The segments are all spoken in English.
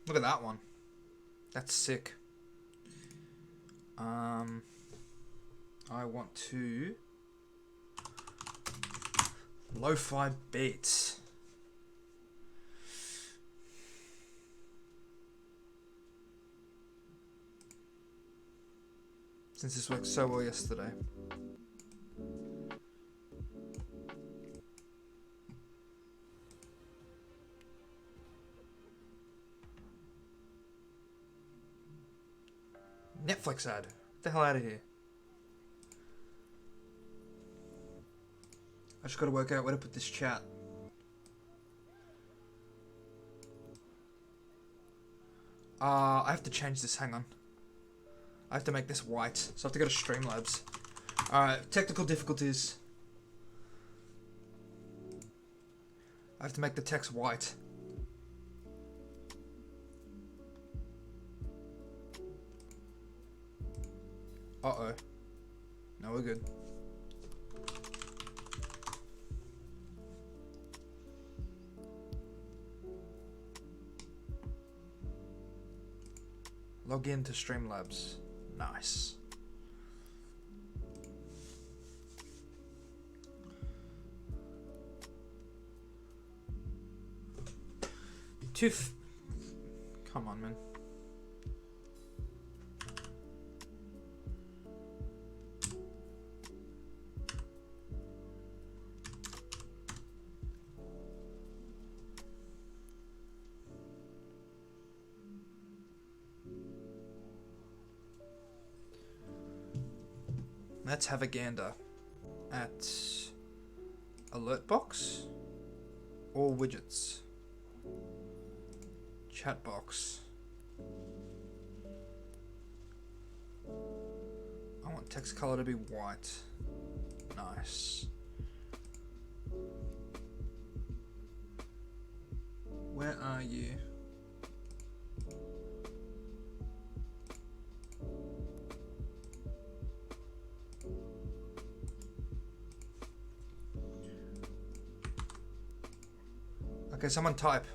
Look at that one. That's sick. I want to lo-fi beats. Since this worked so well yesterday. Netflix ad. Get the hell out of here. I just gotta work out where to put this chat. I have to change this, hang on. I have to make this white, so I have to go to Streamlabs. Alright, technical difficulties. I have to make the text white. Uh-oh. No, we're good. Log in to Streamlabs. Nice. Come on, man. Let's have a gander at alert box or widgets. Chat box. I want text color to be white. Nice. Where are you? Okay, someone type.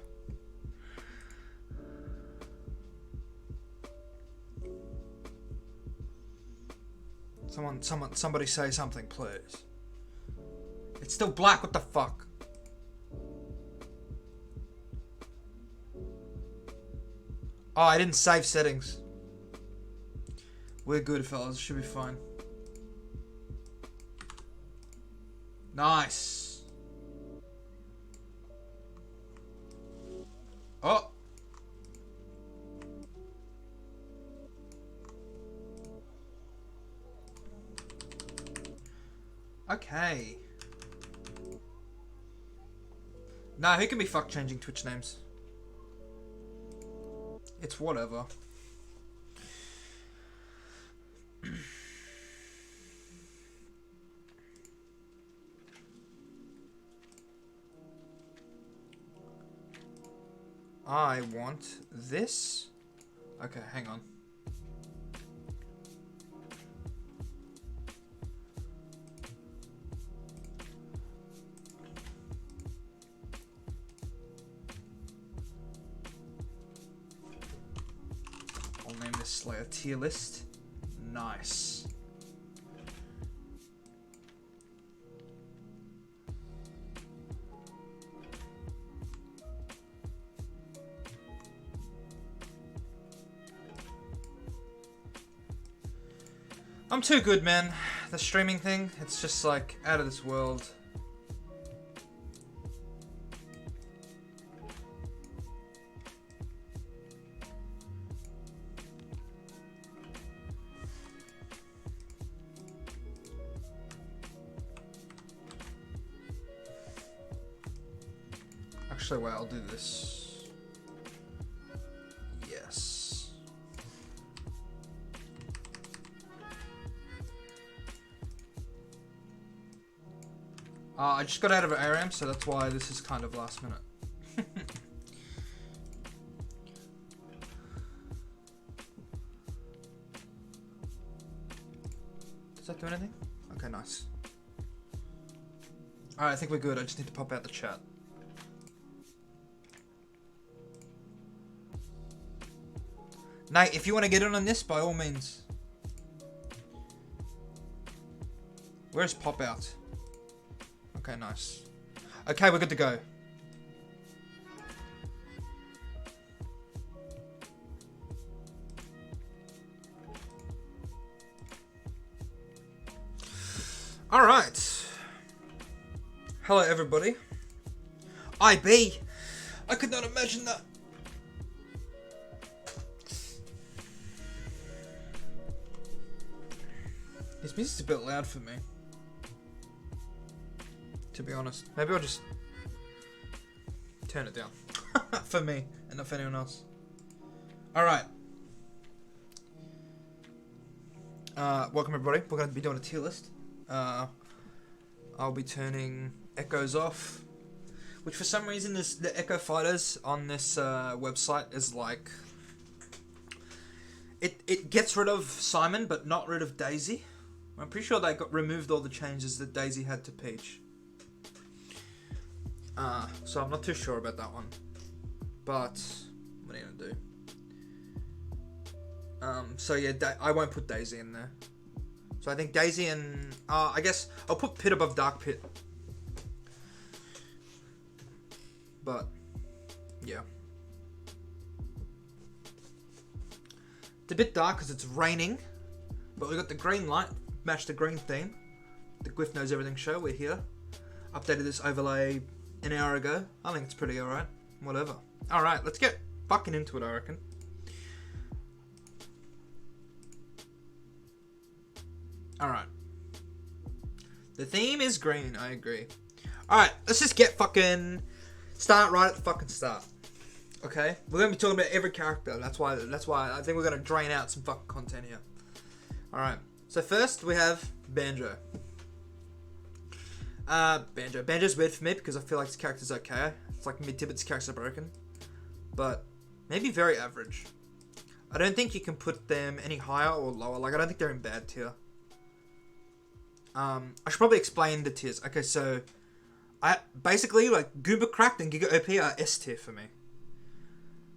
Somebody say something, please. It's still black, what the fuck? Oh, I didn't save settings. We're good, fellas. Should be fine. Nice. Oh. Okay. Nah, who can be fuck changing Twitch names? It's whatever. I want this. Okay, hang on. I'll name this like a tier list. Nice. I'm too good, man. The streaming thing, it's just like out of this world. Actually, wait, I'll do this. Yes. I just got out of an ARAM, so that's why this is kind of last minute. Does that do anything? Okay, nice. Alright, I think we're good. I just need to pop out the chat. Nate, if you want to get in on this, by all means. Where's Pop Out? Okay, nice. Okay, we're good to go. Alright. Hello, everybody. IB. I could not imagine that. This music's a bit loud for me. To be honest. Maybe I'll just turn it down. For me, and not for anyone else. Alright. Welcome everybody. We're going to be doing a tier list. I'll be turning echoes off. Which for some reason is the echo fighters on this website is like... It gets rid of Simon, but not rid of Daisy. I'm pretty sure they removed all the changes that Daisy had to Peach. So I'm not too sure about that one. But, what are you going to do? So yeah, I won't put Daisy in there. So I think Daisy and... I guess I'll put Pit above Dark Pit. But, yeah. It's a bit dark because it's raining. But we got the green light. Match the green theme. The Gwif Knows Everything show. We're here. Updated this overlay an hour ago. I think it's pretty alright. Whatever. Alright, let's get fucking into it, I reckon. Alright. The theme is green, I agree. Alright, let's just get fucking... Start right at the fucking start. Okay? We're going to be talking about every character. That's why I think we're going to drain out some fucking content here. Alright. So first, we have Banjo. Banjo's weird for me because I feel like his character's okay. It's like mid-Tibbet's character's broken. But maybe very average. I don't think you can put them any higher or lower. Like, I don't think they're in bad tier. I should probably explain the tiers. Okay, so... basically, like, Goomba Cracked and Giga OP are S tier for me.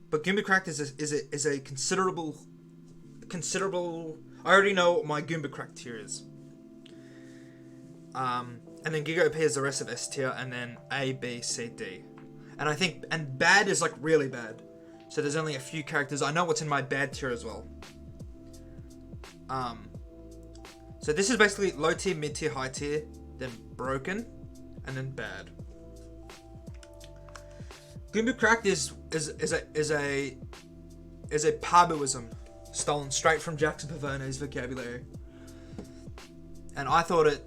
But Goomba Cracked is a considerable... I already know what my Goomba Cracked tier is. And then Giga OP is the rest of S tier, and then A, B, C, D. And I think... And bad is, like, really bad. So there's only a few characters. I know what's in my bad tier as well. So this is basically low tier, mid tier, high tier, then broken, and then bad. Goomba Cracked is a Pabuism stolen straight from Jackson Pavone's vocabulary. And I thought it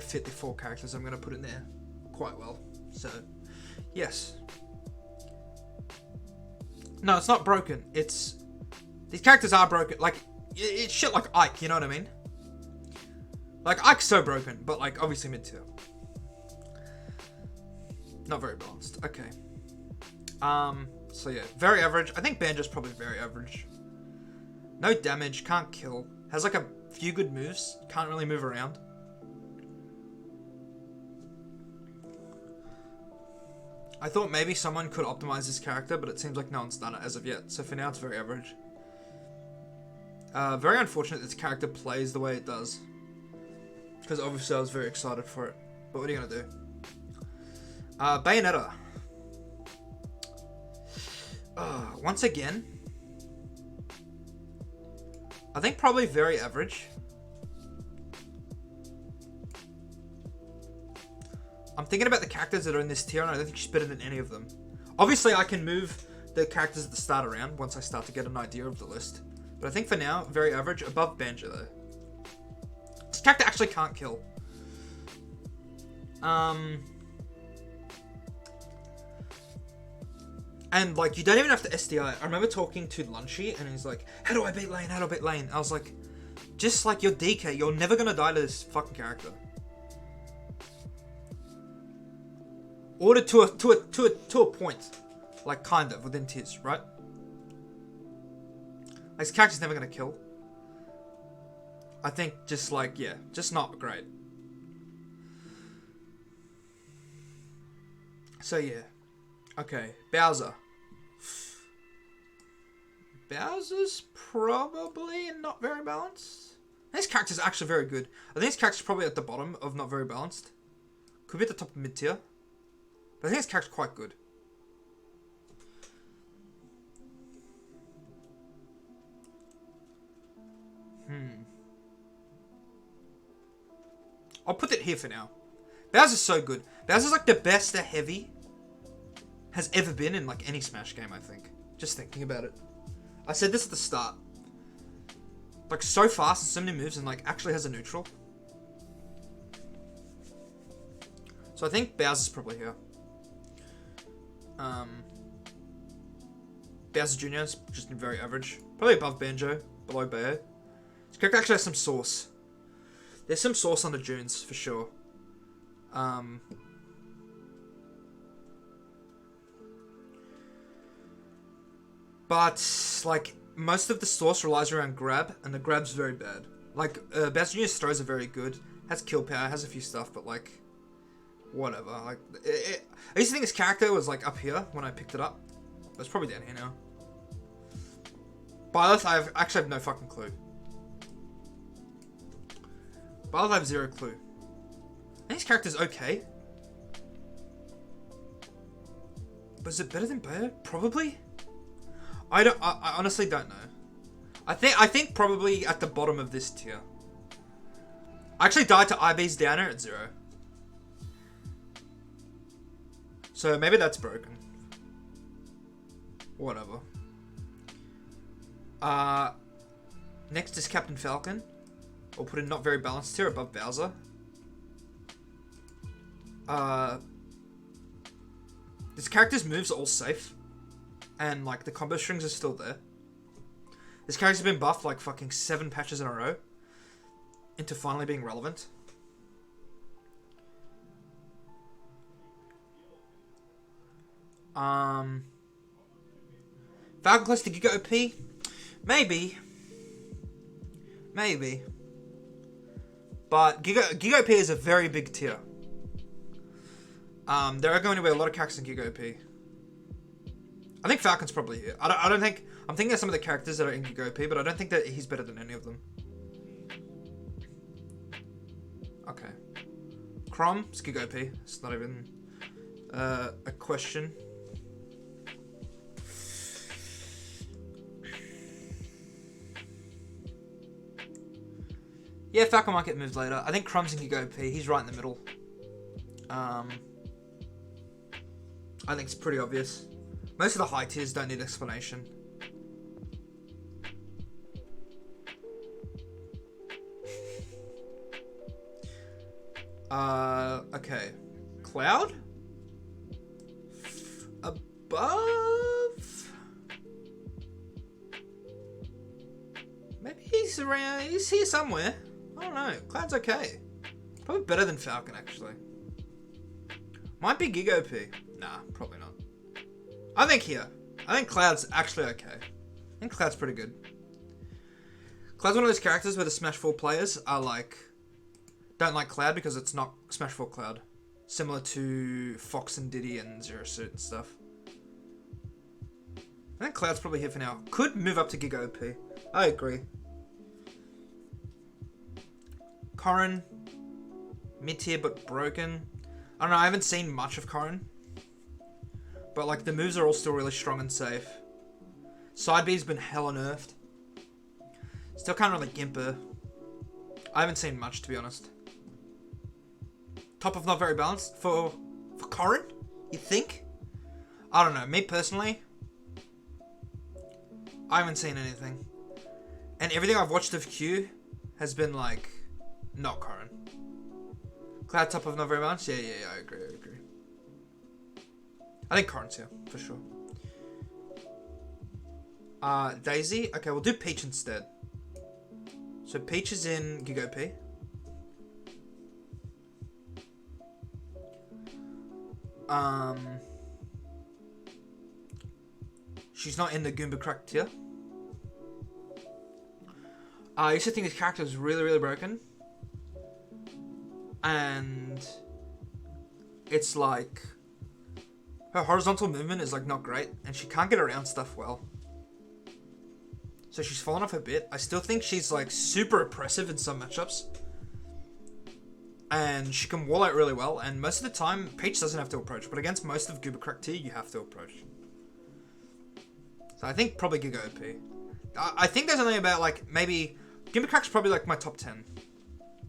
fit the 4 characters I'm gonna put in there quite well. So yes. No, it's not broken. These characters are broken. Like it's shit like Ike, you know what I mean? Like Ike's so broken, but like obviously mid tier. Not very balanced. Okay. So yeah, very average. I think Banjo's probably very average. No damage, can't kill. Has like a few good moves. Can't really move around. I thought maybe someone could optimize this character, but it seems like no one's done it as of yet. So for now, it's very average. Very unfortunate this character plays the way it does. Because obviously I was very excited for it. But what are you going to do? Bayonetta. Once again, I think probably very average. I'm thinking about the characters that are in this tier, and I don't think she's better than any of them. Obviously, I can move the characters at the start around once I start to get an idea of the list. But I think for now, very average. Above Banjo, though. This character actually can't kill. And, like, you don't even have to SDI. I remember talking to Lunchy, and he's like, how do I beat Lane? How do I beat Lane? I was like, just like your DK, you're never gonna die to this fucking character. Ordered to a point. Like, kind of, within tiers, right? Like, this character's never gonna kill. I think just, like, yeah, just not great. So, yeah. Okay, Bowser. Bowser's probably not very balanced. This character's actually very good. I think this character's probably at the bottom of not very balanced. Could be at the top of mid-tier. But I think this character's quite good. I'll put it here for now. Bowser's so good. Bowser's like the best a heavy has ever been in like any Smash game, I think. Just thinking about it. I said this at the start. Like so fast and so many moves and like actually has a neutral. So I think Bowser's probably here. Bowser Jr. is just very average. Probably above Banjo, below Bayo. This character actually has some sauce. There's some sauce on the Junes, for sure. But, like, most of the sauce relies around grab, and the grab's very bad. Like, Bowser Jr.'s throws are very good. Has kill power, has a few stuff, but, like, whatever. Like, I used to think his character was, like, up here when I picked it up. But it's probably down here now. Byleth, I actually have no fucking clue. Byleth, I have zero clue. I think his character's okay. But is it better than Bayo? Probably. I honestly don't know. I think probably at the bottom of this tier. I actually died to IB's downer at 0. So maybe that's broken. Whatever. Next is Captain Falcon. We'll put in not very balanced tier above Bowser. This character's moves are all safe. And, like, the combo strings are still there. This character's been buffed, like, fucking 7 patches in a row. Into finally being relevant. Falcon close to Giga OP? Maybe. Maybe. But Giga OP is a very big tier. There are going to be a lot of characters in Giga OP. I think Falcon's probably here. I don't think... I'm thinking of some of the characters that are in Giga OP, but I don't think that he's better than any of them. Okay. Chrom's Giga OP. It's not even a question. Yeah, Falcon might get moved later. I think Crumb's in Giga OP. He's right in the middle. I think it's pretty obvious. Most of the high tiers don't need explanation. Okay. Cloud? Above? Maybe he's around, he's here somewhere. I don't know. Cloud's okay. Probably better than Falcon, actually. Might be Giga OP. Nah, probably not. I think here. I think Cloud's actually okay. I think Cloud's pretty good. Cloud's one of those characters where the Smash 4 players are like... don't like Cloud because it's not Smash 4 Cloud. Similar to Fox and Diddy and Zero Suit and stuff. I think Cloud's probably here for now. Could move up to Giga OP. I agree. Corrin. Mid-tier but broken. I don't know, I haven't seen much of Corrin. But like the moves are all still really strong and safe. Side B's been hella nerfed. Still can't really gimp her. I haven't seen much, to be honest. Top of not very balanced for Corrin? You think? I don't know. Me personally, I haven't seen anything. And everything I've watched of Q has been like not Corrin. Cloud top of not very balanced? Yeah, I agree. I think Corrin's here, for sure. Daisy? Okay, we'll do Peach instead. So Peach is in Giga OP. She's not in the Goomba Crack tier. I used to think this character was really, really broken. And it's like her horizontal movement is like not great and she can't get around stuff well. So she's fallen off a bit. I still think she's like super oppressive in some matchups. And she can wall out really well. And most of the time, Peach doesn't have to approach. But against most of Goober Tier, you have to approach. So I think probably Giga OP. I think there's only about like maybe... Gimmickcrack's probably like my top 10.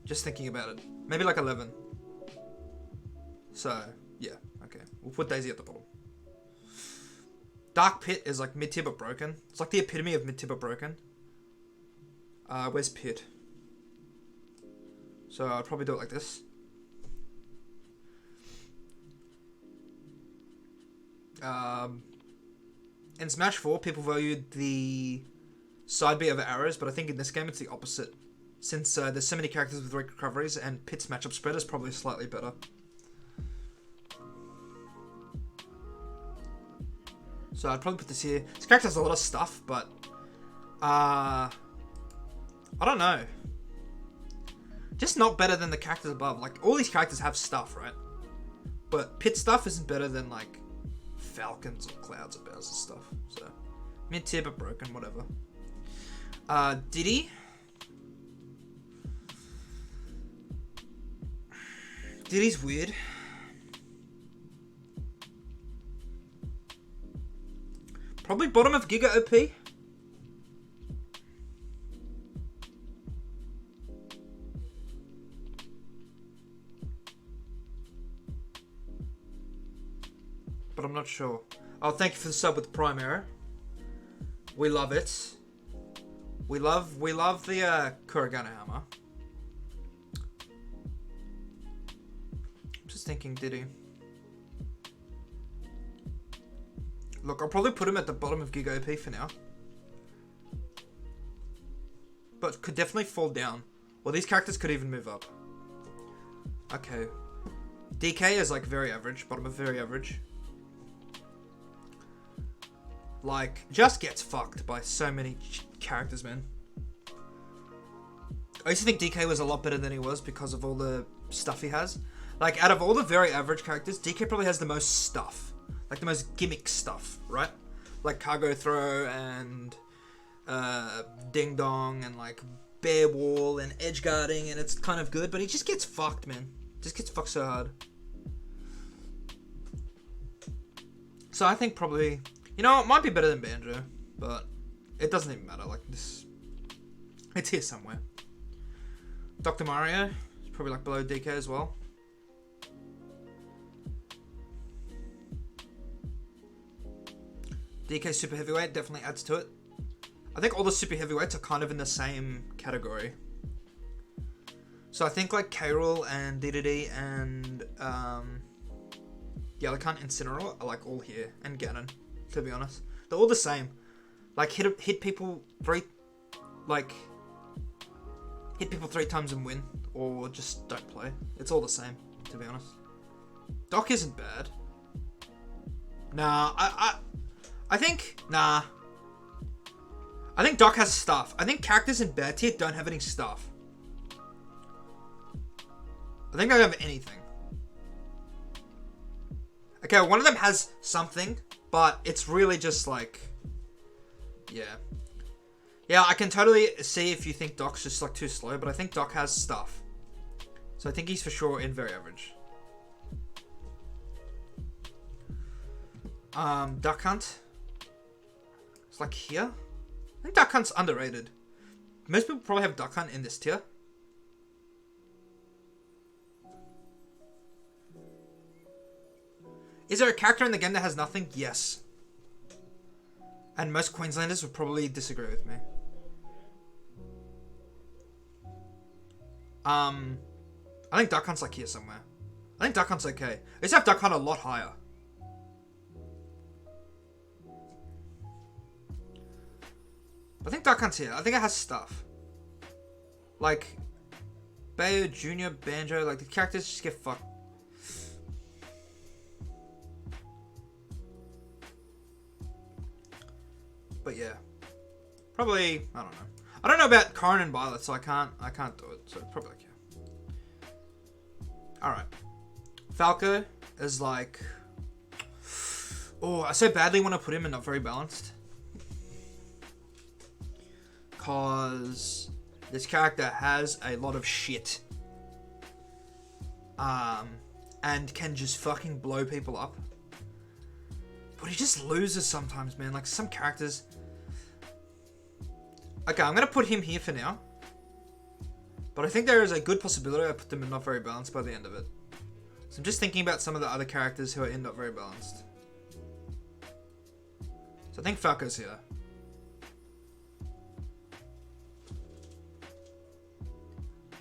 Just thinking about it. Maybe like 11. So, yeah. Okay. We'll put Daisy at the bottom. Dark Pit is like mid-tier but broken. It's like the epitome of mid-tier but broken. Where's Pit? So I'd probably do it like this. In Smash 4, people valued the side B over arrows, but I think in this game it's the opposite. Since there's so many characters with weak recoveries, and Pit's matchup spread is probably slightly better. So I'd probably put this here. This character has a lot of stuff, but... I don't know. Just not better than the characters above. Like, all these characters have stuff, right? But Pit stuff isn't better than, like, Falcons or Clouds or Bowser's stuff. So, mid-tier but broken, whatever. Diddy. Diddy's weird. Probably bottom of Giga OP. But I'm not sure. Oh, thank you for the sub with Prime Arrow. We love it. We love the Kuragana hammer. Just thinking, Diddy. Look, I'll probably put him at the bottom of Giga OP for now. But could definitely fall down. Or these characters could even move up. Okay. DK is like very average. Bottom of very average. Like, just gets fucked by so many characters, man. I used to think DK was a lot better than he was because of all the stuff he has. Like, out of all the very average characters, DK probably has the most stuff. Like, the most gimmick stuff, right? Like, Cargo Throw and Ding Dong and, like, Bear Wall and Edge Guarding, and it's kind of good, but he just gets fucked, man. Just gets fucked so hard. So I think probably... You know, it might be better than Banjo, but it doesn't even matter. Like, this... It's here somewhere. Dr. Mario is probably, like, below DK as well. DK Super Heavyweight definitely adds to it. I think all the Super Heavyweights are kind of in the same category. So I think like K-Rool and DDD and Yellowcunt and Incineroar are like all here. And Ganon, to be honest. They're all the same. Like hit people three times and win. Or just don't play. It's all the same, to be honest. Doc isn't bad. Nah, I think Doc has stuff. I think characters in bad tier don't have any stuff. I think I don't have anything. Okay, one of them has something, but it's really just like... Yeah. Yeah, I can totally see if you think Doc's just like too slow, but I think Doc has stuff. So I think he's for sure in very average. Duck Hunt. It's like here. I think Duck Hunt's underrated. Most people probably have Duck Hunt in this tier. Is there a character in the game that has nothing? Yes. And most Queenslanders would probably disagree with me. I think Duck Hunt's like here somewhere. I think Duck Hunt's okay. I used to have Duck Hunt a lot higher. I think Duck Hunt's here. I think it has stuff. Like, Bayo, Junior, Banjo, like the characters just get fucked. But yeah. Probably, I don't know. I don't know about Corrin and Violet, so I can't do it. So probably like here. Alright. Falco is like... Oh, I so badly want to put him in not very balanced. Cause this character has a lot of shit. And can just fucking blow people up. But he just loses sometimes, man. Like, some characters... Okay, I'm gonna put him here for now. But I think there is a good possibility I put them in not very balanced by the end of it. So I'm just thinking about some of the other characters who are in not very balanced. So I think Falco's here.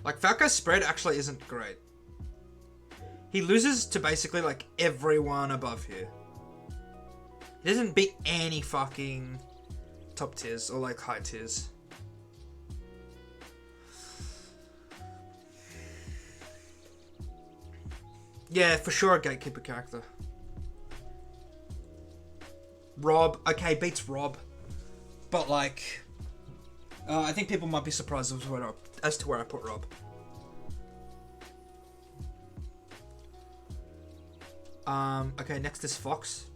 Like, Falco's spread actually isn't great. He loses to basically, like, everyone above here. He doesn't beat any fucking top tiers or, like, high tiers. Yeah, for sure a gatekeeper character. Rob. Okay, beats Rob. But, like... I think people might be surprised as to where I put Rob. Okay, next is Fox.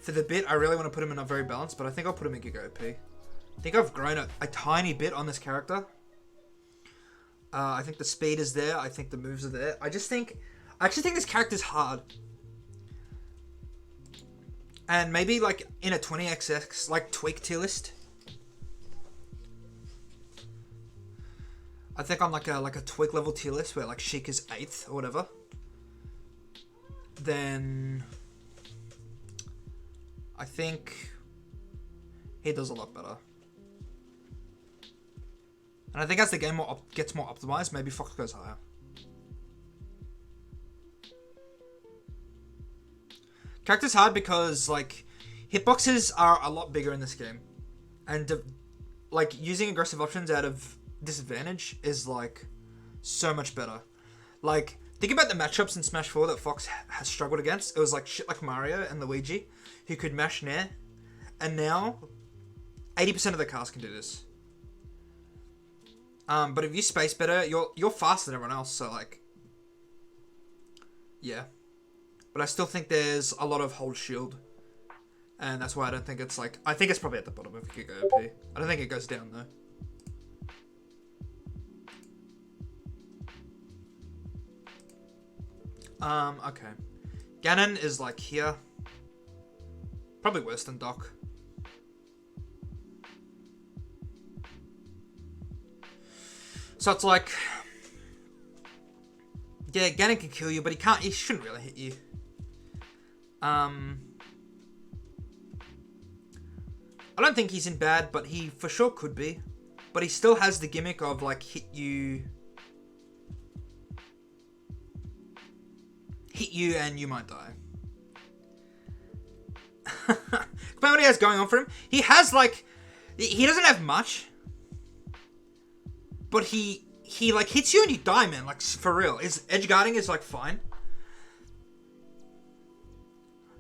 For the bit, I really want to put him in not very balanced, but I think I'll put him in Giga OP. I think I've grown a tiny bit on this character. I think the speed is there. I think the moves are there. I actually think this character's hard. And maybe, like, in a 20xx, like, tweak tier list. I think on, like a tweak level tier list where, like, Sheik is 8th or whatever. Then... I think... he does a lot better. And I think as the game gets more optimized, maybe Fox goes higher. Character's hard because, like, hitboxes are a lot bigger in this game. And, like, using aggressive options out of disadvantage is, like, so much better. Like, think about the matchups in Smash 4 that Fox has struggled against. It was, like, shit like Mario and Luigi, who could mash Nair. And now, 80% of the cast can do this. But if you space better, you're faster than everyone else, so, like... yeah. But I still think there's a lot of hold shield. And that's why I don't think it's like... I think it's probably at the bottom of Giga OP. I don't think it goes down though. Okay. Ganon is like here. Probably worse than Doc. So it's like... yeah, Ganon can kill you, but he shouldn't really hit you. I don't think he's in bad, but he for sure could be. But he still has the gimmick of, like, hit you and you might die. But what he has going on for him, he has, like, he doesn't have much, but he like hits you and you die, man. Like, for real. His edge guarding is, like, fine.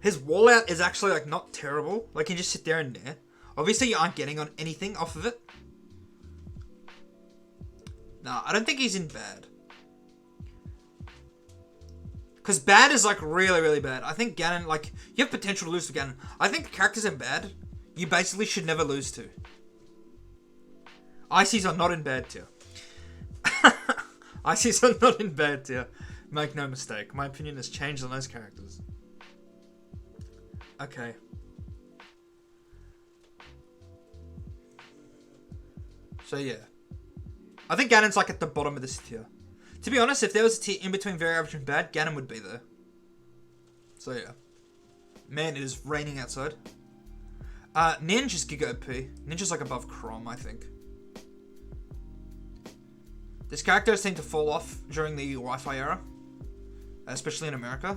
His wall out is actually, like, not terrible. Like, you just sit there and nair. Obviously, you aren't getting on anything off of it. No, I don't think he's in bad. Because bad is, like, really, really bad. I think Ganon, like, you have potential to lose to Ganon. I think characters in bad, you basically should never lose to. ICs are not in bad tier. ICs are not in bad tier. Make no mistake. My opinion has changed on those characters. Okay. So, yeah. I think Ganon's, like, at the bottom of this tier. To be honest, if there was a tier in between very average and bad, Ganon would be there. So, yeah. Man, it is raining outside. Ninja's Giga OP. Ninja's, like, above Chrom, I think. This character seemed to fall off during the Wi-Fi era. Especially in America.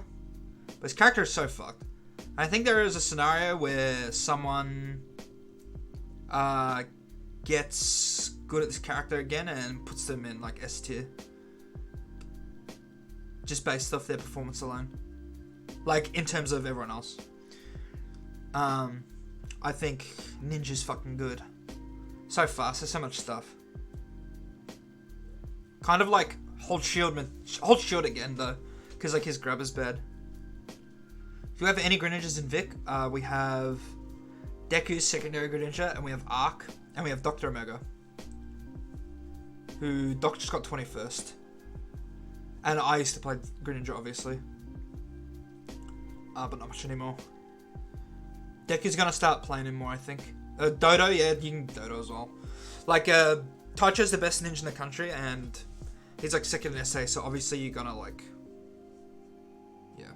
But his character is so fucked. I think there is a scenario where someone gets good at this character again and puts them in, like, S tier. Just based off their performance alone. Like, in terms of everyone else. I think Ninja's fucking good. So fast, there's so much stuff. Kind of like hold shield again though. Because, like, his grab is bad. If you have any Greninjas in Vic, we have Deku's secondary Greninja, and we have Arc, and we have Dr. Omega. Who, Doc just got 21st. And I used to play Greninja, obviously. But not much anymore. Deku's gonna start playing him more, I think. Dodo, yeah, you can Dodo as well. Like, Taicho's the best ninja in the country, and he's like second in SA, so obviously you're gonna like... Yeah.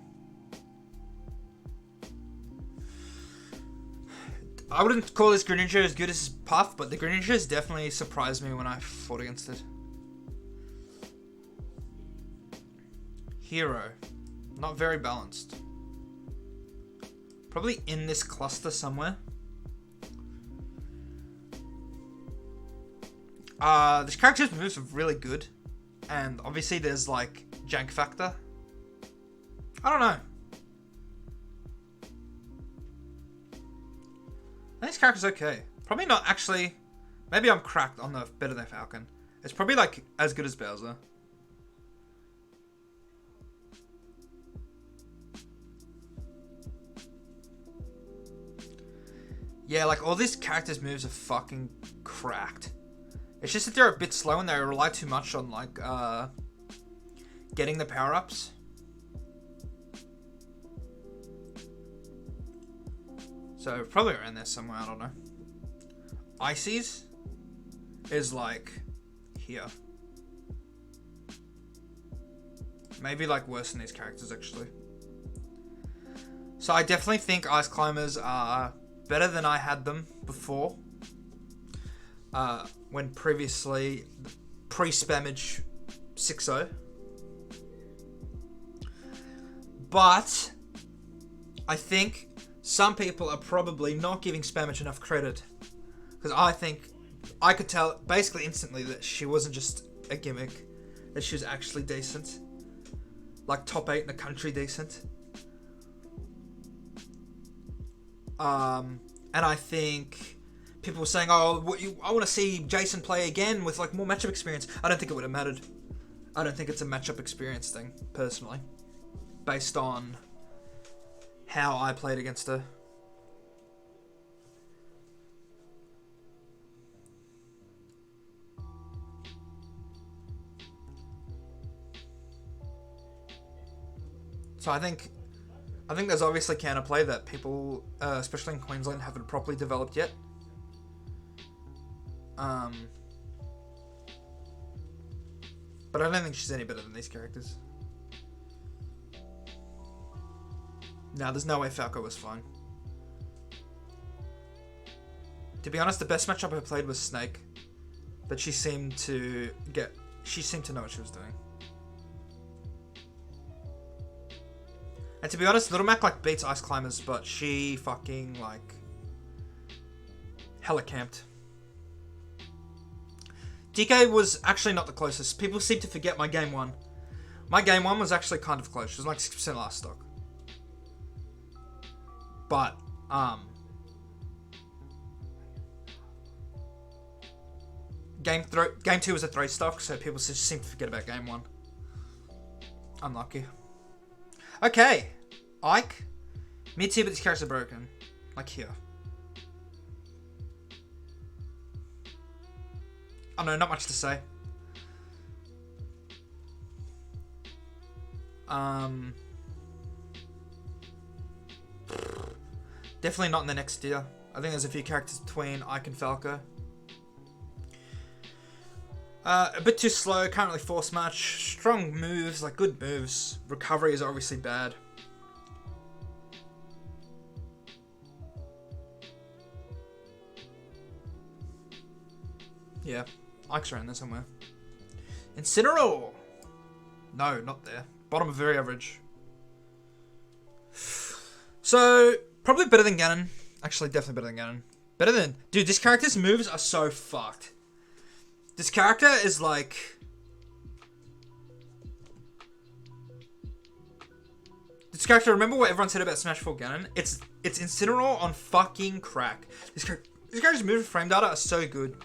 I wouldn't call this Greninja as good as Puff, but the Greninjas definitely surprised me when I fought against it. Hero. Not very balanced. Probably in this cluster somewhere. This character's moves are really good. And obviously there's like jank factor. I don't know. I think this character's okay. Probably not actually. Maybe I'm cracked on the better than Falcon. It's probably like as good as Bowser. Yeah, like all these characters' moves are fucking cracked. It's just that they're a bit slow and they rely too much on like getting the power-ups. So probably around there somewhere, I don't know. Icy's is like here. Maybe like worse than these characters actually. So I definitely think Ice Climbers are better than I had them before. When previously pre-spammage 6-0. But I think some people are probably not giving Spammage enough credit. Because I think I could tell basically instantly that she wasn't just a gimmick. That she was actually decent. Like top 8 in the country decent. And I think people were saying, oh, I want to see Jason play again with like more matchup experience. I don't think it would have mattered. I don't think it's a matchup experience thing, personally. Based on how I played against her. So I think there's obviously counterplay that people, especially in Queensland, haven't properly developed yet. But I don't think she's any better than these characters. No, there's no way Falco was fine. To be honest, the best matchup I played was Snake. But she seemed to know what she was doing. And to be honest, Little Mac like beats Ice Climbers, but she fucking like hella camped. DK was actually not the closest. People seem to forget my game 1. My game 1 was actually kind of close. It was like 6% last stock. But, Game 2 was a 3 stock, so people just seem to forget about game 1. Unlucky. Okay. Ike. Mid-tier, but these characters are broken. Like here. I know, not much to say. Definitely not in the next tier. I think there's a few characters between Ike and Falco. A bit too slow, can't really force much. Strong moves, like good moves. Recovery is obviously bad. Yeah, Ike's around there somewhere. Incineroar! No, not there. Bottom of very average. So, probably better than Ganon. Actually, definitely better than Ganon. Better than... Dude, this character's moves are so fucked. This character is like... This character, remember what everyone said about Smash 4 Ganon? It's Incineroar on fucking crack. This character's move and frame data are so good.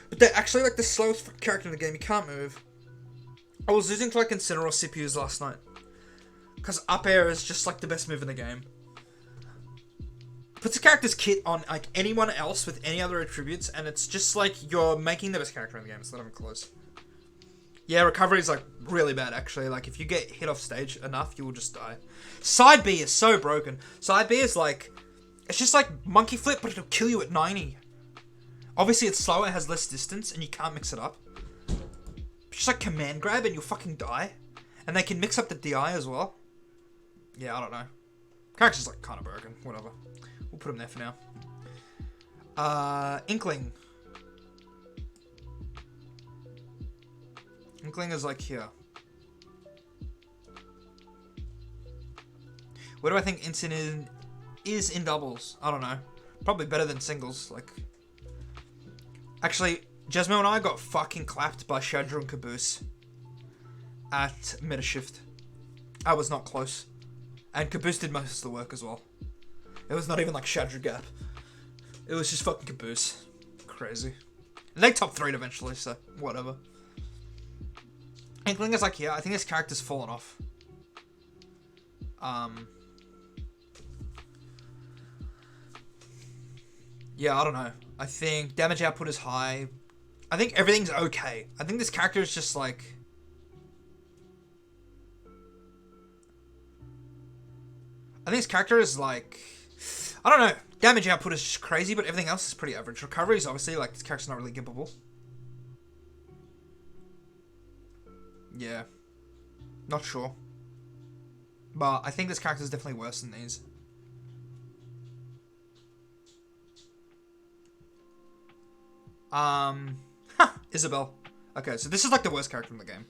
But they're actually like the slowest character in the game. You can't move. I was losing to like Incineroar CPUs last night. Because up air is just like the best move in the game. puts a character's kit on like anyone else with any other attributes, and it's just like you're making the best character in the game. It's not even close. Yeah, recovery is like really bad actually. Like if you get hit off stage enough, you will just die. Side B is so broken. Side B is like, it's just like monkey flip, but it'll kill you at 90. Obviously it's slower, it has less distance, and you can't mix it up. It's just like command grab and you'll fucking die. And they can mix up the DI as well. Yeah, I don't know. Character's like kind of broken. Whatever. We'll put him there for now. Inkling. Inkling is like here. Where do I think Instant is in doubles? I don't know. Probably better than singles. Like, actually, Jasmine and I got fucking clapped by Shadra and Caboose at meta shift. I was not close. And Caboose did most of the work as well. It was not even like Shadra gap. It was just fucking Caboose. Crazy. And they top 3'd eventually, so whatever. Inkling is like here. I think this character's fallen off. Yeah, I don't know. I think damage output is high. I think everything's okay. I think this character is just like... I think this character is like... I don't know. Damage output is just crazy, but everything else is pretty average. Recovery is obviously like, this character's not really gimpable. Yeah. Not sure. But I think this character is definitely worse than these. Isabel. Okay, so this is like the worst character in the game.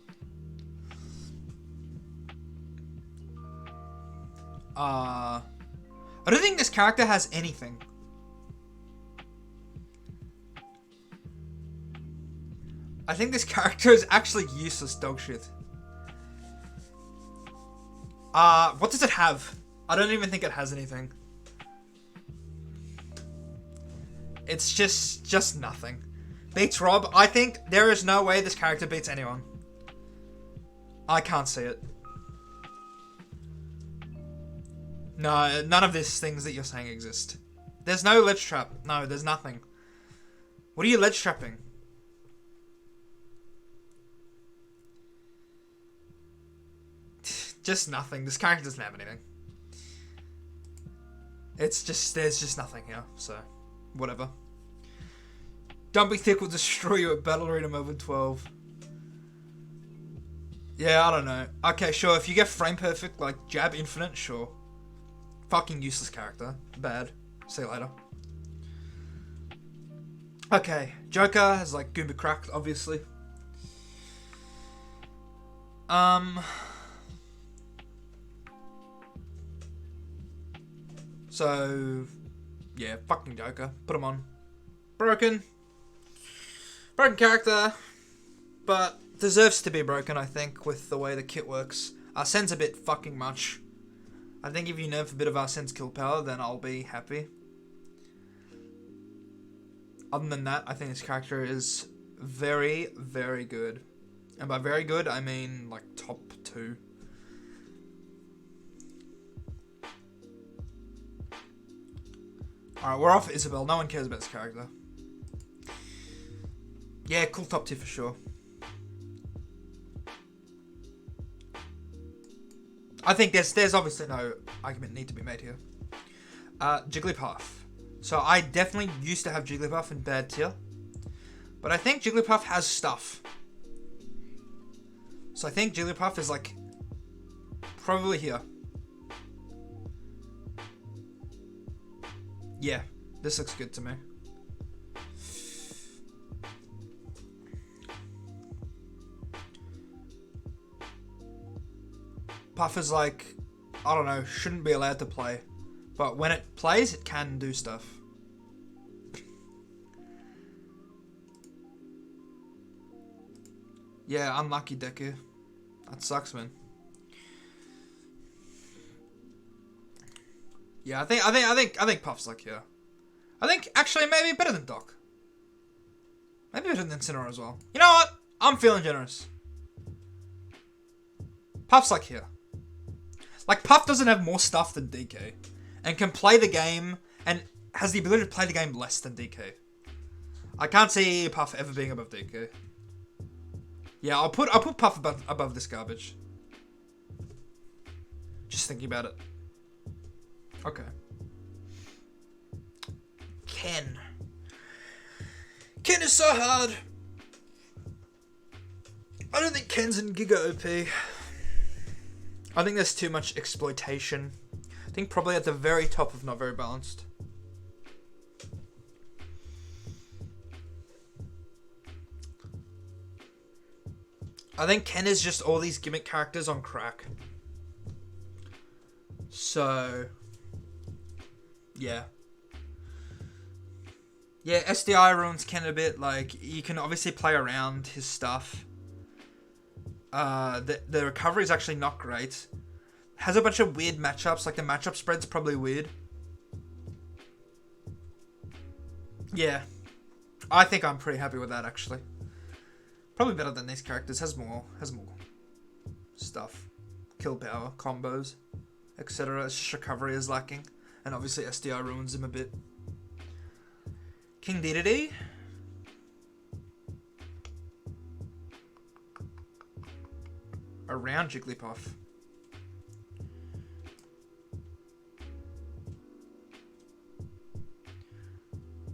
I don't think this character has anything. I think this character is actually useless dog shit. What does it have? I don't even think it has anything. It's just nothing. Beats Rob. I think there is no way this character beats anyone. I can't see it. No, none of these things that you're saying exist. There's no ledge trap. No, there's nothing. What are you ledge trapping? Just nothing. This character doesn't have anything. It's just, there's just nothing here, so whatever. Dumping Thick will destroy you at Battle Arena Mode 12. Yeah, I don't know. Okay, sure, if you get frame perfect, like jab infinite, sure. Fucking useless character. Bad. See you later. Okay, Joker has like Goomba cracked, obviously. So, yeah, fucking Joker. Put him on. Broken. Broken character. But deserves to be broken, I think, with the way the kit works. Arsene's a bit fucking much. I think if you nerf a bit of Arsene's kill power, then I'll be happy. Other than that, I think this character is very, very good. And by very good, I mean, like, top 2. Alright, we're off Isabel. No one cares about this character. Yeah, cool top tier for sure. I think there's obviously no argument need to be made here. Jigglypuff. So I definitely used to have Jigglypuff in bad tier. But I think Jigglypuff has stuff. So I think Jigglypuff is like probably here. Yeah, this looks good to me. Puff is like, I don't know, shouldn't be allowed to play. But when it plays, it can do stuff. Yeah, unlucky Deku. That sucks, man. Yeah, I think Puff's like here. I think actually maybe better than Doc. Maybe better than Incineroar as well. You know what? I'm feeling generous. Puff's like here. Like Puff doesn't have more stuff than DK, and can play the game and has the ability to play the game less than DK. I can't see Puff ever being above DK. Yeah, I'll put Puff above this garbage. Just thinking about it. Okay. Ken. Ken is so hard. I don't think Ken's in Giga OP. I think there's too much exploitation. I think probably at the very top of not very balanced. I think Ken is just all these gimmick characters on crack. So, yeah. Yeah, SDI ruins Ken a bit. Like, you can obviously play around his stuff. The recovery is actually not great. Has a bunch of weird matchups. Like, the matchup spread's probably weird. Yeah. I think I'm pretty happy with that, actually. Probably better than these characters. Has more stuff. Kill power, combos, etc. It's just recovery is lacking. And obviously SDI ruins him a bit. King Dedede. Around Jigglypuff.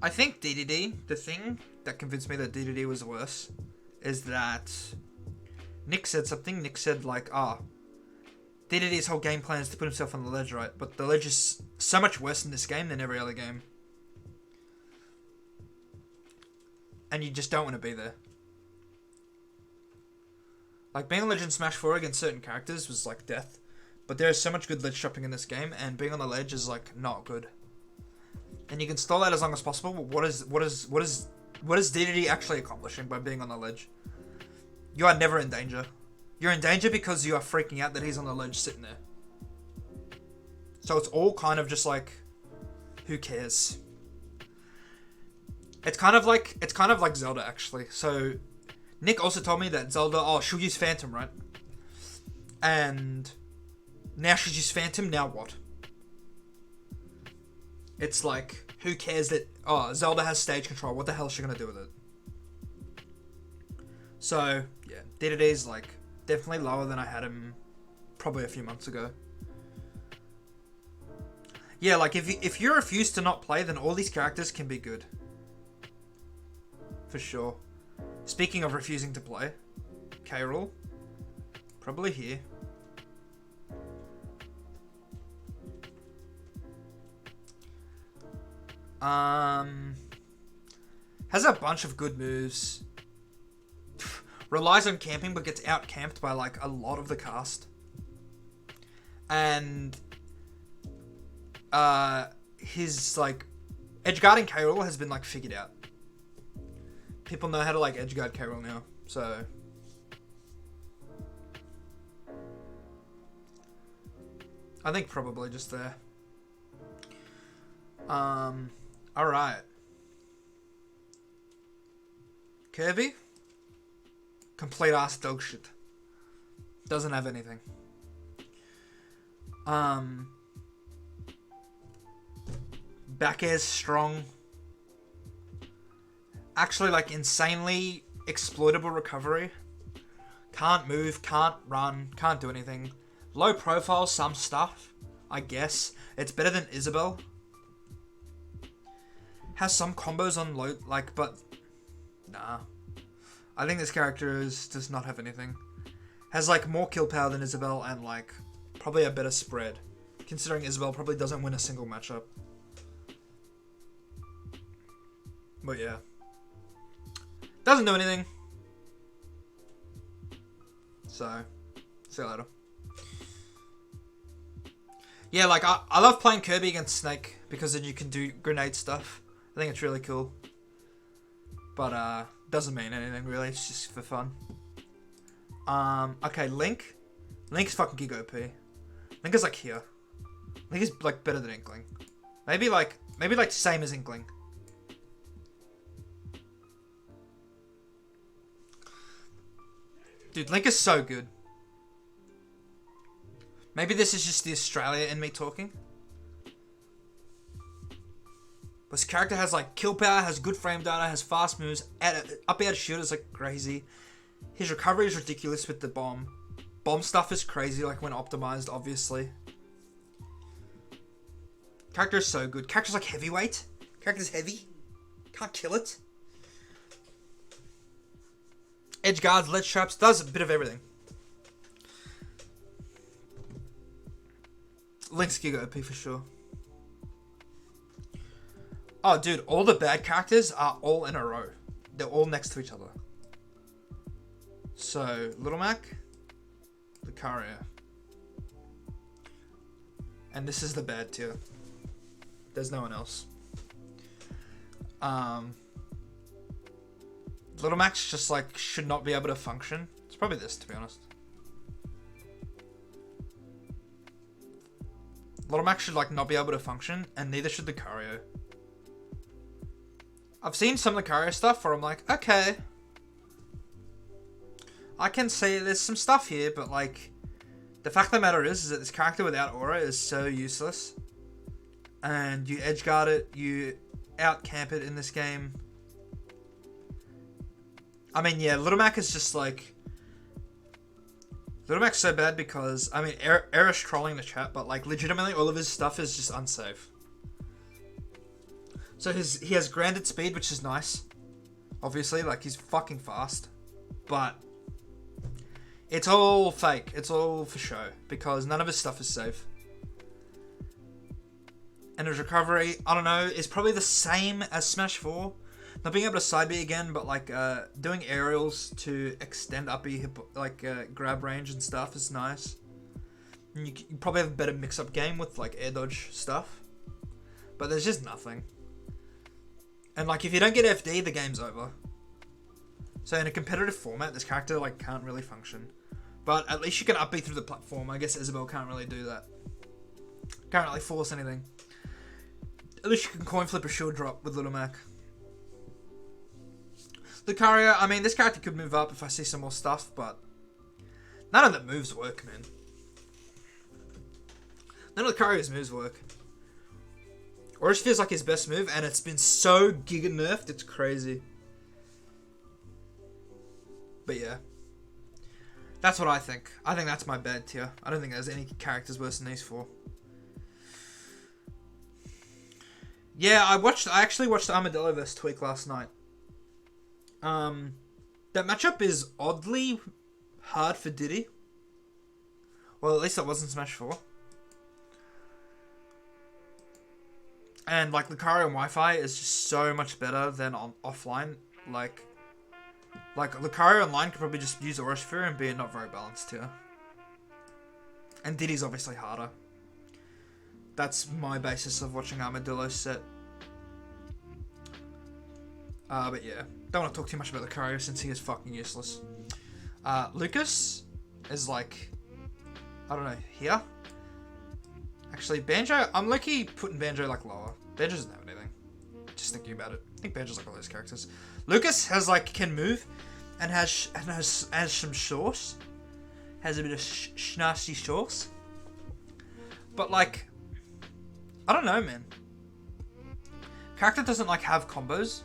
I think Dedede, the thing that convinced me that Dedede was worse is that Nick said something. Nick said like, Dedede's whole game plan is to put himself on the ledge, right? But the ledge is so much worse in this game than every other game. And you just don't want to be there. Like, being on Ledge in Smash 4 against certain characters was like death. But there is so much good ledge shopping in this game, and being on the ledge is like not good. And you can stall that as long as possible, but what is Dedede actually accomplishing by being on the ledge? You are never in danger. You're in danger because you are freaking out that he's on the ledge sitting there. So it's all kind of just like, who cares? It's kind of like Zelda, actually. So Nick also told me that Zelda, she'll use Phantom, right? And now she's used Phantom, now what? It's like, who cares that, Zelda has stage control, what the hell is she gonna do with it? So, yeah, Dedede's like, definitely lower than I had him probably a few months ago. Yeah, like, if you refuse to not play, then all these characters can be good. For sure. Speaking of refusing to play, K-Rool, probably here. Has a bunch of good moves. Relies on camping but gets out-camped by like a lot of the cast. And his like edgeguarding K-Rool has been like figured out. People know how to like edgeguard K-Rool now, so I think probably just there. Alright. Kirby? Complete ass dog shit. Doesn't have anything. Back air's strong. Actually, like, insanely exploitable recovery. Can't move, can't run, can't do anything. Low profile, some stuff, I guess. It's better than Isabelle. Has some combos on low, like, but nah. I think this character does not have anything. Has like more kill power than Isabelle and like probably a better spread. Considering Isabelle probably doesn't win a single matchup. But yeah. Doesn't do anything. So, see you later. Yeah, like I love playing Kirby against Snake because then you can do grenade stuff. I think it's really cool. But doesn't mean anything really, it's just for fun. Okay, Link. Link's fucking Giga OP. Link is like here. Link is like better than Inkling. Maybe like same as Inkling. Dude, Link is so good. Maybe this is just the Australia in me talking. This character has like kill power, has good frame data, has fast moves, up air shooters like crazy. His recovery is ridiculous with the bomb. Bomb stuff is crazy, like when optimized, obviously. Character is so good. Character's like heavyweight. Character's heavy. Can't kill it. Edge guards, ledge traps, does a bit of everything. Link's Giga OP for sure. Oh, dude, all the bad characters are all in a row. They're all next to each other. So, Little Mac, Lucario. And this is the bad tier. There's no one else. Little Mac's just like, should not be able to function. It's probably this, to be honest. Little Mac should like not be able to function, and neither should Lucario. I've seen some Lucario stuff where I'm like, okay, I can see there's some stuff here, but like, the fact of the matter is that this character without aura is so useless. And you edge guard it, you out camp it in this game. I mean, yeah, Little Mac is just like... Little Mac's so bad because, I mean, Era's trolling the chat, but like, legitimately all of his stuff is just unsafe. So he has granted speed, which is nice. Obviously, like, he's fucking fast. But it's all fake. It's all for show, because none of his stuff is safe. And his recovery, I don't know, is probably the same as Smash 4. Not being able to side B again, but like doing aerials to extend up B, like grab range and stuff is nice. And you probably have a better mix-up game with like air dodge stuff. But there's just nothing. And like if you don't get FD, the game's over. So in a competitive format, this character like can't really function. But at least you can up B through the platform. I guess Isabelle can't really do that. Can't really force anything. At least you can coin flip a shield drop with Little Mac. Lucario, I mean, this character could move up if I see some more stuff, but none of the moves work, man. None of Lucario's moves work. Orange feels like his best move, and it's been so giga nerfed, it's crazy. But yeah. That's what I think. I think that's my bad tier. I don't think there's any characters worse than these four. Yeah, I actually watched Armadillo vs Tweak last night. That matchup is oddly hard for Diddy. Well, at least that wasn't Smash 4. And like Lucario and Wi-Fi is just so much better than on offline. Like Lucario online could probably just use Aura Sphere and be not very balanced here. And Diddy's obviously harder. That's my basis of watching Armadillo set. But yeah, don't want to talk too much about Lucario since he is fucking useless. Lucas is like, I don't know, here? Actually, Banjo, I'm lucky putting Banjo like lower. Banjo doesn't have anything. Just thinking about it. I think Banjo's like all those characters. Lucas has like, can move, and has some sauce. Has a bit of schnasty sauce. But like, I don't know, man. Character doesn't like have combos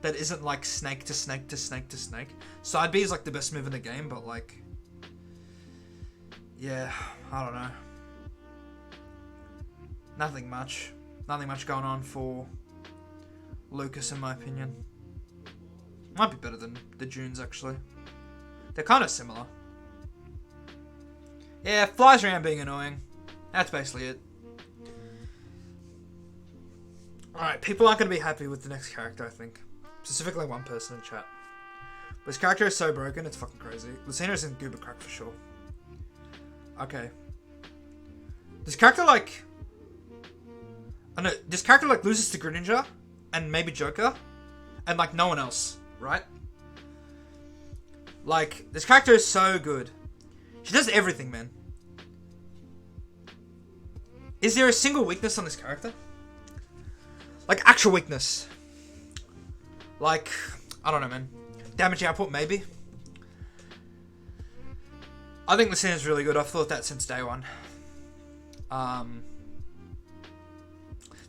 that isn't like snake to snake to snake to snake. Side B is like the best move in the game, but like, yeah, I don't know. Nothing much going on for Lucas in my opinion. Might be better than the Junes actually. They're kind of similar. Yeah, flies around being annoying. That's basically it. Alright, people aren't going to be happy with the next character, I think. Specifically one person in chat. But this character is so broken, it's fucking crazy. Lucina's in Goober Crack for sure. Okay. This character like... I know, this character like loses to Greninja, and maybe Joker, and like no one else, right? Like, this character is so good. She does everything, man. Is there a single weakness on this character? Like, actual weakness. Like, I don't know, man. Damage output, maybe. I think the scene is really good. I've thought that since day one.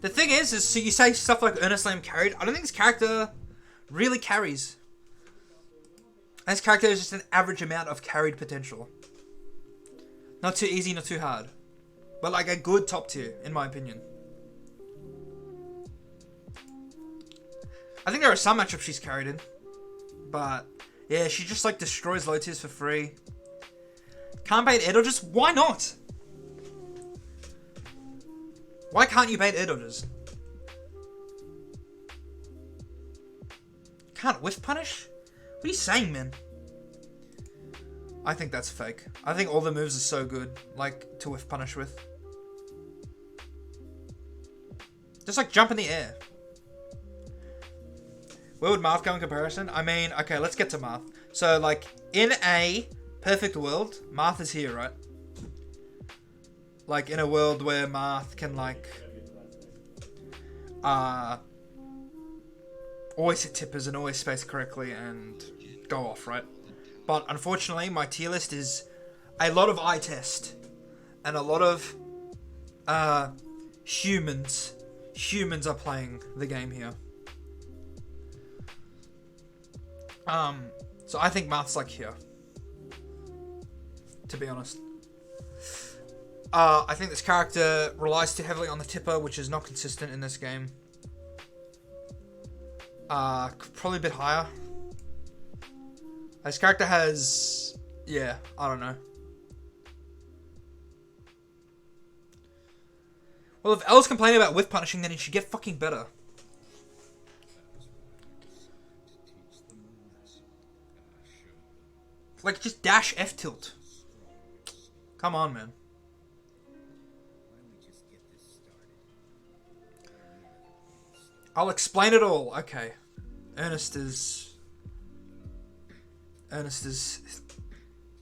The thing is so you say stuff like Ernest Lamb carried. I don't think this character really carries. This character is just an average amount of carried potential. Not too easy, not too hard. But like a good top tier, in my opinion. I think there are some matchups she's carried in. But yeah, she just like destroys low tiers for free. Can't bait air dodges? Why not? Why can't you bait air dodges? Can't whiff punish? What are you saying, man? I think that's fake. I think all the moves are so good, like, to whiff punish with. Just like jump in the air. Where would Marth go in comparison? I mean, okay, let's get to Marth. So, like, in a perfect world, Marth is here, right? Like, in a world where Marth can, like, always hit tippers and always space correctly and go off, right? But unfortunately, my tier list is a lot of eye test and a lot of humans. Humans are playing the game here. So I think Marth's like here. To be honest. I think this character relies too heavily on the tipper, which is not consistent in this game. Probably a bit higher. This character has... yeah, I don't know. Well, if L's complaining about whiff punishing, then he should get fucking better. Like, just dash F tilt. Come on, man. I'll explain it all. Okay. Ernest is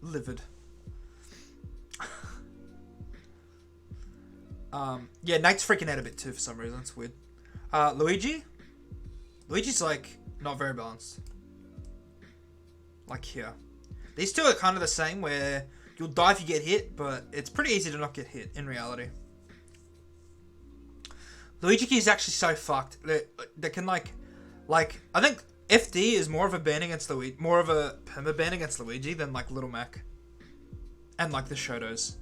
livid. Yeah, Nate's freaking out a bit too for some reason. It's weird. Luigi's like not very balanced. Like here. These two are kind of the same where you'll die if you get hit, but it's pretty easy to not get hit in reality. Luigi Key is actually so fucked. They can like I think FD is more of a ban against Luigi, more of a perma ban against Luigi than like Little Mac, and like the Shotos.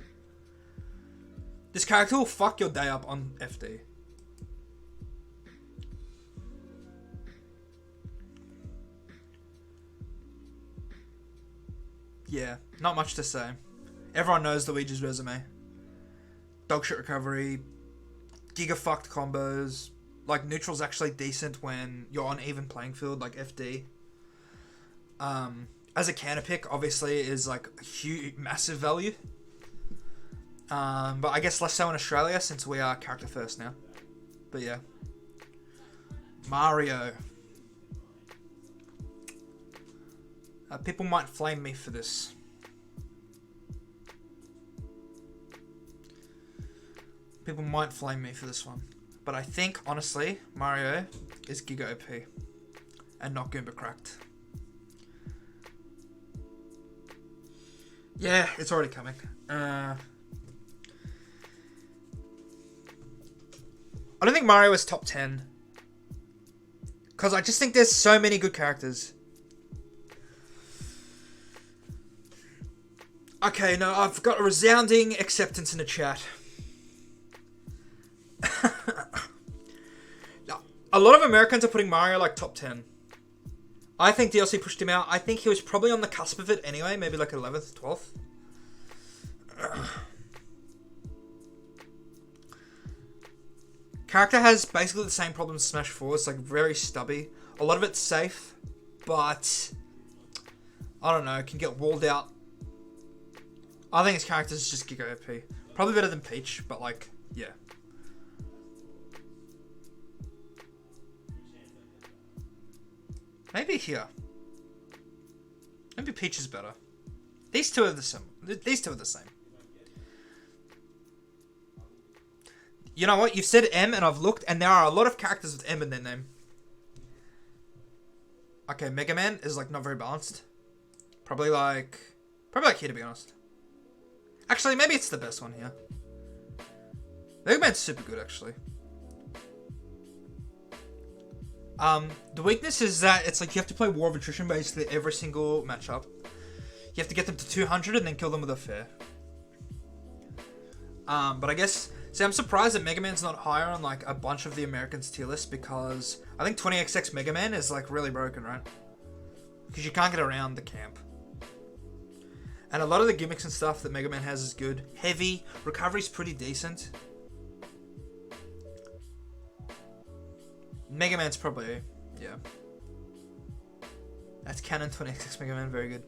This character will fuck your day up on FD. Yeah, not much to say. Everyone knows Luigi's resume. Dogshit recovery, giga fucked combos. Like, neutral's actually decent when you're on even playing field, like FD. As a counter pick, obviously, is like a huge, massive value. But I guess less so in Australia since we are character first now. But yeah. Mario. People might flame me for this. People might flame me for this one. But I think, honestly, Mario is Giga OP. And not Goomba cracked. Yeah, it's already coming. I don't think Mario is top 10. Because I just think there's so many good characters. Okay, no, I've got a resounding acceptance in the chat. A lot of Americans are putting Mario like top 10. I think DLC pushed him out. I think he was probably on the cusp of it anyway. Maybe like 11th, 12th. Character has basically the same problem as Smash 4. It's like very stubby. A lot of it's safe. But I don't know. Can get walled out. I think his character is just Giga OP. Probably better than Peach. But like, yeah. Maybe here. Maybe Peach is better. These two are the same. These two are the same. You know what? You've said M and I've looked and there are a lot of characters with M in their name. Okay, Mega Man is like not very balanced. Probably like here to be honest. Actually, maybe it's the best one here. Mega Man's super good actually. The weakness is that it's like you have to play War of Attrition basically every single matchup. You have to get them to 200 and then kill them with a fair. But I guess... See, I'm surprised that Mega Man's not higher on like a bunch of the Americans tier list because I think 20XX Mega Man is like really broken, right? Because you can't get around the camp. And a lot of the gimmicks and stuff that Mega Man has is good. Heavy. Recovery's pretty decent. Mega Man's probably... Yeah. That's canon 20XX Mega Man. Very good.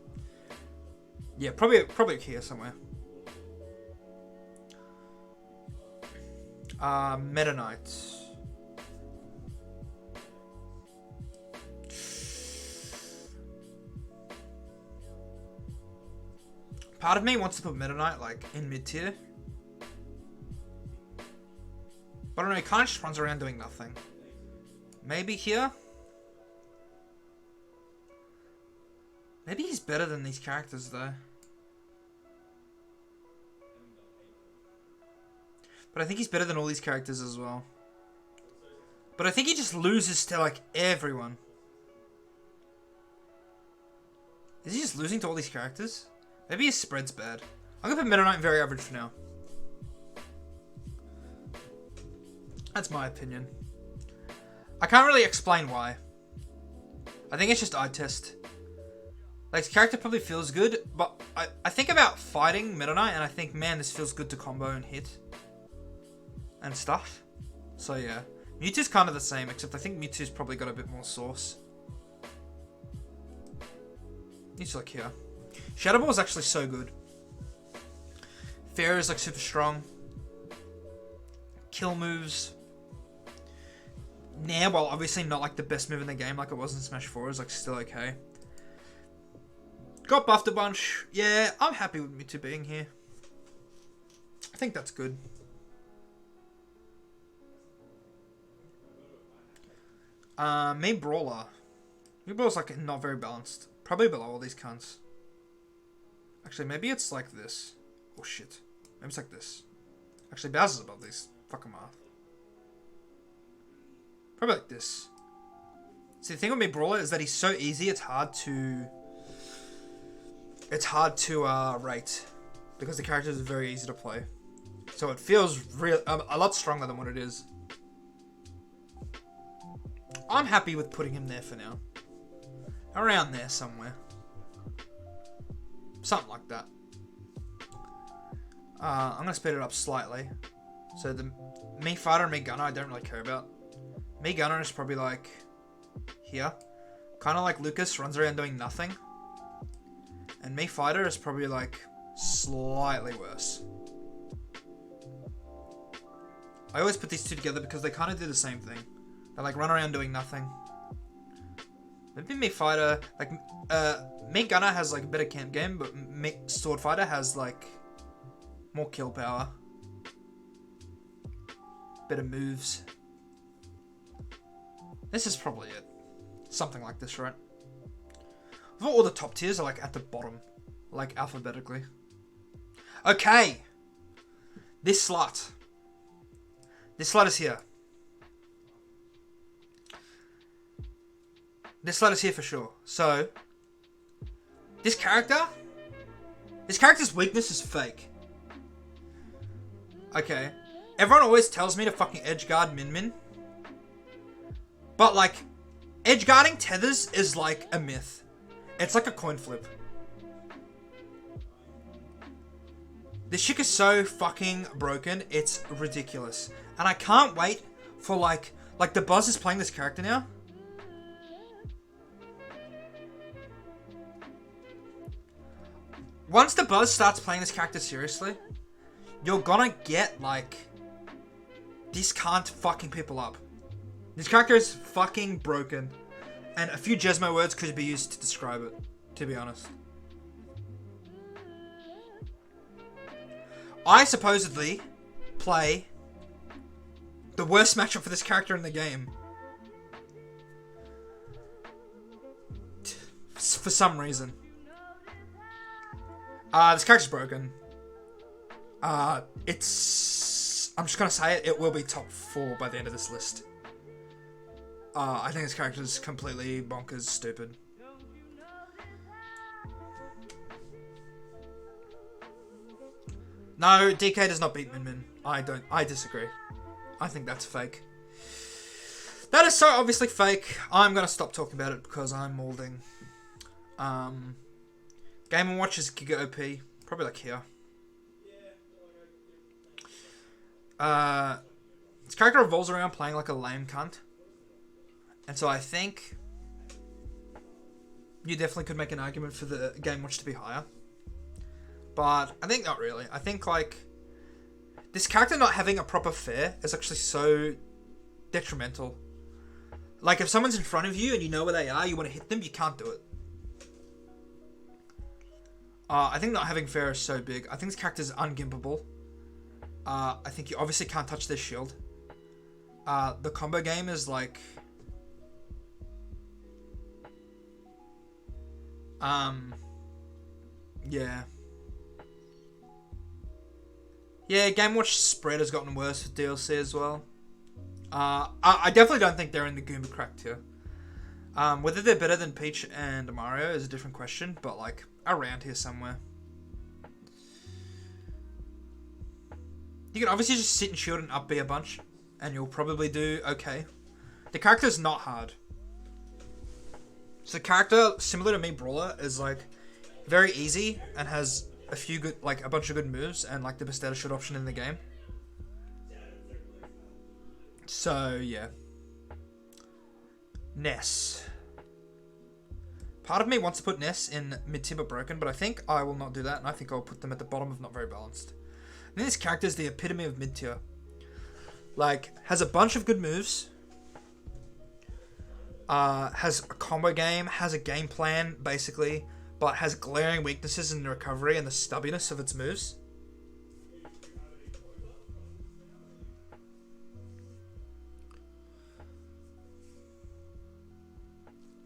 Yeah, probably here somewhere. Meta Knight. Part of me wants to put Meta Knight like in mid tier. But I don't know, he kind of just runs around doing nothing. Maybe here? Maybe he's better than these characters though. But I think he's better than all these characters as well. But I think he just loses to like everyone. Is he just losing to all these characters? Maybe his spread's bad. I'm gonna put Meta Knight very average for now. That's my opinion. I can't really explain why. I think it's just eye test. Like, his character probably feels good, but I think about fighting Meta Knight and I think, man, this feels good to combo and hit. And stuff. So yeah. Mewtwo's kind of the same, except I think Mewtwo's probably got a bit more sauce. He's like here. Shadow Ball is actually so good. Fair is like super strong. Kill moves. Nair, while obviously not like the best move in the game like it was in Smash 4, is like still okay. Got buffed a bunch. Yeah, I'm happy with Mewtwo being here. I think that's good. Me Brawler. Me Brawler's like not very balanced. Probably below all these cunts. Actually, maybe it's like this. Oh shit. Maybe it's like this. Actually, Bowser's above these. Fuck him off. Probably like this. See, the thing with me Brawler is that he's so easy, it's hard to rate. Because the character is very easy to play. So it feels real a lot stronger than what it is. I'm happy with putting him there for now. Around there somewhere. Something like that. I'm going to speed it up slightly. So the Me Fighter and Me Gunner I don't really care about. Me Gunner is probably like here. Kind of like Lucas, runs around doing nothing. And Me Fighter is probably like slightly worse. I always put these two together because they kind of do the same thing. They like run around doing nothing. Maybe Me Fighter, like, Me Gunner has like a better camp game, but Me Sword Fighter has like more kill power. Better moves. This is probably it. Something like this, right? I thought all the top tiers are like at the bottom, like alphabetically. Okay. This slut. This slut is here. This slut is here for sure. So, this character's weakness is fake. Okay. Everyone always tells me to fucking edgeguard Min Min. But like, edgeguarding tethers is like a myth. It's like a coin flip. This chick is so fucking broken, it's ridiculous. And I can't wait for like the Buzz is playing this character now. Once the Buzz starts playing this character seriously, you're gonna get, like, this can't fucking people up. This character is fucking broken. And a few Jesmo words could be used to describe it, to be honest. I supposedly play the worst matchup for this character in the game. For some reason. This character's broken. I'm just gonna say it will be top 4 by the end of this list. I think this character is completely bonkers stupid. No, DK does not beat Min Min. I disagree. I think that's fake. That is so obviously fake. I'm gonna stop talking about it because I'm molding. Game & Watch is Giga OP. Probably like here. This character revolves around playing like a lame cunt. And so I think you definitely could make an argument for the Game & Watch to be higher. But I think not really. I think like this character not having a proper fair is actually so detrimental. Like if someone's in front of you and you know where they are, you want to hit them, you can't do it. I think not having fair is so big. I think this character is ungimpable. I think you obviously can't touch their shield. The combo game is like... yeah. Yeah, Game Watch spread has gotten worse with DLC as well. I definitely don't think they're in the Goomba crack tier. Whether they're better than Peach and Mario is a different question, but like around here somewhere. You can obviously just sit and shield and up B a bunch, and you'll probably do okay. The character's not hard. So the character, similar to me, Brawler, is like very easy and has a few good, like a bunch of good moves and like the best data shot option in the game. So yeah. Ness. Part of me wants to put Ness in mid-tier but broken, but I think I will not do that, and I think I'll put them at the bottom of not very balanced. I think this character is the epitome of mid-tier. Like, has a bunch of good moves. Has a combo game, has a game plan, basically, but has glaring weaknesses in the recovery and the stubbiness of its moves.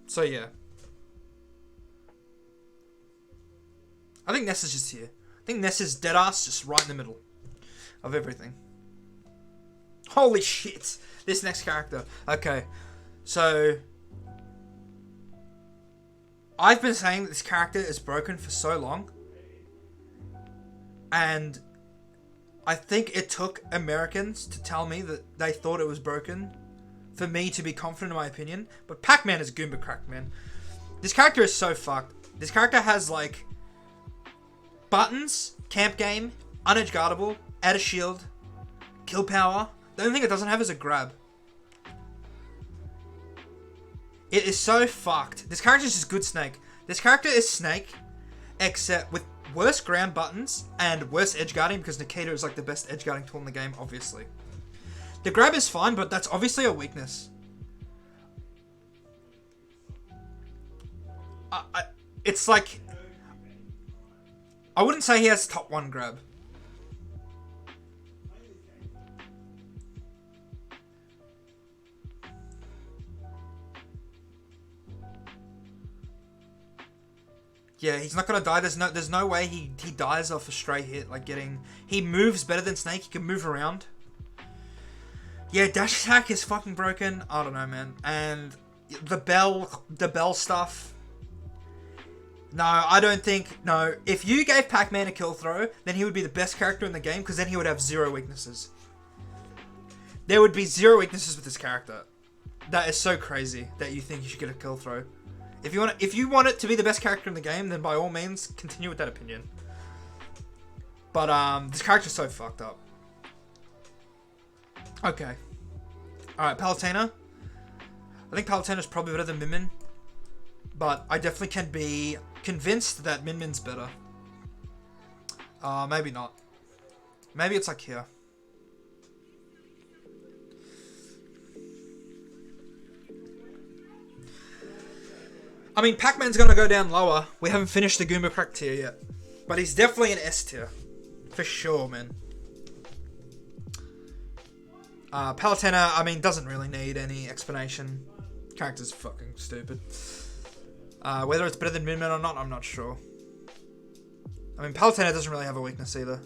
So yeah. I think Ness is just here. I think Ness is dead ass just right in the middle of everything. Holy shit. This next character. Okay. So I've been saying that this character is broken for so long. And I think it took Americans to tell me that they thought it was broken for me to be confident in my opinion. But Pac-Man is Goomba cracked, man. This character is so fucked. This character has like buttons, camp game, unedge guardable, add a shield, kill power. The only thing it doesn't have is a grab. It is so fucked. This character is just good Snake. This character is Snake, except with worse ground buttons and worse edge guarding because Nikita is like the best edge guarding tool in the game, obviously. The grab is fine, but that's obviously a weakness. It's like... I wouldn't say he has top 1 grab. Yeah, he's not gonna die. There's no way he dies off a straight hit. Like getting, he moves better than Snake. He can move around. Yeah, dash attack is fucking broken. I don't know, man. And the bell stuff. No, I don't think... No, if you gave Pac-Man a kill throw, then he would be the best character in the game, because then he would have 0 weaknesses. There would be 0 weaknesses with this character. That is so crazy that you think you should get a kill throw. If you want it to be the best character in the game, then by all means, continue with that opinion. But, this character's so fucked up. Okay. Alright, Palutena. I think Palutena is probably better than Min Min. But I definitely can be convinced that Min Min's better. Maybe not. Maybe it's like here. I mean, Pac-Man's gonna go down lower. We haven't finished the Goomba crack tier yet. But he's definitely an S tier. For sure, man. Palutena, I mean, doesn't really need any explanation. Character's fucking stupid. Whether it's better than Min Min or not, I'm not sure. I mean, Palutena doesn't really have a weakness either.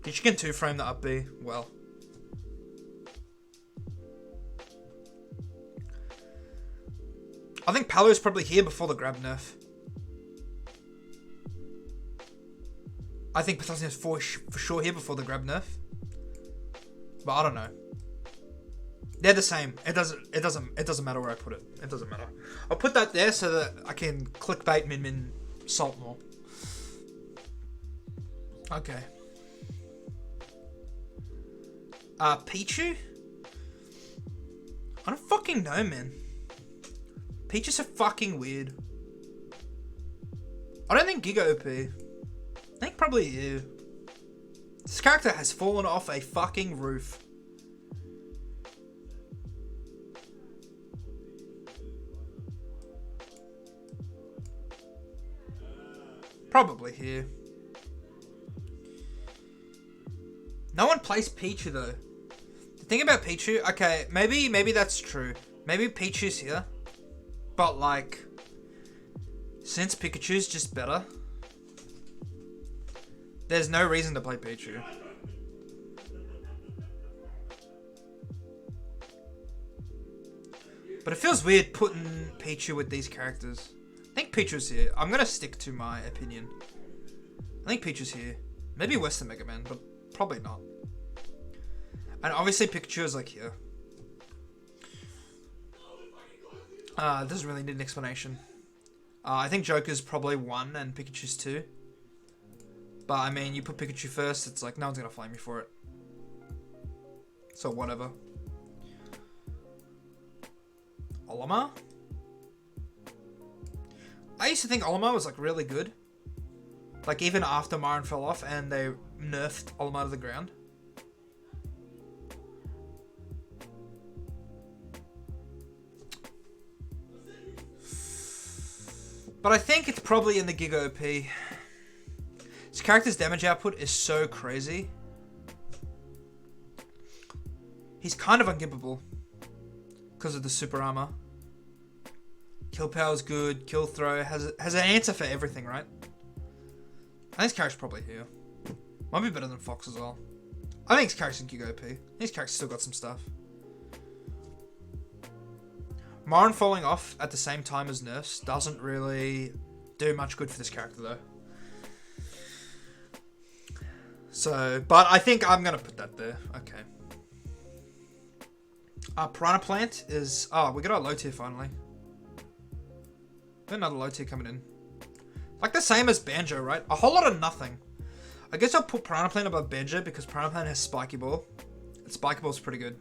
She can 2-frame the up B well. I think Palo's probably here before the grab nerf. I think Potassium's for sure here before the grab nerf. But I don't know. They're the same. It doesn't matter where I put it. It doesn't matter. I'll put that there so that I can clickbait Min Salt more. Okay. Pichu? I don't fucking know, man. Peach is so fucking weird. I don't think Giga OP. I think probably you. This character has fallen off a fucking roof. Probably here. No one plays Pichu though. The thing about Pichu, okay, maybe that's true. Maybe Pichu's here. But like, since Pikachu's just better, there's no reason to play Pichu. But it feels weird putting Pichu with these characters. I think Pichu's here. I'm gonna stick to my opinion. I think Pichu's here. Maybe Western Mega Man, but probably not. And obviously Pikachu is like here. Doesn't really need an explanation. I think Joker's probably 1 and Pikachu's 2. But I mean, you put Pikachu first, it's like no one's gonna flame you for it. So whatever. Olimar? I used to think Olimar was like really good. Like even after Marin fell off and they nerfed Olimar to the ground. But I think it's probably in the Giga OP. This character's damage output is so crazy. He's kind of ungimpable. Because of the super armor. Kill power's good. Kill throw has an answer for everything, right? I think this character's probably here. Might be better than Fox as well. I think this character's in Giga OP. This character's still got some stuff. Marin falling off at the same time as nerfs doesn't really do much good for this character though. So, but I think I'm going to put that there. Okay. Piranha Plant is... Oh, we got our low tier finally. Got another low tier coming in. Like the same as Banjo, right? A whole lot of nothing. I guess I'll put Piranha Plant above Banjo because Piranha Plant has Spiky Ball. And Spiky Ball's pretty good.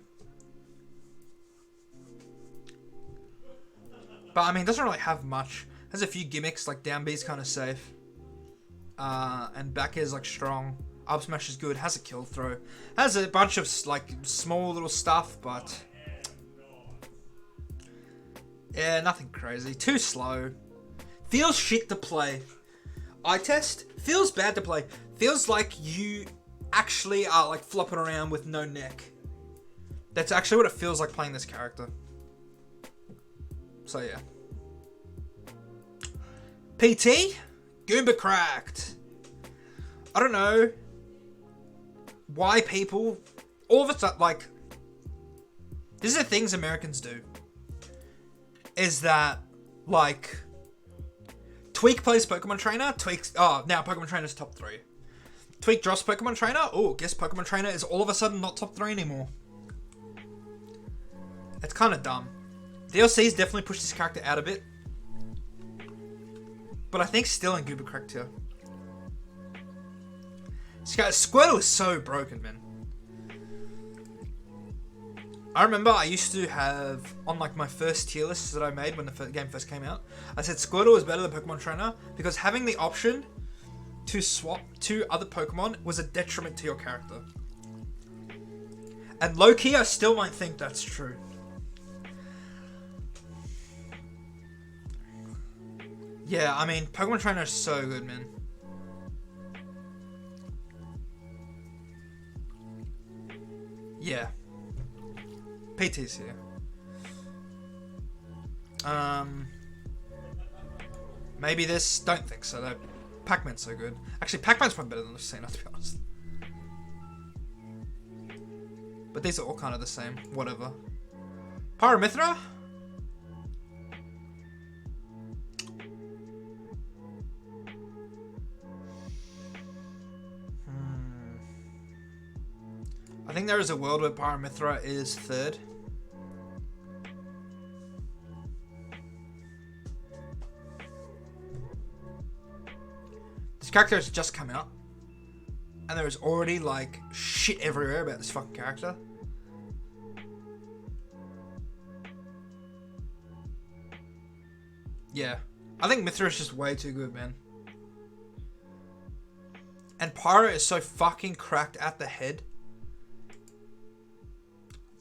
But I mean, it doesn't really have much. Has a few gimmicks, like down B's kind of safe. And back air's like strong. Up smash is good. Has a kill throw. Has a bunch of like small little stuff, but yeah, nothing crazy. Too slow. Feels shit to play. Eye test feels bad to play. Feels like you actually are like flopping around with no neck. That's actually what it feels like playing this character. So yeah. PT? Goomba cracked. I don't know why people all of a sudden, like, these are the things Americans do. Is that like Tweak plays Pokemon Trainer, Tweak's now Pokemon Trainer's top 3. Tweak drops Pokemon Trainer, guess Pokemon Trainer is all of a sudden not top 3 anymore. It's kinda dumb. DLC's definitely pushed this character out a bit. But I think still in Goober Cracked here. Squirtle is so broken, man. I remember I used to have, on like my first tier lists that I made when the game first came out, I said Squirtle is better than Pokemon Trainer because having the option to swap to other Pokemon was a detriment to your character. And low-key, I still might think that's true. Yeah, I mean, Pokemon Trainer is so good, man. Yeah. PT's here. Maybe this... Don't think so, though. Pac-Man's so good. Actually, Pac-Man's probably better than Lucina, to be honest. But these are all kind of the same. Whatever. Pyramithra? I think there is a world where Pyro Mithra is third. This character has just come out. And there is already, like, shit everywhere about this fucking character. Yeah. I think Mithra is just way too good, man. And Pyro is so fucking cracked at the head.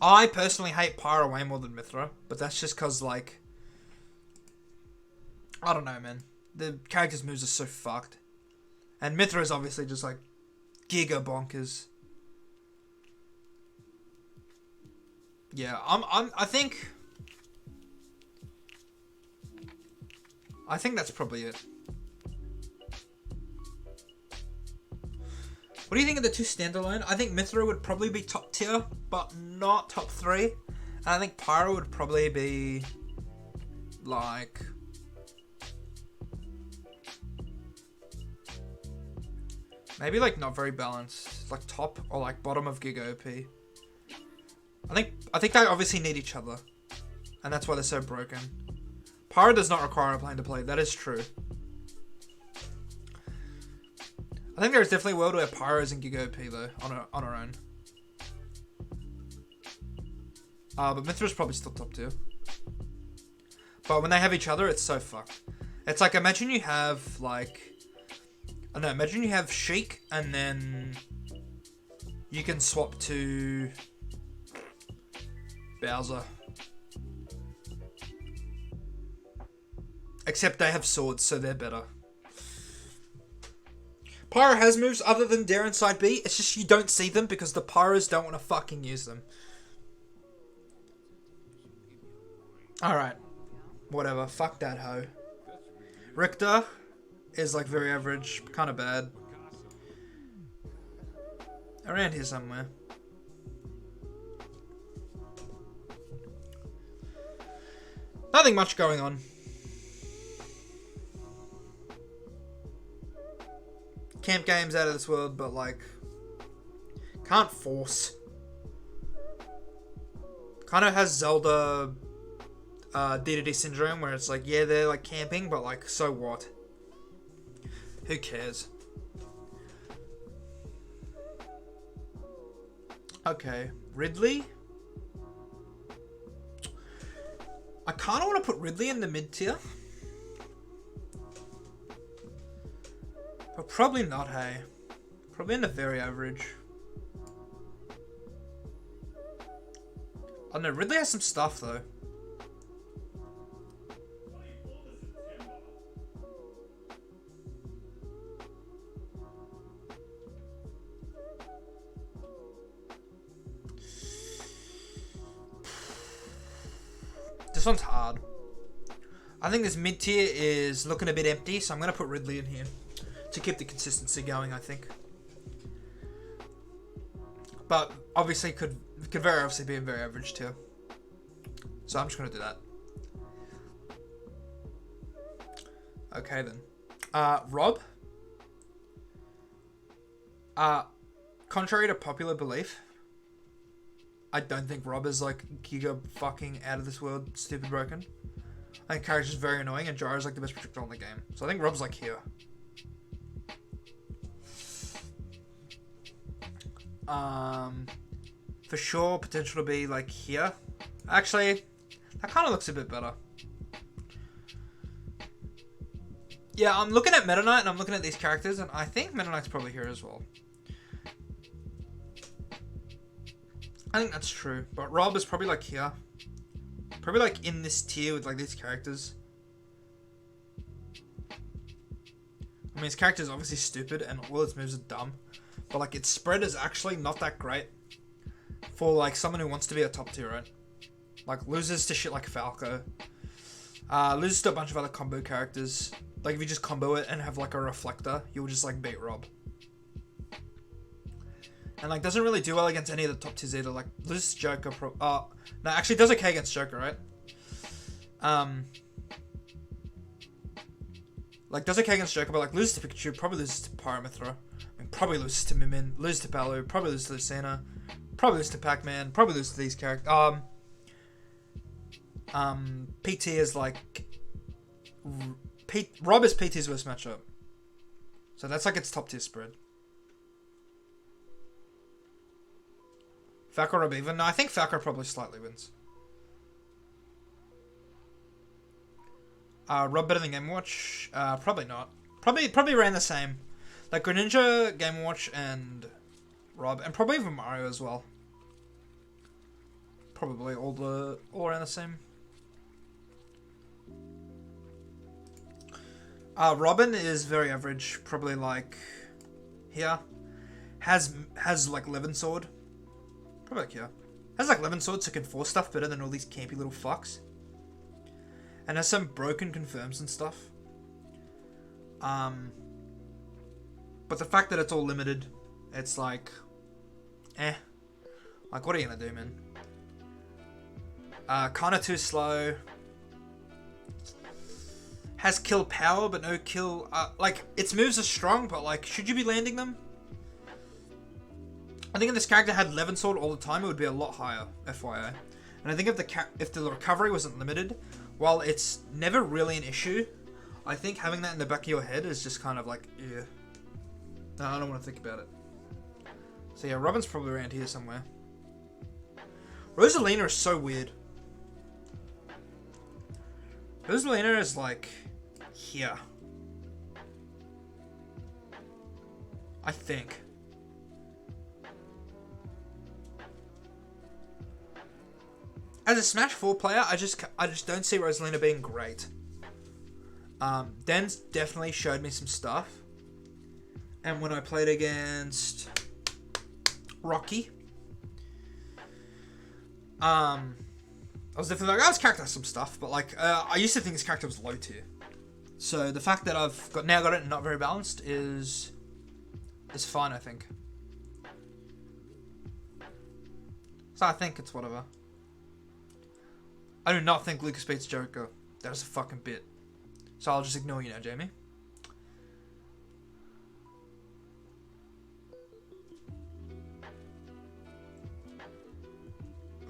I personally hate Pyro way more than Mithra. But that's just because, like... I don't know, man. The character's moves are so fucked. And Mithra is obviously just, like, giga bonkers. Yeah, I think that's probably it. What do you think of the two standalone? I think Mithra would probably be top tier, but not top 3. And I think Pyro would probably be like maybe like not very balanced, like top or like bottom of Giga OP. I think they obviously need each other, and that's why they're so broken. Pyro does not require a plane to play. That is true. I think there is definitely a world where Pyro is in Giga OP though, on her own. But Mithra's probably still top tier. But when they have each other, it's so fucked. It's like, imagine you have like, I don't know, imagine you have Sheik and then you can swap to Bowser. Except they have swords, so they're better. Pyro has moves other than Dare and Side B. It's just you don't see them because the Pyros don't want to fucking use them. Alright. Whatever. Fuck that hoe. Richter is like very average. Kind of bad. Around here somewhere. Nothing much going on. Camp games out of this world, but like can't force. Kind of has Zelda DDD syndrome where it's like, yeah, they're like camping, but like, so what? Who cares? Okay, Ridley. I kind of want to put Ridley in the mid tier. But probably not, hey. Probably in the very average. I don't know, Ridley has some stuff though. This one's hard. I think this mid tier is looking a bit empty, so I'm going to put Ridley in here to keep the consistency going, I think. But obviously could very obviously be a very average tier. So I'm just going to do that. Okay then. Rob. Contrary to popular belief, I don't think Rob is like giga fucking out of this world stupid broken. I think Carriage is very annoying and Gyro's like the best projectile in the game. So I think Rob's like here. For sure, potential to be like here. Actually, that kind of looks a bit better. Yeah, I'm looking at Meta Knight and I'm looking at these characters and I think Meta Knight's probably here as well. I think that's true, but Rob is probably like here. Probably like in this tier with like these characters. I mean, his character is obviously stupid and all its moves are dumb. But like its spread is actually not that great for like someone who wants to be a top tier, right? Like loses to shit like Falco. Loses to a bunch of other combo characters. Like if you just combo it and have like a reflector, you'll just like beat Rob. And like doesn't really do well against any of the top tiers either. Like loses Joker. No, actually does okay against Joker, right? Like does okay against Joker, but like loses to Pikachu, probably loses to Pyro Mithra. I mean, probably loses to Mimin, loses to Balu, probably loses to Lucina, Probably lose to Pac-Man. Probably lose to these characters. PT is like... Rob is PT's worst matchup. So that's like its top tier spread. Falco Rob even? No, I think Falco probably slightly wins. Rob better than Game Watch? Probably not. Probably ran the same. Like Greninja, Game Watch, and Rob, and probably even Mario as well. Probably all around the same. Robin is very average, probably like here. Has like Levin Sword. Probably like here. Has like Levin Sword, so can force stuff better than all these campy little fucks. And has some broken confirms and stuff. But the fact that it's all limited, it's like, like what are you gonna do, man? Kinda too slow. Has kill power, but no kill... like, its moves are strong, but, like, should you be landing them? I think if this character had Levin Sword all the time, it would be a lot higher, FYI. And I think if the recovery wasn't limited, while it's never really an issue, I think having that in the back of your head is just kind of like, yeah. No, I don't want to think about it. So yeah, Robin's probably around here somewhere. Rosalina is so weird. Rosalina is like... here. I think. As a Smash 4 player, I just don't see Rosalina being great. Den's definitely showed me some stuff. And when I played against Rocky, I was definitely like, oh, this character has some stuff, but like, I used to think this character was low tier. So the fact that I've now got it not very balanced is fine, I think. So I think it's whatever. I do not think Lucas beats Joker. That is a fucking bit. So I'll just ignore you now, Jamie.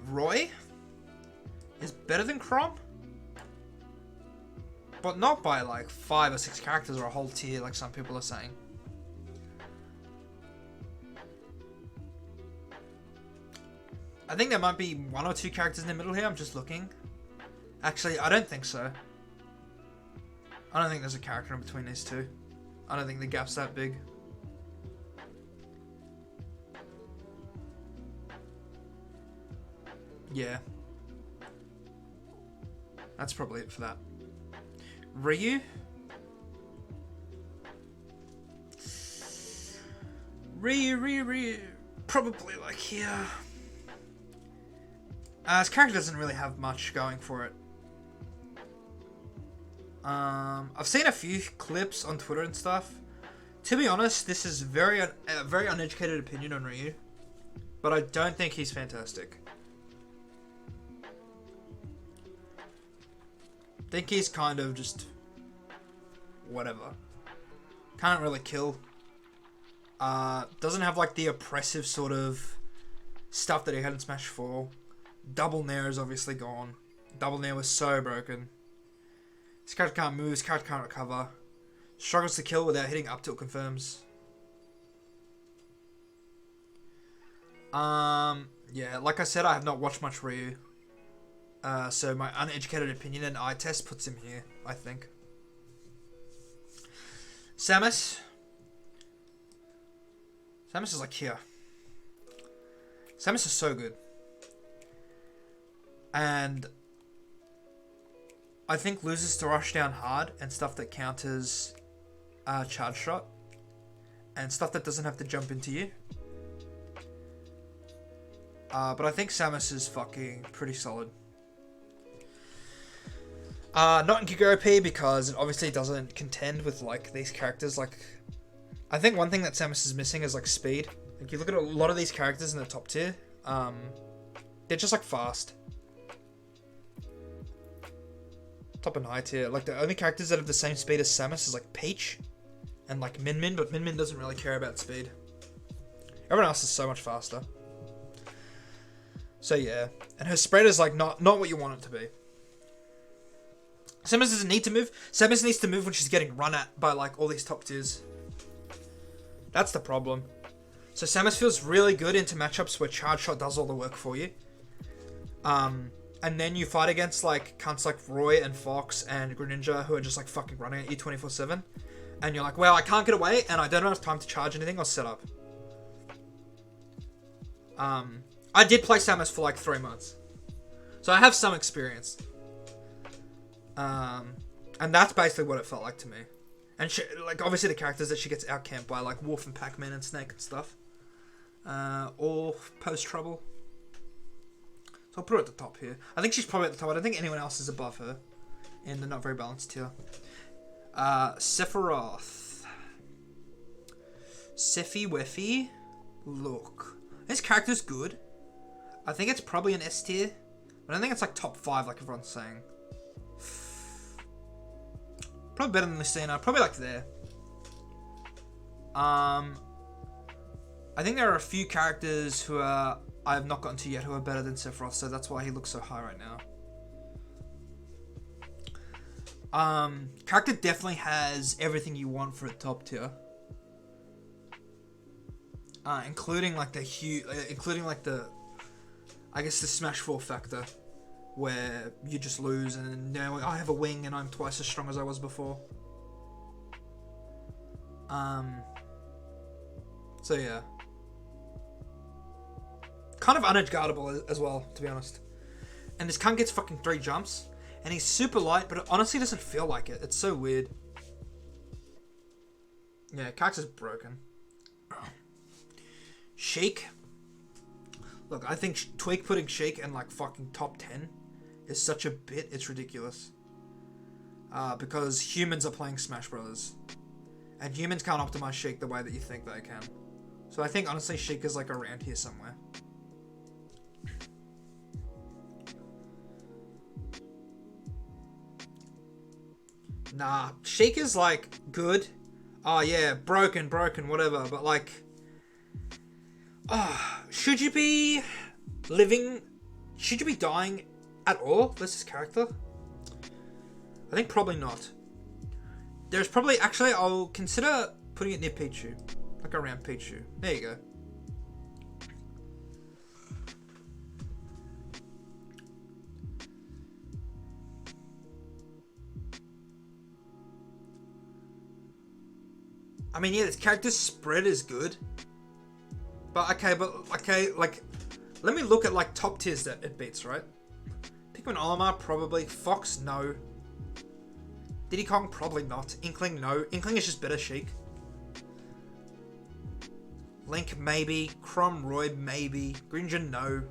Roy is better than Chrom, but not by like 5 or 6 characters or a whole tier like some people are saying. I think there might be 1 or 2 characters in the middle here. I'm just looking. Actually, I don't think so. I don't think there's a character in between these two. I don't think the gap's that big. Yeah. That's probably it for that. Ryu? Ryu. Probably like here. His character doesn't really have much going for it. I've seen a few clips on Twitter and stuff. To be honest, this is a very uneducated opinion on Ryu. But I don't think he's fantastic. I think he's kind of just... whatever. Can't really kill. Doesn't have like the oppressive sort of stuff that he had in Smash 4. Double Nair is obviously gone. Double Nair was so broken. This character can't move, this character can't recover. Struggles to kill without hitting up tilt confirms. Yeah, like I said, I have not watched much Ryu. So my uneducated opinion and eye test puts him here, I think. Samus. Samus is like here. Samus is so good. And I think loses to rush down hard and stuff that counters charge shot. And stuff that doesn't have to jump into you. But I think Samus is fucking pretty solid. Not in Giga OP because it obviously doesn't contend with like these characters. Like, I think one thing that Samus is missing is like speed. Like you look at a lot of these characters in the top tier, they're just like fast. Top and high tier. Like the only characters that have the same speed as Samus is like Peach and like Min Min, but Min Min doesn't really care about speed. Everyone else is so much faster. So yeah, and her spread is like not what you want it to be. Samus doesn't need to move. Samus needs to move when she's getting run at by like all these top tiers. That's the problem. So Samus feels really good into matchups where Charge Shot does all the work for you. And then you fight against like cunts like Roy and Fox and Greninja who are just like fucking running at you 24/7. And you're like, well, I can't get away and I don't have time to charge anything or set up. I did play Samus for like 3 months. So I have some experience. And that's basically what it felt like to me. And she, like, obviously the characters that she gets outcamped by, like Wolf and Pac-Man and Snake and stuff. All post-trouble. So I'll put her at the top here. I think she's probably at the top. I don't think anyone else is above her in the not very balanced tier. Sephiroth. Sephi Weffy. Look. This character's good. I think it's probably an S tier. But I don't think it's like top 5 like everyone's saying. Probably better than Lucina. Probably like there. I think there are a few characters who are I have not gotten to yet who are better than Sephiroth, so that's why he looks so high right now. Character definitely has everything you want for a top tier. Including like the I guess the Smash 4 factor, where you just lose and now I have a wing and I'm twice as strong as I was before. So yeah. Kind of unedgeguardable as well, to be honest. And this cunt gets fucking 3 jumps, and he's super light, but it honestly doesn't feel like it. It's so weird. Yeah, character's broken. Sheik. Look, I think Tweak putting Sheik in like fucking top 10 is such a bit, it's ridiculous. Because humans are playing Smash Brothers. And humans can't optimize Sheik the way that you think they can. So I think honestly Sheik is like around here somewhere. Nah, Sheik is like good. Oh yeah, broken, whatever. But like, should you be living? Should you be dying at all? This is character. I think probably not. There's probably actually I'll consider putting it near Pichu, like around Pichu. There you go. I mean, yeah, this character's spread is good. But okay, like, let me look at like top tiers that it beats, right? Pikmin Olimar, probably. Fox, no. Diddy Kong, probably not. Inkling, no. Inkling is just better Sheik. Link, maybe. Chrom, Roy, maybe. Greninja, no.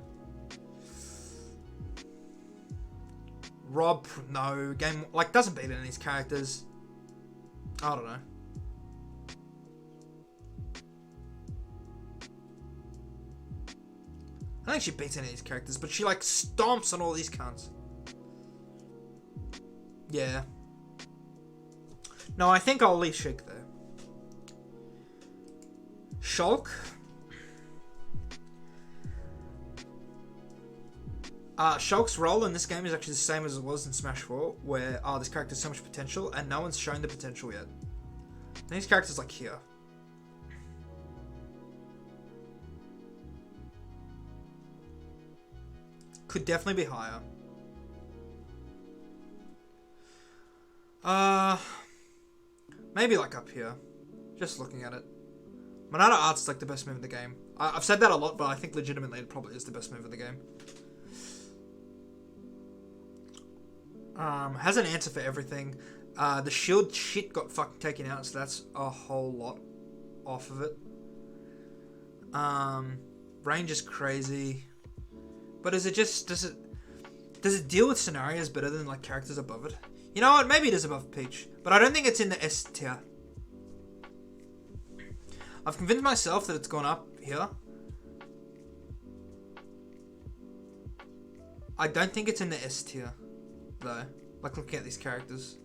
Rob, no. Game, like, doesn't beat any of these characters. I don't know. I don't think she beats any of these characters, but she like stomps on all these cunts. Yeah. No, I think I'll leave Sheik there. Shulk. Shulk's role in this game is actually the same as it was in Smash 4, where this character has so much potential, and no one's shown the potential yet. And these characters like here. Could definitely be higher. Maybe like up here. Just looking at it. Monada Art's like the best move in the game. I've said that a lot, but I think legitimately it probably is the best move in the game. Has an answer for everything. The shield shit got fucking taken out, so that's a whole lot off of it. Range is crazy. But is it just, does it deal with scenarios better than like characters above it? You know what, maybe it is above Peach, but I don't think it's in the S tier. I've convinced myself that it's gone up here. I don't think it's in the S tier, though, like looking at these characters.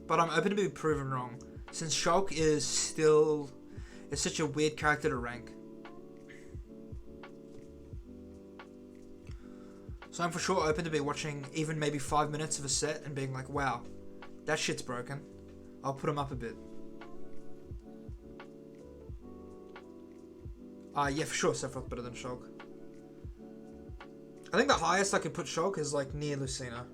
But I'm open to be proven wrong. Since Shulk is still... It's such a weird character to rank. So I'm for sure open to be watching even maybe 5 minutes of a set and being like, wow, that shit's broken. I'll put him up a bit. Yeah, for sure, Sephiroth's better than Shulk. I think the highest I could put Shulk is like near Lucina.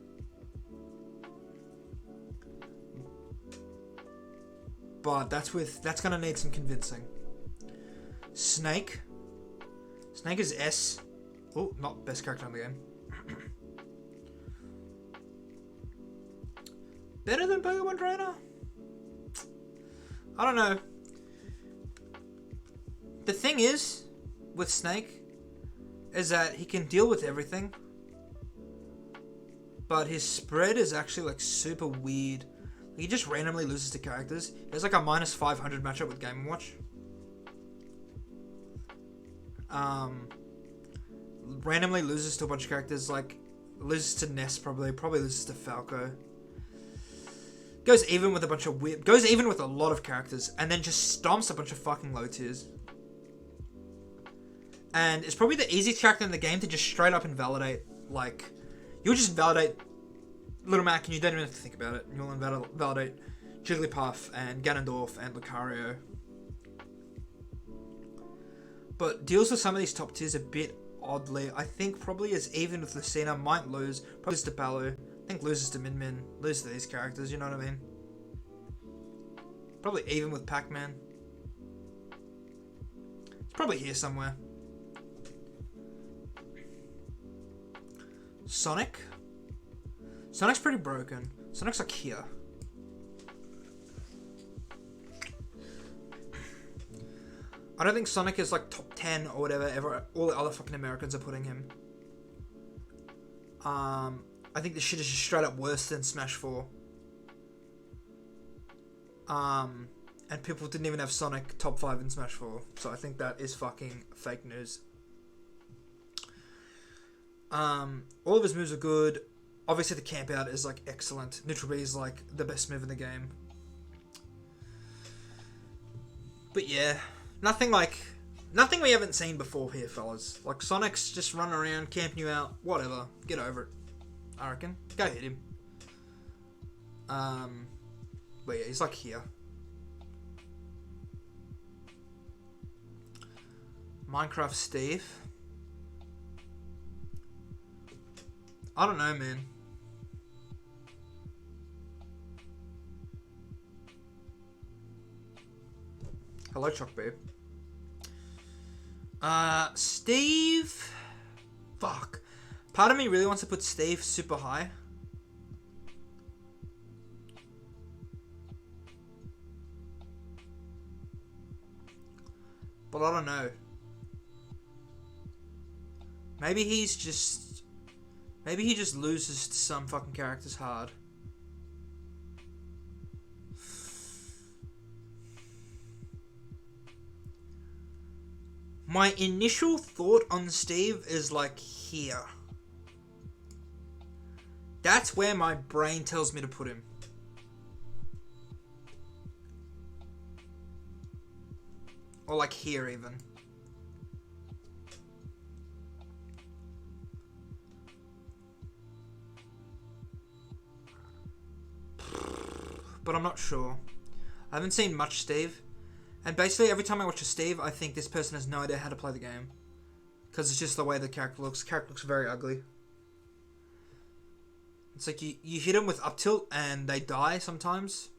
But that's gonna need some convincing. Snake. Snake is S. Oh, not best character in the game. Better than Pokemon Trainer? I don't know. The thing is, with Snake, is that he can deal with everything. But his spread is actually like super weird. He just randomly loses to characters. He has like a minus 500 matchup with Game & Watch. Randomly loses to a bunch of characters, like loses to Ness probably loses to Falco. Goes even with a bunch of weird, goes even with a lot of characters, and then just stomps a bunch of fucking low tiers. And it's probably the easiest character in the game to just straight up invalidate. Like, you'll just validate Little Mac and you don't even have to think about it. You'll invalidate Jigglypuff and Ganondorf and Lucario. But deals with some of these top tiers a bit oddly. I think probably is even with Lucina, might lose. Probably loses to Palu. I think loses to Min Min. Loses to these characters, you know what I mean? Probably even with Pac-Man. It's probably here somewhere. Sonic. Sonic's pretty broken. Sonic's like here. I don't think Sonic is like top 10 or whatever ever all the other fucking Americans are putting him. I think this shit is just straight up worse than Smash 4. And people didn't even have Sonic top 5 in Smash 4. So I think that is fucking fake news. All of his moves are good. Obviously the camp out is like excellent. Neutral B is like the best move in the game. But yeah, nothing we haven't seen before here, fellas. Like Sonic's just running around, camping you out, whatever. Get over it, I reckon. Go hit him. But yeah, he's like here. Minecraft Steve. I don't know, man. Hello, Choc Babe. Steve. Fuck. Part of me really wants to put Steve super high. But I don't know. Maybe he just loses to some fucking characters hard. My initial thought on Steve is like here. That's where my brain tells me to put him. Or like here even. But I'm not sure. I haven't seen much Steve. And basically every time I watch a Steve, I think this person has no idea how to play the game. Because it's just the way the character looks. The character looks very ugly. It's like you hit them with up tilt and they die sometimes.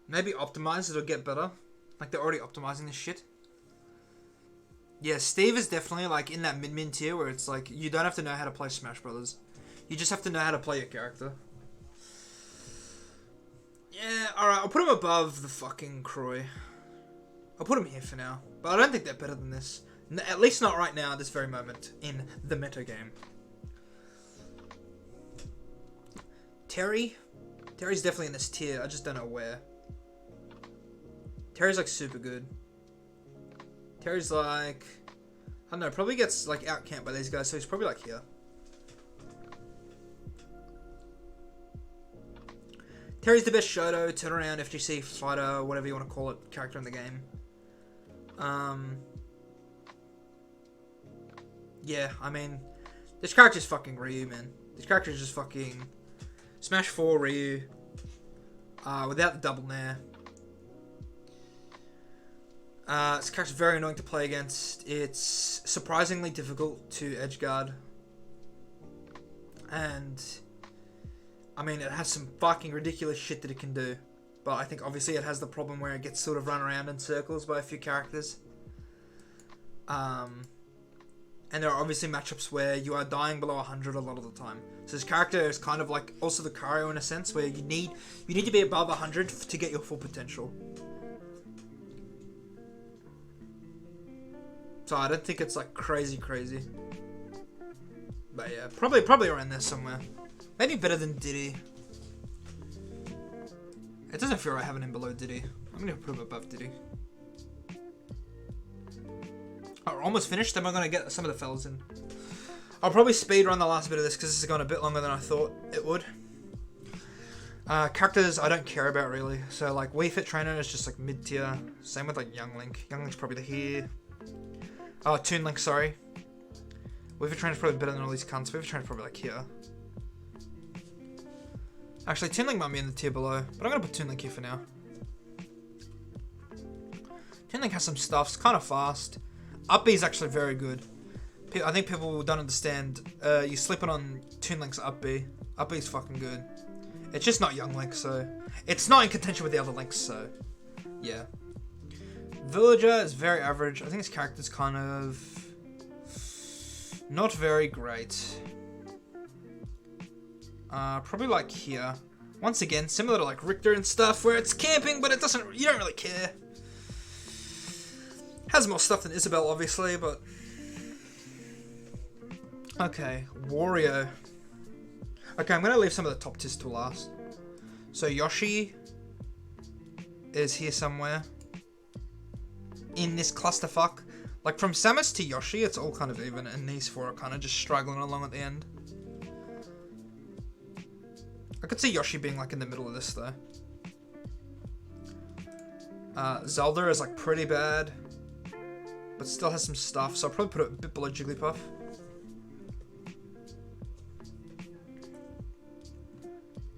Maybe optimize, it'll get better. Like they're already optimizing this shit. Yeah, Steve is definitely like in that mid-min tier where it's like you don't have to know how to play Smash Brothers. You just have to know how to play your character. Yeah, alright, I'll put him above the fucking Croy. I'll put him here for now. But I don't think they're better than this. At least not right now, at this very moment, in the meta game. Terry's definitely in this tier, I just don't know where. Terry's like super good. Terry's like, I don't know, probably gets like out-camped by these guys, so he's probably like here. Carries the best Shoto, turnaround, FGC, fighter, whatever you want to call it, character in the game. Yeah, I mean, this character's fucking Ryu, man. This character is just fucking Smash 4 Ryu. Without the double nair. This character's very annoying to play against. It's surprisingly difficult to edgeguard. And I mean, it has some fucking ridiculous shit that it can do. But I think obviously it has the problem where it gets sort of run around in circles by a few characters. And there are obviously matchups where you are dying below 100 a lot of the time. So this character is kind of like also the Kario in a sense, where you need to be above 100 to get your full potential. So I don't think it's like crazy. But yeah, probably around there somewhere. Maybe better than Diddy. It doesn't feel right having him below Diddy. I'm gonna put him above Diddy. Oh, we're almost finished, then we're gonna get some of the fellas in. I'll probably speed run the last bit of this because this has gone a bit longer than I thought it would. Characters I don't care about really. So like Wii Fit Trainer is just like mid tier. Same with like Young Link. Young Link's probably here. Oh, Toon Link, sorry. Wii Fit Trainer's probably better than all these cunts. Wii Fit Trainer's probably like here. Actually, Toon Link might be in the tier below, but I'm gonna put Toon Link here for now. Toon Link has some stuff. It's kind of fast. Up B is actually very good. I think people don't understand. You slip it on Toon Link's up B. Up B is fucking good. It's just not Young Link, so it's not in contention with the other Links. So yeah. Villager is very average. I think his character's kind of not very great. Probably like here. Once again, similar to like Richter and stuff, where it's camping, but it doesn't. You don't really care. Has more stuff than Isabelle, obviously, but okay. Wario. Okay, I'm gonna leave some of the top tiers to last. So Yoshi is here somewhere in this clusterfuck. Like from Samus to Yoshi, it's all kind of even, and these four are kind of just struggling along at the end. I could see Yoshi being like in the middle of this though. Zelda is like pretty bad, but still has some stuff, so I'll probably put it a bit below Jigglypuff.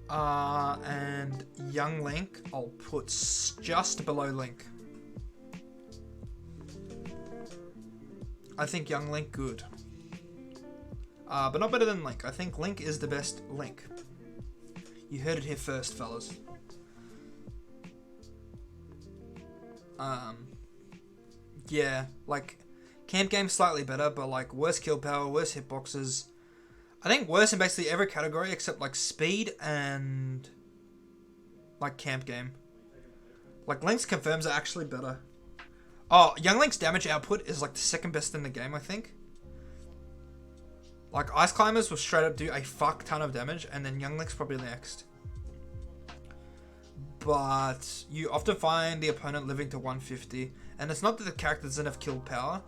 And Young Link, I'll put just below Link. I think Young Link good. But not better than Link. I think Link is the best Link. You heard it here first, fellas. Yeah, like, camp game's slightly better, but like, worse kill power, worse hitboxes. I think worse in basically every category except like speed and like camp game. Like, Link's confirms are actually better. Oh, Young Link's damage output is like the second best in the game, I think. Like, Ice Climbers will straight up do a fuck ton of damage, and then Young Link's probably next. But you often find the opponent living to 150, and it's not that the character doesn't have kill power.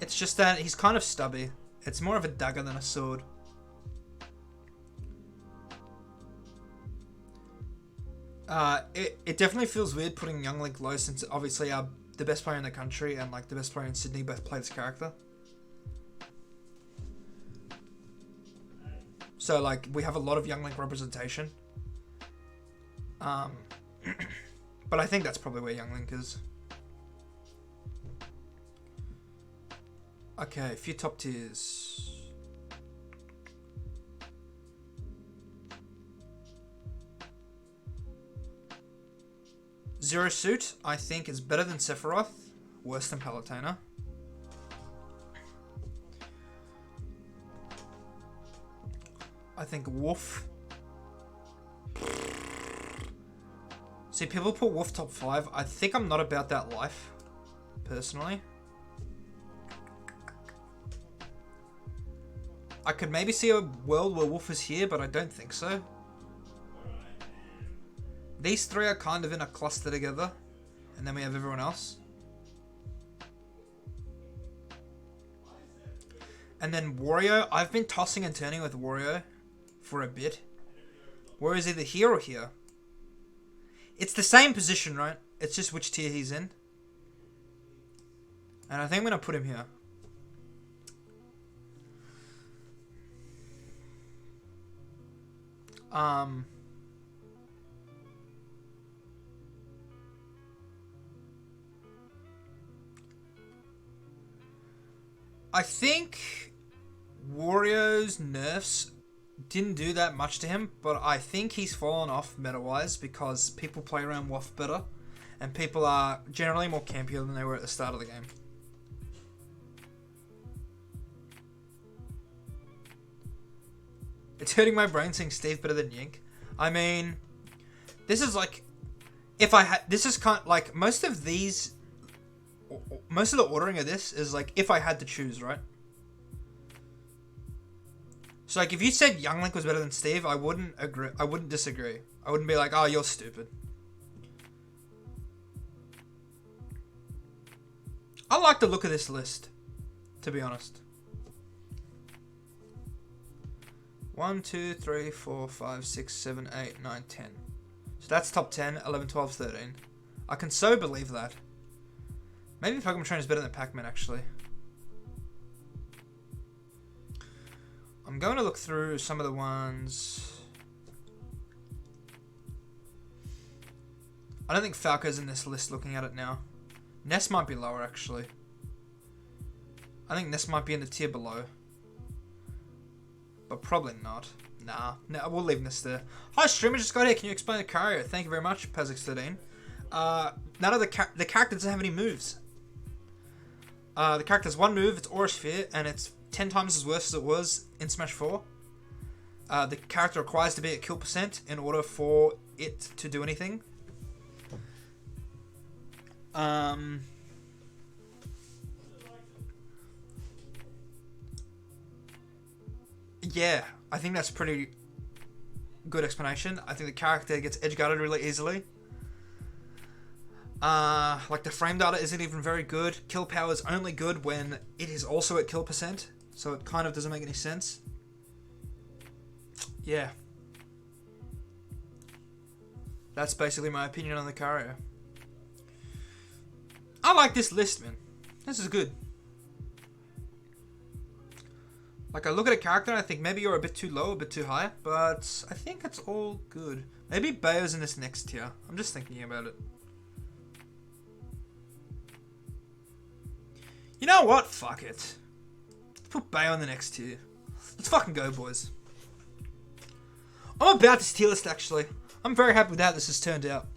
It's just that he's kind of stubby. It's more of a dagger than a sword. It definitely feels weird putting Young Link low, since obviously the best player in the country and like the best player in Sydney both play this character. So like we have a lot of Young Link representation. But I think that's probably where Young Link is. Okay, a few top tiers. Zero Suit, I think, is better than Sephiroth, worse than Palutena. I think Wolf. See, people put Wolf top 5. I think I'm not about that life, personally. I could maybe see a world where Wolf is here, but I don't think so. These three are kind of in a cluster together, and then we have everyone else. And then Wario, I've been tossing and turning with Wario for a bit. Where is either here or here? It's the same position, right? It's just which tier he's in. And I think I'm going to put him here. I think Wario's nerfs didn't do that much to him, but I think he's fallen off meta-wise because people play around WoF better, and people are generally more campier than they were at the start of the game. It's hurting my brain saying Steve better than Yink. I mean, this is like, if I had, this is kind of like, most of the ordering of this is like, if I had to choose, right? So like, if you said Young Link was better than Steve, I wouldn't agree. I wouldn't disagree. I wouldn't be like, oh, you're stupid. I like the look of this list, to be honest. 1, 2, 3, 4, 5, 6, 7, 8, 9, 10. So that's top 10, 11, 12, 13. I can so believe that. Maybe Pokemon Trainer is better than Pac-Man, actually. I'm going to look through some of the ones. I don't think Falco's in this list looking at it now. Ness might be lower, actually. I think Ness might be in the tier below. But probably not. Nah, we'll leave Ness there. Hi, streamer, just got here. Can you explain the carrier? Thank you very much, Pazix13. None of the character doesn't have any moves. The character has one move, it's Aura Sphere, and it's 10 times as worse as it was in Smash 4. The character requires to be at kill percent in order for it to do anything. Yeah, I think that's pretty good explanation. I think the character gets edge-guarded really easily. Like the frame data isn't even very good. Kill power is only good when it is also at kill percent. So it kind of doesn't make any sense. Yeah. That's basically my opinion on the carrier. I like this list, man. This is good. Like, I look at a character and I think maybe you're a bit too low, a bit too high, but I think it's all good. Maybe Bayo's in this next tier. I'm just thinking about it. You know what? Fuck it. Let's put Bayo in the next tier. Let's fucking go, boys. I'm about this tier list, actually. I'm very happy with how this has turned out.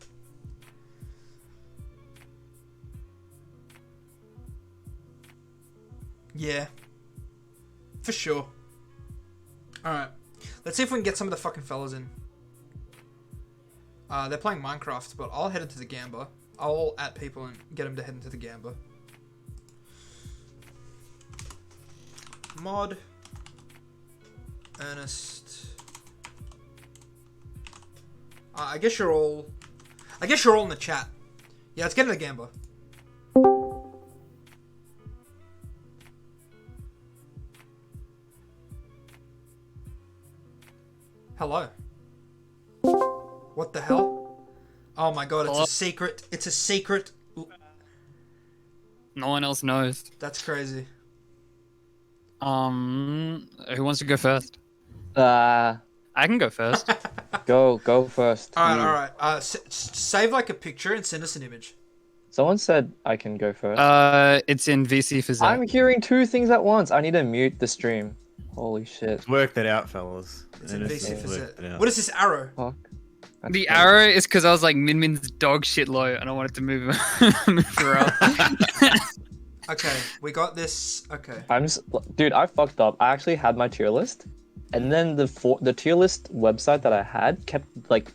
Yeah. For sure. Alright. Let's see if we can get some of the fucking fellas in. They're playing Minecraft, but I'll head into the Gamba. I'll at people and get them to head into the Gamba. Mod. Ernest. I guess you're all in the chat. Yeah, let's get in the Gamba. Hello. What the hell? Oh my god, it's a secret. It's a secret. No one else knows. That's crazy. Who wants to go first? I can go first. Go first. Alright. Save like a picture and send us an image. Someone said I can go first. It's in VC for Zach. I'm hearing two things at once. I need to mute the stream. Holy shit. Work that out, fellas. It's in VC for Z. What is this arrow? Fuck. The arrow is because I was like, Min-Min's dog shit low, and I wanted to move her up. Okay, we got this. Okay. Dude, I fucked up. I actually had my tier list, and then the tier list website that I had kept like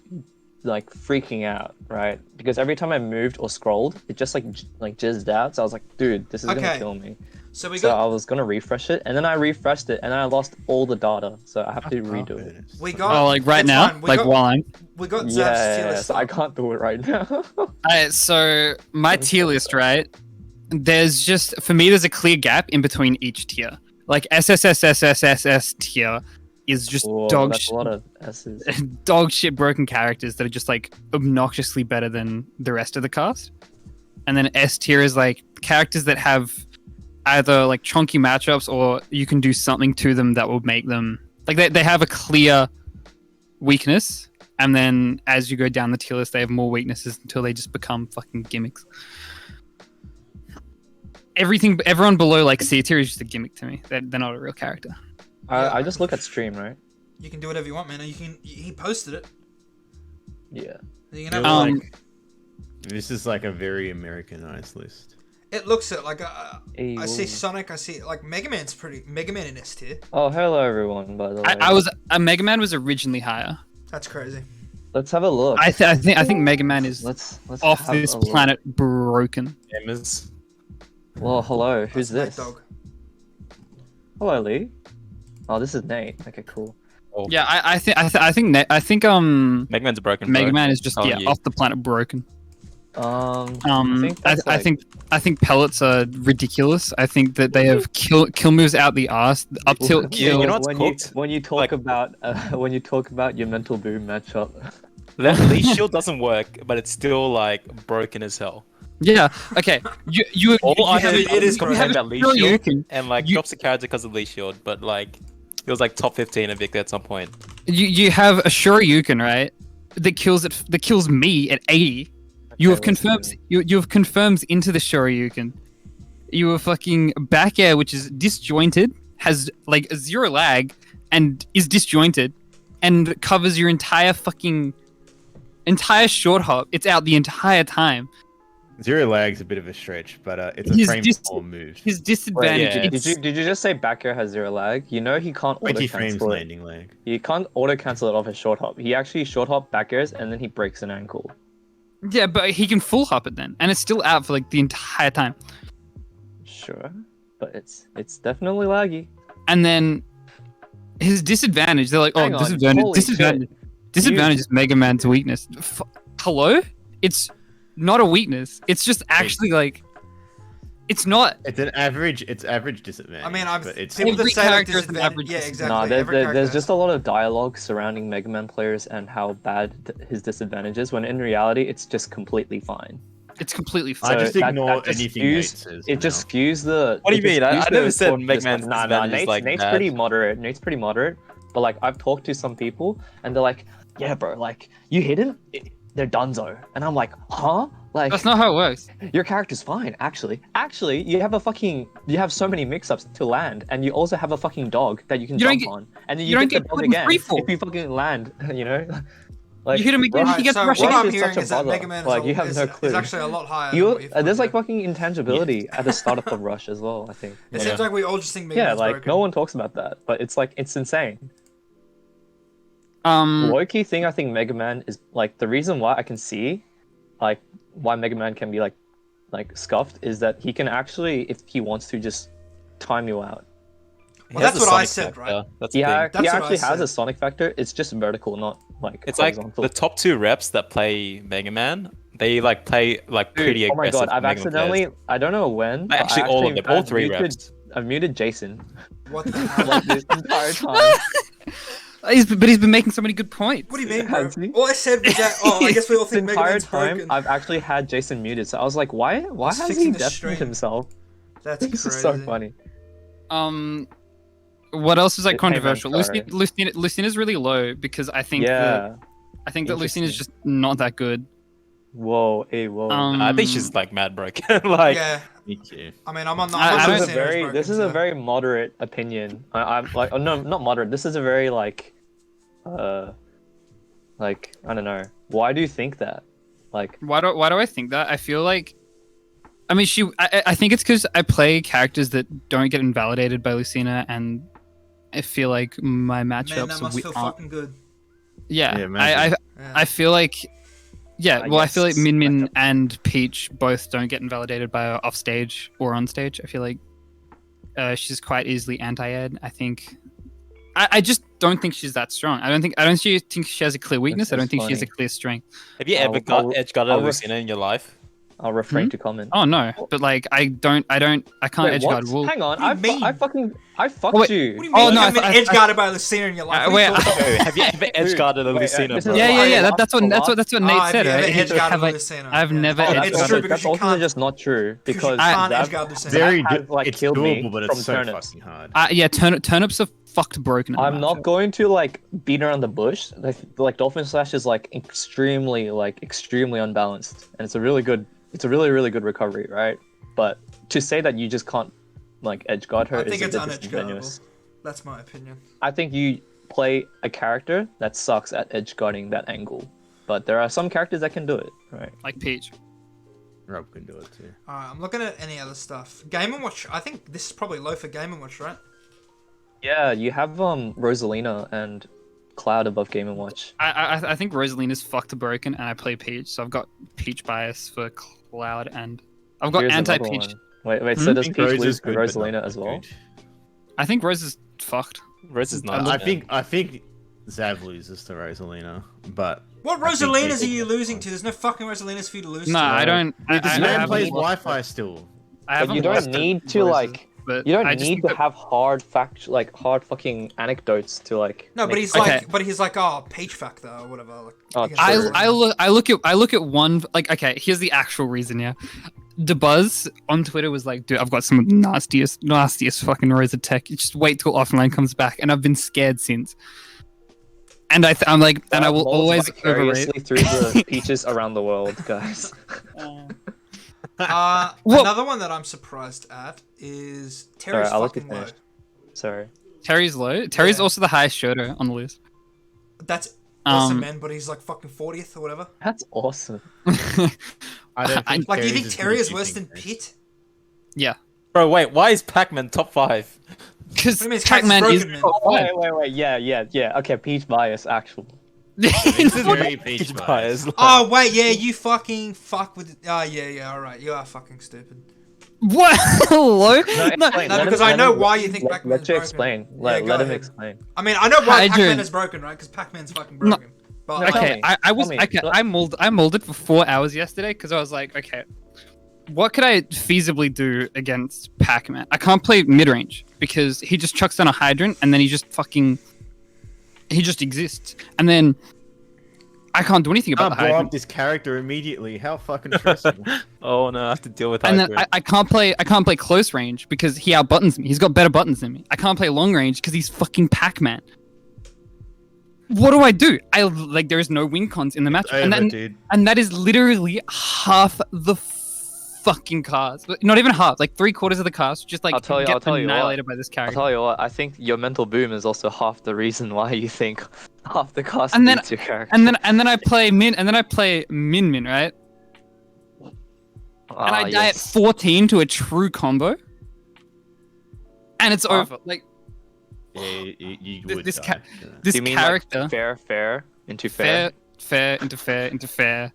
freaking out, right? Because every time I moved or scrolled, it just like jizzed out. So I was like, dude, this is gonna kill me. So I was gonna refresh it, and then I refreshed it, and I lost all the data, so I have to redo it. We got. Like right now, while I'm. We got Xav's tier list. So I can't do it right now. Alright, so my tier list, right? There's just, for me, there's a clear gap in between each tier. Like SSSSSSS tier is just Whoa, that's a lot of S's. dog shit broken characters that are just like obnoxiously better than the rest of the cast. And then S tier is like characters that have either like chunky matchups or you can do something to them that will make them like they have a clear weakness, and then as you go down the tier list they have more weaknesses until they just become fucking gimmicks. Everyone below like C tier is just a gimmick to me. They're not a real character. I just look at stream, right? You can do whatever you want, man. He posted it. Yeah. You I can feel have like this is like a very Americanized list. it looks it like Hey, I see whoa. Sonic. I see like Mega Man in S tier. Oh, hello everyone. By the way, I was Mega Man was originally higher. That's crazy. Let's have a look. I think Mega Man is let's off have this a look. planet broken. Gamers. Well, hello. Who's That's Nate this? Dogg. Hello, Lee. Oh, this is Nate. Okay, cool. Yeah, I think Mega Man's broken. Mega bro. Man is just Oh, yeah yeah. off the planet broken. I think that's I like- think pellets are ridiculous. I think that they have kill moves out the arse, up tilt When kill. you know what's when cooked? when you talk Like- about when you talk about your mental boom matchup. Lee Shield doesn't work, but it's still like broken as hell. Yeah. Okay. You All I have heard it is complain broken. about Lee Sure, you Shield can- and like you- drops the character because of Lee Shield, but like it was like top 15 at Victor at some point. you have a Shoryuken, right? That kills me at 80. You have Okay, let's confirmed see. you have confirms into the Shoryuken. You have fucking back air, which is disjointed, has like a 0 lag, and is disjointed, and covers your entire short hop. It's out the entire time. Zero lag's a bit of a stretch, but it's a His frame dis- form move. His disadvantage. yeah. it's- Did you just say back air has 0 lag? You know he can't 20 auto frames cancel it. landing lag. He can't auto cancel it off his short hop. He actually short hop back airs and then he breaks an ankle. Yeah, but he can full hop it then, and it's still out for like the entire time. Sure, but it's definitely laggy. And then his disadvantage, they're like, oh, Hang on, disadvantage, holy disadvantage, disadvantage is Mega Man's weakness. Hello? It's not a weakness. It's just actually like, it's not. It's an average. It's average disadvantage. I mean, I've but it's people that Every say like character has an disadvantage. average Yeah, disadvantage. exactly. Nah, Every character there's has- just a lot of dialogue surrounding Mega Man players and how bad his disadvantage is, when in reality it's just completely fine. It's completely I fine. just that- ignore that just anything Nate skews- says. It just now. skews the. What do you it just mean? I skews never the said talk Mega just Man's Nah, disadvantage is, Nate's, like, Nate's bad. pretty moderate. Nate's pretty moderate, but like I've talked to some people and they're like, "Yeah, bro, like you hit him, they're donezo," and I'm like, "Huh? Like That's not how it works. your character's fine, actually. Actually, you have so many mix-ups to land, and you also have a fucking dog that you can You don't jump get- on, and then you you, don't get get the dog put in again freefall. if you fucking land. You know, like You hit him again, Rush- he gets so rushed what again. I'm is hearing such a is that brother. Mega Man Like, you is, have is, no is clue. actually a lot higher. You, than what you've there's like thought. fucking intangibility at the start of the rush as well. I think. It Yeah. seems like we all just think Mega Yeah, Man's like broken. no one talks about that, but it's like it's insane. Um, Low key thing I think Mega Man is like the reason why I can see, like why Mega Man can be like scuffed is that he can actually, if he wants to, just time you out. Well, He has that's a what I Sonic said, factor, right? That's the Yeah, thing. That's he what I actually has said. a Sonic factor. It's just vertical, not like It's like horizontal. the top 2 reps that play Mega Man. They like play like Dude, pretty oh my aggressive. god, I've Mega Man accidentally, players. I don't know when, but Actually, I all of them, all I've 3 muted, reps. I've muted Jason What the hell? like this entire time. but he's been making so many good points. What do you mean, bro? Has he? All I said was that. Oh, I guess we all This think Mega entire Man's time, broken. I've actually had Jason muted, so I was like, why He's has fixing he the deafened stream. himself? That's This crazy. is so funny. What else is like Hey, man, controversial? sorry. Lucina's really low because I think Yeah. I think that Lucina's Interesting. just not that good. Whoa, hey, whoa. I think she's like mad broken. Like Yeah, Me too. I mean, I'm on the. I I'm this on is the a Luciano's very, broken, this is so- a very moderate opinion. I'm like, oh, no, not moderate. This is a very like I don't know. Why do you think that? Like, Why do I think that? I feel like, I mean, I think it's because I play characters that don't get invalidated by Lucina, and I feel like my Man, matchups that must feel aren't. fucking good. Yeah, Yeah, imagine. Yeah. I feel like, yeah. Well, I feel like Yes. Min Min and Peach both don't get invalidated by off stage or on stage. I feel like she's quite easily anti-ed. I think. I just don't think she's that strong. I don't think she has a clear weakness. I That's don't think she has a funny. clear strength. have you I'll- ever got I'll- edge guarded I'll a ref- Lucina in your life? I'll refrain to comment. Oh no, but like I can't Wait, edge what? guard Wolf. Hang on, What do you mean? I I fucked wait. you. What do you Oh, mean no, you haven't I- been edge guarded by Lucina in your life? What are you wait, talking about? Have you ever edge guarded a Wait, Lucina, this bro? is Yeah, why- yeah. last- That's what the Nate Ah, said, have you right? ever edge guarded like, Lucina? I've Yeah. never Oh, edge it's that's, true guarded. because that's you also can't. just not true because you can't Xav- edge guard Lucina. Very has, good. like, It's killed me doable, but from it's so turnips. fucking hard. Yeah, turnips are fucked broken. in the I'm not matchup. going to like beat around the bush. Like Dolphin Slash is like extremely unbalanced, and it's a really really good recovery, right? But to say that you just can't like edge guard her I is think a it's bit unedge disingenuous. guardable. That's my opinion. I think you play a character that sucks at edge guarding that angle, but there are some characters that can do it, right? Like Peach. Rob can do it too. Alright, I'm looking at any other stuff. Game & Watch. I think this is probably low for Game & Watch, right? Yeah, you have Rosalina and Cloud above Game & Watch. I think Rosalina's fucked broken, and I play Peach, so I've got Peach bias for Cloud, and I've got Here's another anti-Peach. one. Wait, Hmm? so I does think Peach Rose lose is to good, but not Rosalina that as well? good. I think Rose is fucked. Rose is not. I think Xav loses to Rosalina, but What I think Rosalinas are Peach you is losing fine. to? There's no fucking Rosalinas for you to lose No, to. I don't. This I man haven't plays lost- Wi-Fi still. I But haven't you don't lost need to to Roses, like. but You don't I just need think to that- have hard hard fucking anecdotes to like. No, but make- he's Okay. like, oh, Peach factor or whatever. Like, Oh, against true. Rosalina. I look at one like okay, here's the actual reason, yeah. DeBuzz on Twitter was like, dude, I've got some nastiest fucking Rosa tech. Just wait till offline comes back, and I've been scared since. And I'm like, and I will Molds always overrate. vicariously through the peaches around the world, guys. What? Another one that I'm surprised at is Sorry, Terry's I'll let you fucking low. finish. Sorry. Terry's low. Terry's Yeah. also the highest shoulder on the list. That's awesome, Um, man. But he's like fucking 40th or whatever. That's awesome. I don't think Like, do you Terry's think as Terry good is as you worse than think, Chris. Pit? Yeah, Bro, wait, why is Pac-Man top 5? because What do you mean, his character's Pac-Man is broken, man? top five. Wait. Yeah. Okay, peach bias, actual. This is very Peach bias. Oh wait, yeah, you fucking fuck with. Oh yeah, all right, you are fucking stupid. What? Low? explain. No, Let because him- I let know him- why you think let, Pac-Man's let you broken. explain. Yeah, Let go him ahead. explain. I mean, I know why Hydrant. Pac-Man is broken, right? Because Pac-Man's fucking broken. But like, Okay, me. I was Tell me. okay. I molded for 4 hours yesterday because I was like, okay, what could I feasibly do against Pac-Man? I can't play mid-range because he just chucks down a hydrant and then he just exists, and then I can't do anything about Can't the blow up hydrant. this character immediately. How fucking stressful. Oh no, I have to deal with And then Hydrant. I can't play close range because he outbuttons me. He's got better buttons than me. I can't play long range because he's fucking Pac-Man. What do I do? I like there is no win cons in the match, Dude. and that is literally half the fucking cars. Not even half, like 3/4 of the cars. Just like I'll tell you get what. annihilated by this I'll character. tell you what. I think your mental boom is also half the reason why you think half the cast And then- beats your character. And then I play min, right? And I die at 14 to a true combo, and it's over. Like Yeah, you This- would this die. ca- Yeah. this you mean character, like fair into fair? fair into fair,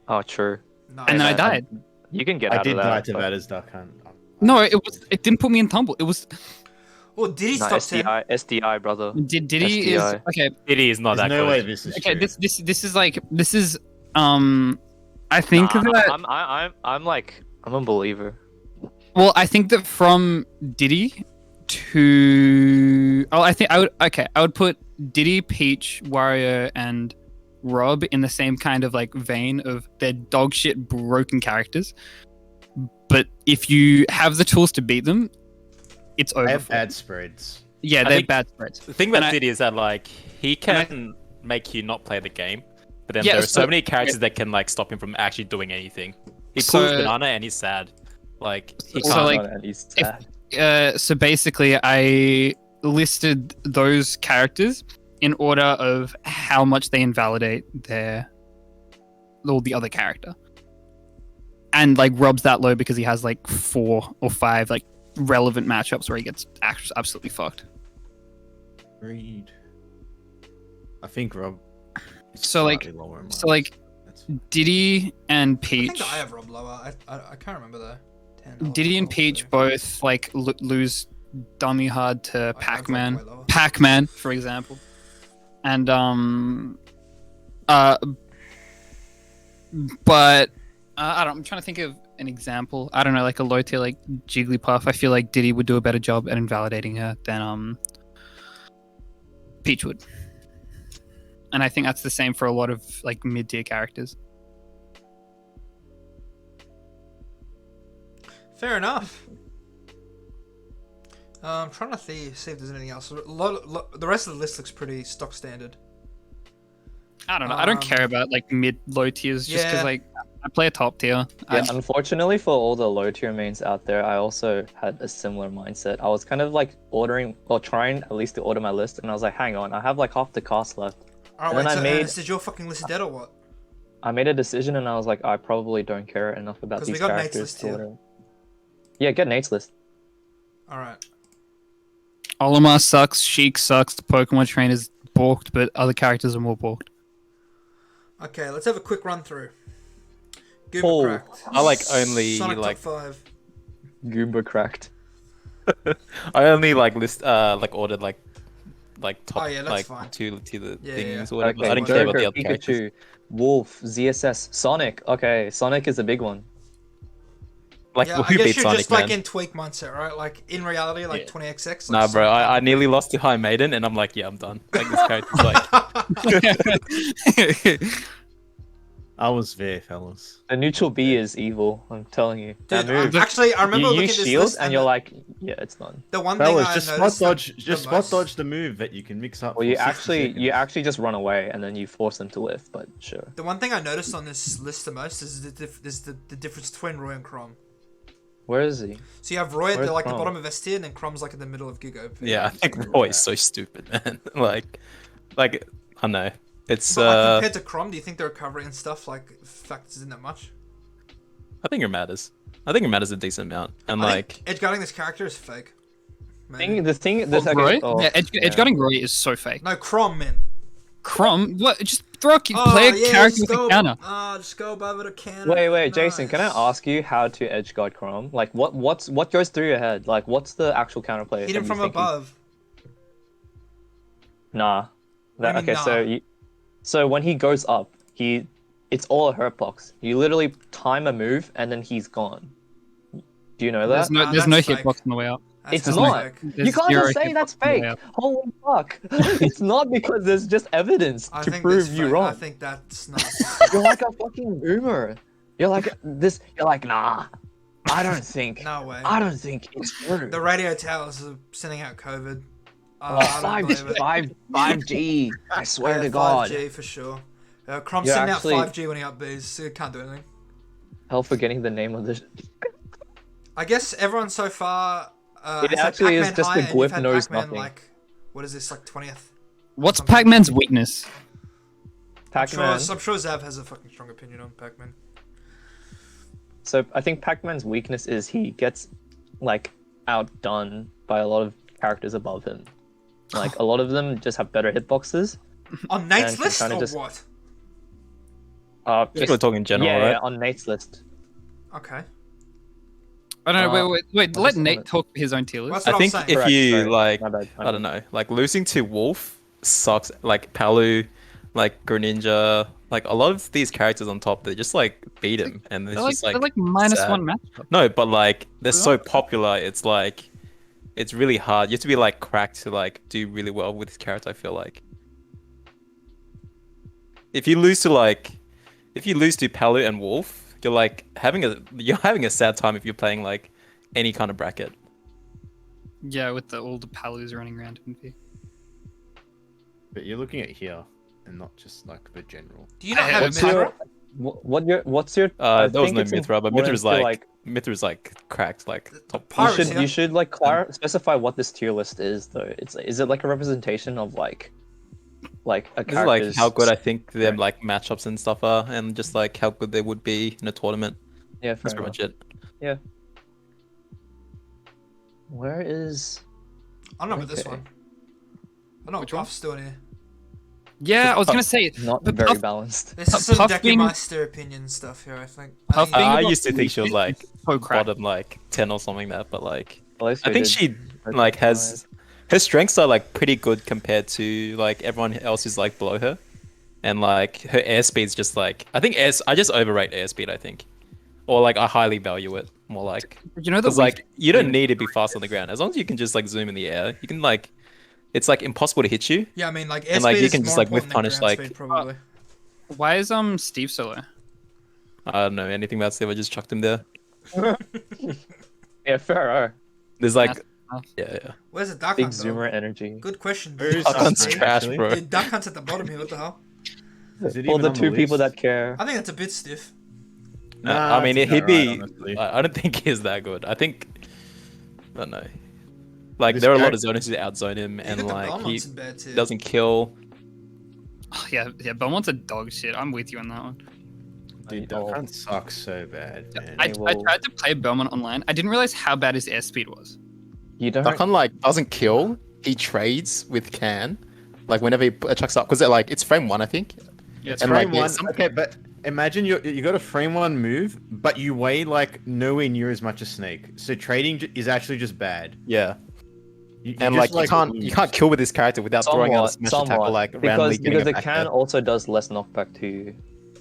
Oh, true. no, and then I Yeah. died. You can get I out did of die that. to but- that as Duck Hunt. No, it didn't put me in tumble. It was Well, did he No, stop 10? SDI, brother. did he is SDI. okay. It is not There's that no good. way this is Okay, true. this is like this is I think Nah, that I'm a believer. well I think that from Diddy to I would put Diddy, Peach, Wario, and Rob in the same kind of like vein of they're dog shit broken characters. But if you have the tools to beat them, it's I over. have for you. bad spreads. Yeah, I they're think- bad spreads. The thing about And I- Diddy is that like he And I- can make you not play the game, but then Yeah, there are so so- many characters that can like stop him from actually doing anything. He So- pulls banana and he's sad. Like he So, can't. like, And he's if- sad. So basically, I listed those characters in order of how much they invalidate the other character, and like Rob's that low because he has like 4 or 5 like relevant matchups where he gets absolutely fucked. Read. I think Rob. is So, like- slightly lower in mine. So like That's- Diddy and I think Peach, I have Rob lower. I can't remember though. 10, Diddy and 12, Peach 13. both like lose dummy hard to I have Rob Pac-Man. way lower. Pac-Man, for example, and but I don't. I'm trying to think of an example. I don't know, like a low tier like Jigglypuff. I feel like Diddy would do a better job at invalidating her than Peach would. And I think that's the same for a lot of like mid tier characters. Fair enough. I'm trying to see if there's anything else. The rest of the list looks pretty stock standard. I don't know. I don't care about like mid low tiers just because Yeah. like I play a top tier. Yeah, unfortunately for all the low tier mains out there, I also had a similar mindset. I was kind of like ordering or trying at least to order my list, and I was like, hang on, I have like half the cast left. Alright, And then wait, I so made- Ernest, is your fucking list dead or what? I made a decision, and I was like, I probably don't care enough about 'Cause we these got Nate's characters list to here. order. Yeah, get Nate's list. Alright. Olimar sucks, Sheik sucks, the Pokemon trainer's balked, but other characters are more balked. Okay, let's have a quick run through. Goober Oh, cracked. I like only Sonic like top 5. Goober cracked. I only like ordered like top Oh, yeah, that's like fine. two to the Yeah, things yeah. or whatever. Okay, I didn't care about the Joker, other characters. Pikachu, Wolf, ZSS, Sonic. Okay, Sonic is a big one. Like Yeah, who I guess beat you're Sonic, just like man? in tweak mindset, right? Like in reality, like Yeah. 20xx. Nah, Like bro. Sonic I nearly lost to High Maiden, and I'm like, yeah, I'm done. Like this character's like, I was there, fellas. The neutral B is evil. I'm telling you. Dude, That move. actually, I remember You looking use at this shield, list and you're like, yeah, it's done. the one thing Fellas, I just spot noticed dodge. the Just spot most- dodge the move that you can mix up. Well, for you 60 actually seconds. just run away, and then you force them to lift. But sure. The one thing I noticed on this list the most is the difference between Roy and Crom. Where is he? So you have Roy at Where's the, like the Crom? bottom of S tier, and then Crom's like in the middle of Gigo. yeah, I think Roy is so stupid, man. like I don't know. It's But like, compared to Crom, do you think the recovery and stuff like factors in that much? I think it matters. I think it matters a decent amount, and I like think edge guarding this character is fake. Maybe. The thing. Roy? Oh, yeah, edge guarding Roy is so fake. No, Crom, man. Crom? What? Just throw a Oh, play a yeah, character just with go, a counter. just go above it a counter. Wait, Jason. Can I Nice. ask you how to edge guard Chrome? Like, what goes through your head? Like, what's the actual counterplay? Hit him that you from think you- above. Nah. What do you mean, Okay, so when he goes up, it's all a hurt box. You literally time a move and then he's gone. Do you know that? There's no that's fake. hitbox on the way up. That's It's hella not. fake. You There's can't zero just say hitbox that's on the way fake. up. Holy fuck! It's not because there's just evidence I to think prove that's you fake. wrong. I think that's not. You're like a fucking boomer. You're like this. You're like, nah. I don't think. No way. I don't think it's true. The radio towers are sending out COVID. Oh, I don't believe it. 5G. I swear Yeah, to God. 5G for sure. Crom's You're sending actually- out 5G when he up Bs, so he can't do anything. Hell, forgetting the name of this. I guess everyone so far. It has had actually is Pac-Man just high, the and you've Gwif had knows Pac-Man, nothing. like, what is this, like 20th? What's Something. Pac-Man's weakness? Pac-Man. I'm sure Xav has a fucking strong opinion on Pac-Man. So I think Pac-Man's weakness is he gets like outdone by a lot of characters above him. Like a lot of them just have better hitboxes. On Nate's And list kinda or just- what? people are talking in general, yeah, right? yeah, on Nate's list. Okay. I don't know. Uh, Wait. I Let just Nate wanted- talk his own tier Well, list. that's what I I'm think saying. if Correct, you sorry. like, My bad. I don't know, like losing to Wolf sucks. Like Palu, like Greninja, like a lot of these characters on top, they just like beat him, and it's just They're like minus sad. one matchup. No, but like they're Yeah. so popular. It's like it's really hard. You have to be like cracked to like do really well with this character. I feel like if you lose to Palu and Wolf, you're like having a sad time if you're playing like any kind of bracket. Yeah, with all the Palus running around in V. But you're looking at here and not just like the general. Do you not Hey, have a What's Mithra? your what's your? I There was think no it's Mithra, but important Mithra's like cracked, like top. You Pirates, should yeah. you should like specify what this tier list is though. Is it like a representation of like a This is like character's how good I think them like matchups and stuff are, and just like how good they would be in a tournament. Yeah, That's fair pretty enough. much it. Where is? I don't know about this Okay. one. I don't know Which what one? Puff's doing here. Yeah, I was gonna say Not but very Puff- balanced. This is some Puff being- Deckermeister opinion stuff here, I think. Puff being I above used to think she was like so cracked. bottom like 10 or something like that, but like At least I we think did she like has her strengths are like pretty good compared to like everyone else who's like below her, and like her airspeed's just like I just overrate airspeed. I think or like I highly value it. More like, You know that because like you don't need to be fast on the ground as long as you can just like zoom in the air. You can like, it's like impossible to hit you. Yeah, I mean, like And, like, airspeed you is can more just, like, important whiff than punish, ground like- speed, probably. why is Steve so low? I don't know anything about Steve. I just chucked him there. Yeah, fair. There's like, That's- yeah. Where's the duck Big hunt, though? zoomer energy. Good question. Where dude. is Duck Duck Hunt's Hunt, trash, actually? bro. Dude, duck hunt's at the bottom here. What the hell? Is it All even the on two people list? that care. I think that's a bit stiff. I mean, it's he'd about be. right, honestly. I don't think he's that good. I think. I don't know. Like This there are a lot character- of zoners who outzone him, You and got the like he Belmont's in bed too. doesn't kill. Oh, yeah, Belmont's a dog shit. I'm with you on that one. Dude, Duck Hunt sucks so bad, man. I will- tried to play Belmont online. I didn't realize how bad his airspeed was. You don't. Duck Hunt like doesn't kill. He trades with Can, like whenever he chucks up, because like it's frame 1, I think. Yeah, It's and, frame like, yeah, one. some- Okay, but imagine you got a frame 1 move, but you weigh like nowhere near as much as Snake. So trading is actually just bad. Yeah, You and just, like you can't kill with this character without throwing out a smash attack or like randomly because giving the it back can there. also does less knockback to you.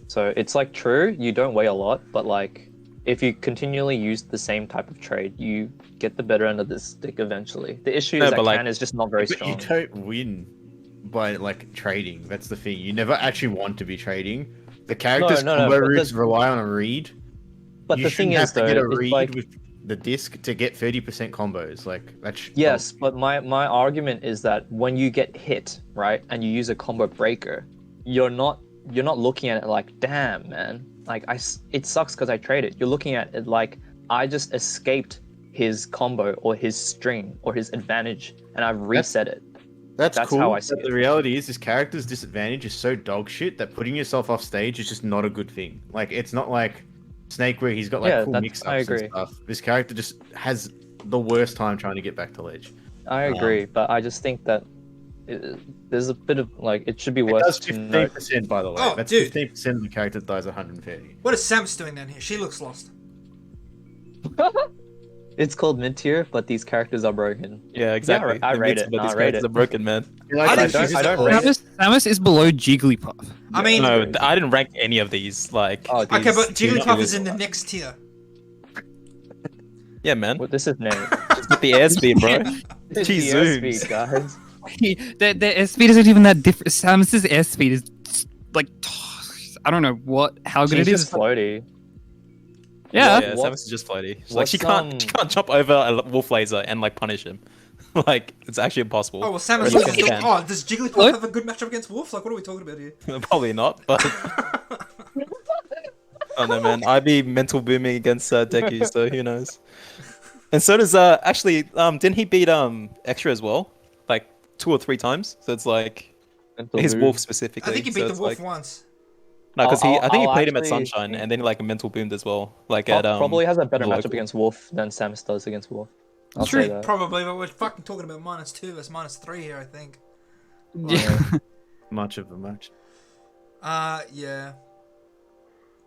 So it's like true, you don't weigh a lot, but like if you continually use the same type of trade, you get the better end of the stick eventually. The issue No, is that but, like- can is just not very But strong. you don't win by like trading. That's the thing. You never actually want to be trading. The character's no, combo but routes the- rely on a read. But You the thing shouldn't is have to get a though, it's read like with the disc to get 30% combos. Like that's yes, but my argument is that when you get hit, right, and you use a combo breaker, you're not looking at it like, damn, man, like it sucks because I traded. You're looking at it like I just escaped his combo or his string or his advantage, and I've reset it. That's That's cool. how I see but it. the reality is, this character's disadvantage is so dog shit that putting yourself off stage is just not a good thing. Like it's not like Snake where he's got like Yeah, cool that's- mix-ups I and agree. stuff. This character just has the worst time trying to get back to ledge. I agree, but I just think that there's a bit of like it should be It worth does to note. 15%, by the way. Oh, That's dude. 15% of the character that dies 130. What is Sam's doing down here? She looks lost. It's called mid tier, but these characters are broken. Yeah, exactly. I The rate mix it, about no, these I rate characters it. are broken, man. I I think don't- she's I don't a- rate it. Samus is below Jigglypuff. I mean, No, agree. I didn't rank any of these. Like, Oh, okay, these- but these Jigglypuff two- is in the next tier. yeah, man. What this is name? Just with the airspeed, bro. It's She the zooms. airspeed, guys. Their airspeed isn't even that different. Samus's airspeed is like I don't know how good She's it just is. floaty. Yeah, Yeah, What- Samus is just floaty. Like what's, she can't jump over a wolf laser and like punish him. Like it's actually impossible. Oh, well, Samus Or is like still... can. Oh, does Jigglypuff What? have a good matchup against Wolf? Like, what are we talking about here? Probably not, but oh no, man. I'd be mental booming against Deku, so who knows? And so does actually didn't he beat Extra as well? Like 2 or 3 times. So it's like Mental his boom. wolf specifically. I think he so beat the it's Wolf like, once. no, because I think he I'll played him at actually- Sunshine and then like a mental boomed as well. Like Puff at probably has a better the matchup local. against Wolf than Samus does against Wolf. I'll True. say that. Probably, but we're fucking talking about -2 versus -3 here, I think. yeah. Much of a match. Yeah.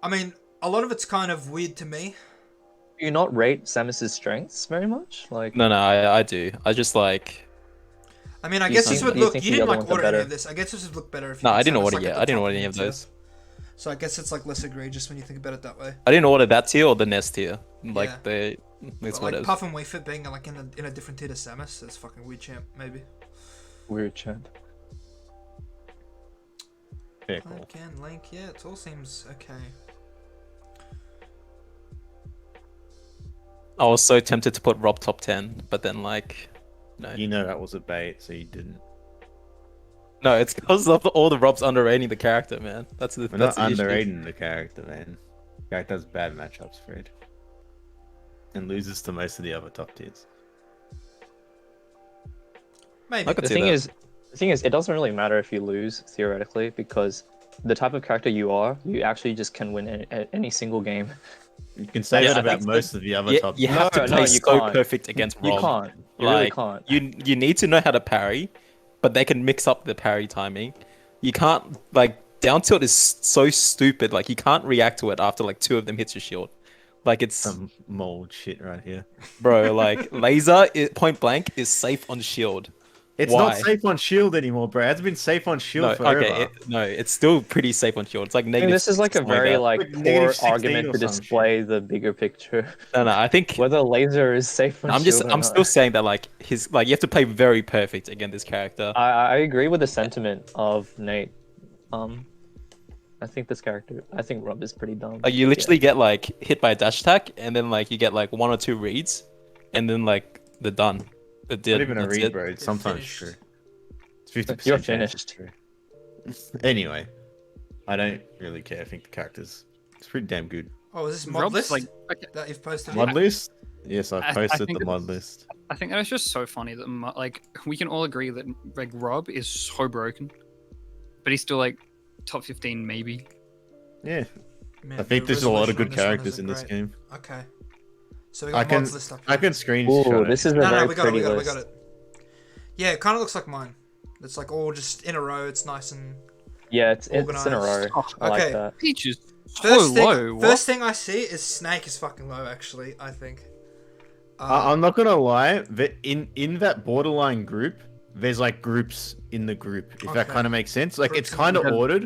I mean, a lot of it's kind of weird to me. Do you not rate Samus's strengths very much? Like, No, I do. I just like I mean, I You guess think- this would you look... think You the didn't, other like, ones are order any better? of this. I guess this would look better if you no, had I didn't Samus, order like, yet. at the I didn't top order any of tier. those. So I guess it's, like, less egregious when you think about it that way. I didn't order that tier or the Nest tier. Like Yeah. it's But, like, whatever. Puff and Wii Fit being, like, in a different tier to Samus, that's fucking weird, champ, maybe. weird champ. Fair call. Can Link, yeah, it all seems okay. I was so tempted to put Rob top 10, but then like no. You know that was a bait, so you didn't. No, it's because of all the Robs underrating the character, man. That's the We're that's not the issue. underrating the character, man. Character has bad matchups, Fred. And loses to most of the other top tiers. Maybe. I could The see thing that. is, it doesn't really matter if you lose theoretically because the type of character you are, you actually just can win any single game. You can say Yeah, that I about think most of the other Yeah, top you tiers. have to No, play you so can't. perfect against Rob. You can't. You really Like, can't. You need to know how to parry, but they can mix up the parry timing. You can't like down tilt is so stupid. Like you can't react to it after like 2 of them hits your shield. Like it's Some mold shit right here. bro. Like laser point blank is safe on shield. It's Why? not safe on Shield anymore, bro. It hasn't been safe on Shield No, forever. okay, no, it's still pretty safe on Shield. It's like I negative. think this is like a 6, something very that. like Like poor negative 16 argument or to some display the bigger picture. No, I think Whether laser is safe on shield or I'm not. still saying that like his like you have to play very perfect against this character. I agree with the sentiment of Nate. I think this character, I think Rob is pretty dumb. Like you literally get like hit by a dash attack, and then like you get like 1 or 2 reads, and then like they're done. Not even a That's read, it. bro. It's sometimes finished. true. It's 50% You're chance it's finished. true. Anyway, I don't really care. I think the character's it's pretty damn good. Oh, is this mod Rob's list like, okay, that you've posted? Mod list? Yes, I've I posted think the mod it's- list. I think that it's just so funny that like we can all agree that like Rob is so broken, but he's still like top 15 maybe. Yeah, Man, I think the there's a lot of resolution on good this one characters isn't in this great. game. Okay. So we I got can mods list up. I here. can screenshot Ooh, it. this is a No, very we got it. pretty We got it. We list. got it. Yeah, it kind of looks like mine. It's like all just in a row. It's nice and. Yeah, it's in a row. Organized. I like Okay. that. Peach is so First thing, low. What? first thing I see is Snake is fucking low. Actually, I think. I'm not gonna lie. That in that borderline group, there's like groups in the group. If that Okay. kind of makes sense. Like Groups it's in kind of the- ordered,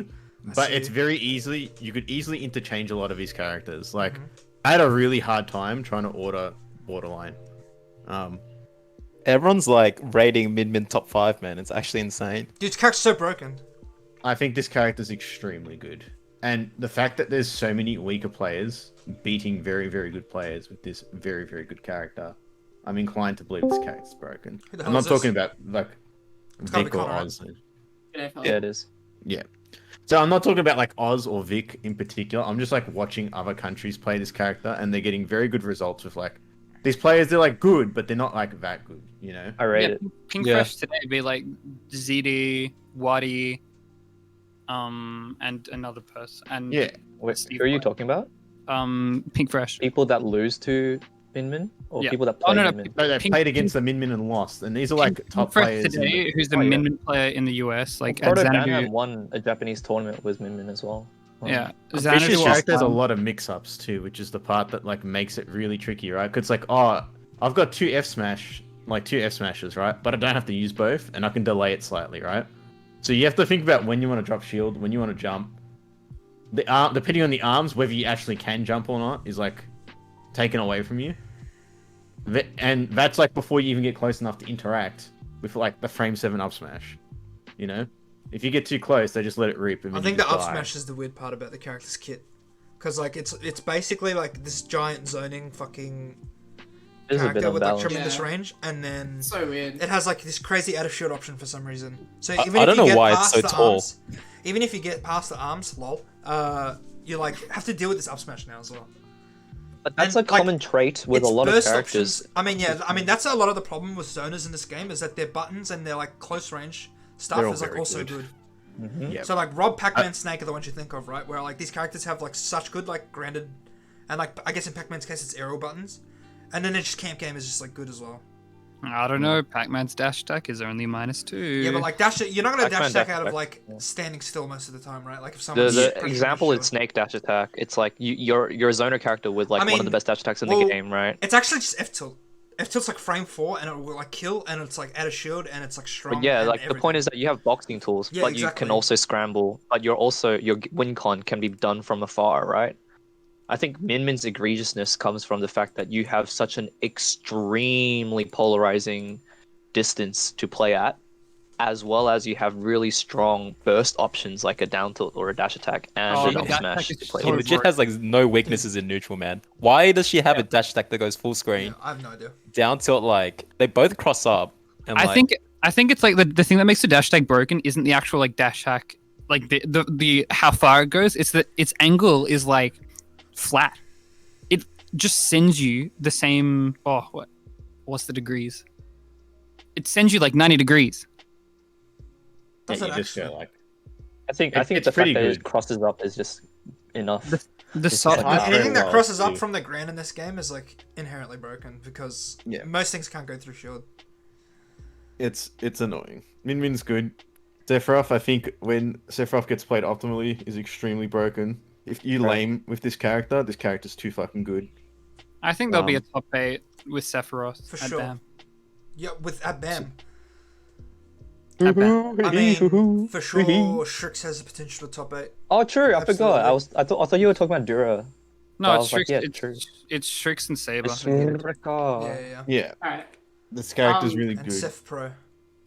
I but see. it's very easily you could easily interchange a lot of these characters. Like Mhm. I had a really hard time trying to order borderline. Everyone's like rating Min top 5, man. It's actually insane. Dude's character's so broken. I think this character's extremely good. And the fact that there's so many weaker players beating very, very good players with this very, very good character, I'm inclined to believe this character's broken. Who the I'm hell is not talking this? about like It's gotta Vic be or Conrad. Oz. Yeah, it is. Yeah. So I'm not talking about like Oz or Vic in particular. I'm just like watching other countries play this character and they're getting very good results with like these players. They're like good, but they're not like that good, you know? I rate Yeah, it. Pink Yeah. Fresh today would be like ZD, Wadi, and another person. And Yeah. Wait, Steve who are you White. talking about? Pink Fresh. People that lose to Min or Yeah. people that Oh, play no, no, Min? No, they Pink- played against the Min Min and lost. And these are like Pink top Fresh players. in today, the- who's the Oh, yeah. Min player in the US, like Proto Xanadu. Banham won a Japanese tournament with Min as well. Yeah, This Xanadu character has a offline. lot of mix-ups too, which is the part that like makes it really tricky, right? Because like, oh, I've got two F smashes, right? But I don't have to use both, and I can delay it slightly, right? So you have to think about when you want to drop shield, when you want to jump. The arm, depending on the arms, whether you actually can jump or not, is like taken away from you. And that's like before you even get close enough to interact with like the frame 7 up smash. You know, if you get too close, they just let it rip. And I then think you the just up die. smash is the weird part about the character's kit, because like it's basically like this giant zoning fucking There's a bit character of with like balance. tremendous Yeah. range, and then So weird. it has like this crazy out of shield option for some reason. So I even if don't you know get why it's past so the tall. arms, even if you get past the arms, lol, you like have to deal with this up smash now as well. But that's And, a like, common trait with a Its lot of burst characters. options. I mean that's a lot of the problem with zoners in this game is that their buttons and their like close range stuff They're all is like very also good. good. Yeah. So like Rob, Pac-Man, Snake are the ones you think of, right? Where like these characters have like such good like grounded, and like I guess in Pac-Man's case it's aerial buttons, and then it's just camp game is just like good as well. I don't know. Pac-Man's dash attack is only -2. Yeah, but like dash, you're not gonna Pac-Man dash attack dash out of attack, like yeah. standing still most of the time, right? Like if The, someone's the pressuring example you, is Snake dash attack. It's like you're a zoner character with like I one of mean, the best dash attacks in well, the game, right? It's actually just F tilt. F tilt's like frame 4 and it will like kill and it's like out of shield and it's like strong. But yeah, and like the point everything. is that you have boxing tools, Yeah, but you exactly. can also scramble. But you're also your win con can be done from afar, right? I think Min's egregiousness comes from the fact that you have such an extremely polarizing distance to play at, as well as you have really strong burst options like a down tilt or a dash attack and Oh, an the up dash smash attack is to play. so He with. legit has like no weaknesses in neutral, man. Why does she have a dash attack that goes full Yeah, screen? I have no idea. Down tilt, like they both cross up. And, I like, think it's like the thing that makes the dash attack broken isn't the actual like dash hack, like the how far it goes. It's that its angle is like flat. It just sends you the same. Oh, what's the degrees? It sends you like 90 degrees. Does Yeah, it you just actually? go like. I think It's the pretty fact that good. it crosses up is just enough. The It's soft. like I that. Anything that well, crosses up too. from the ground in this game is like inherently broken because Yeah. most things can't go through shield. It's annoying. Min Min's good. Sephiroth, I think when Sephiroth gets played optimally, is extremely broken. If you lame with this character's too fucking good. I think there'll be a Um, top 8 with Sephiroth For at sure. BAM. Yeah, with at BAM. At best. I mean, for sure, Shrix has the potential to top 8. Oh, true. I forgot. Absolutely. I thought you were talking about Dura. No, I it's was like, Strix. yeah, it's, true. it's Strix and Saber. It's Yeah, Shurika. yeah, yeah. Yeah, Alright. this character's Um, really And good. Seth Pro.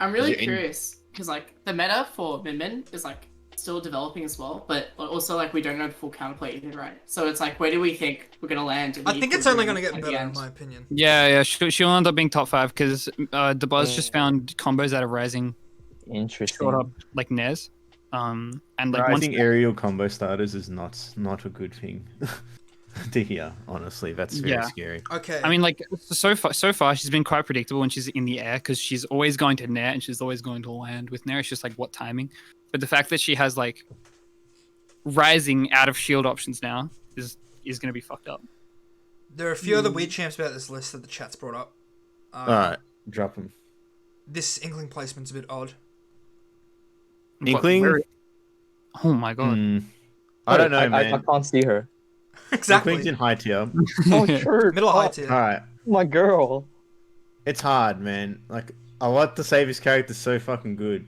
I'm really there any- curious because like the meta for Min Min is like still developing as well, but also like we don't know the full counterplay either, right? So it's like where do we think we're gonna land? in the I think it's only going to equilibrium get at the better, in end? my opinion. Yeah. She'll end up being top 5 because Debuzz just found combos out of Rising Interesting. short up like Nez. And like I once think aerial combo starters is not a good thing to hear. Honestly, that's very Yeah. scary. Okay. I mean, like so far, she's been quite predictable when she's in the air because she's always going to net and she's always going to land with Nair. It's just like what timing. But the fact that she has like rising out of shield options now is going to be fucked up. there are a few other weird champs about this list that the chat's brought up. All right, drop him. This Inkling placement's a bit odd. Inkling? Oh my god. I don't know, I man. can't see her. Exactly. Inkling's in high tier. Oh, true. Middle high tier. All right, My girl. it's hard, man. Like I like to say this character's so fucking good,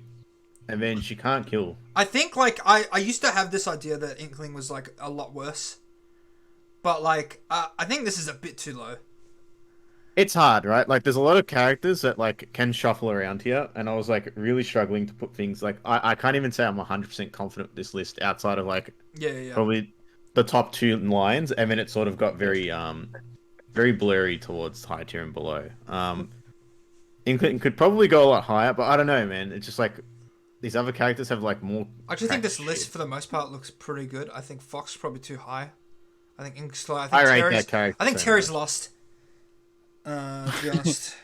and then she can't kill. I think, like, I used to have this idea that Inkling was, like, a lot worse. But, like, I think this is a bit too low. It's hard, right? Like, there's a lot of characters that like can shuffle around here, and I was like really struggling to put things like I can't even say I'm 100% confident with this list outside of like Yeah. probably the top 2 lines, and then it sort of got very very blurry towards high tier and below. Inkling could probably go a lot higher, but I don't know, man. It's just like these other characters have like more. I actually think cracked this list, shit. for the most part, looks pretty good. I think Fox is probably too high. I think Ink's low. I think I rate Terry's, that character I think so Terry's much. lost. To be honest.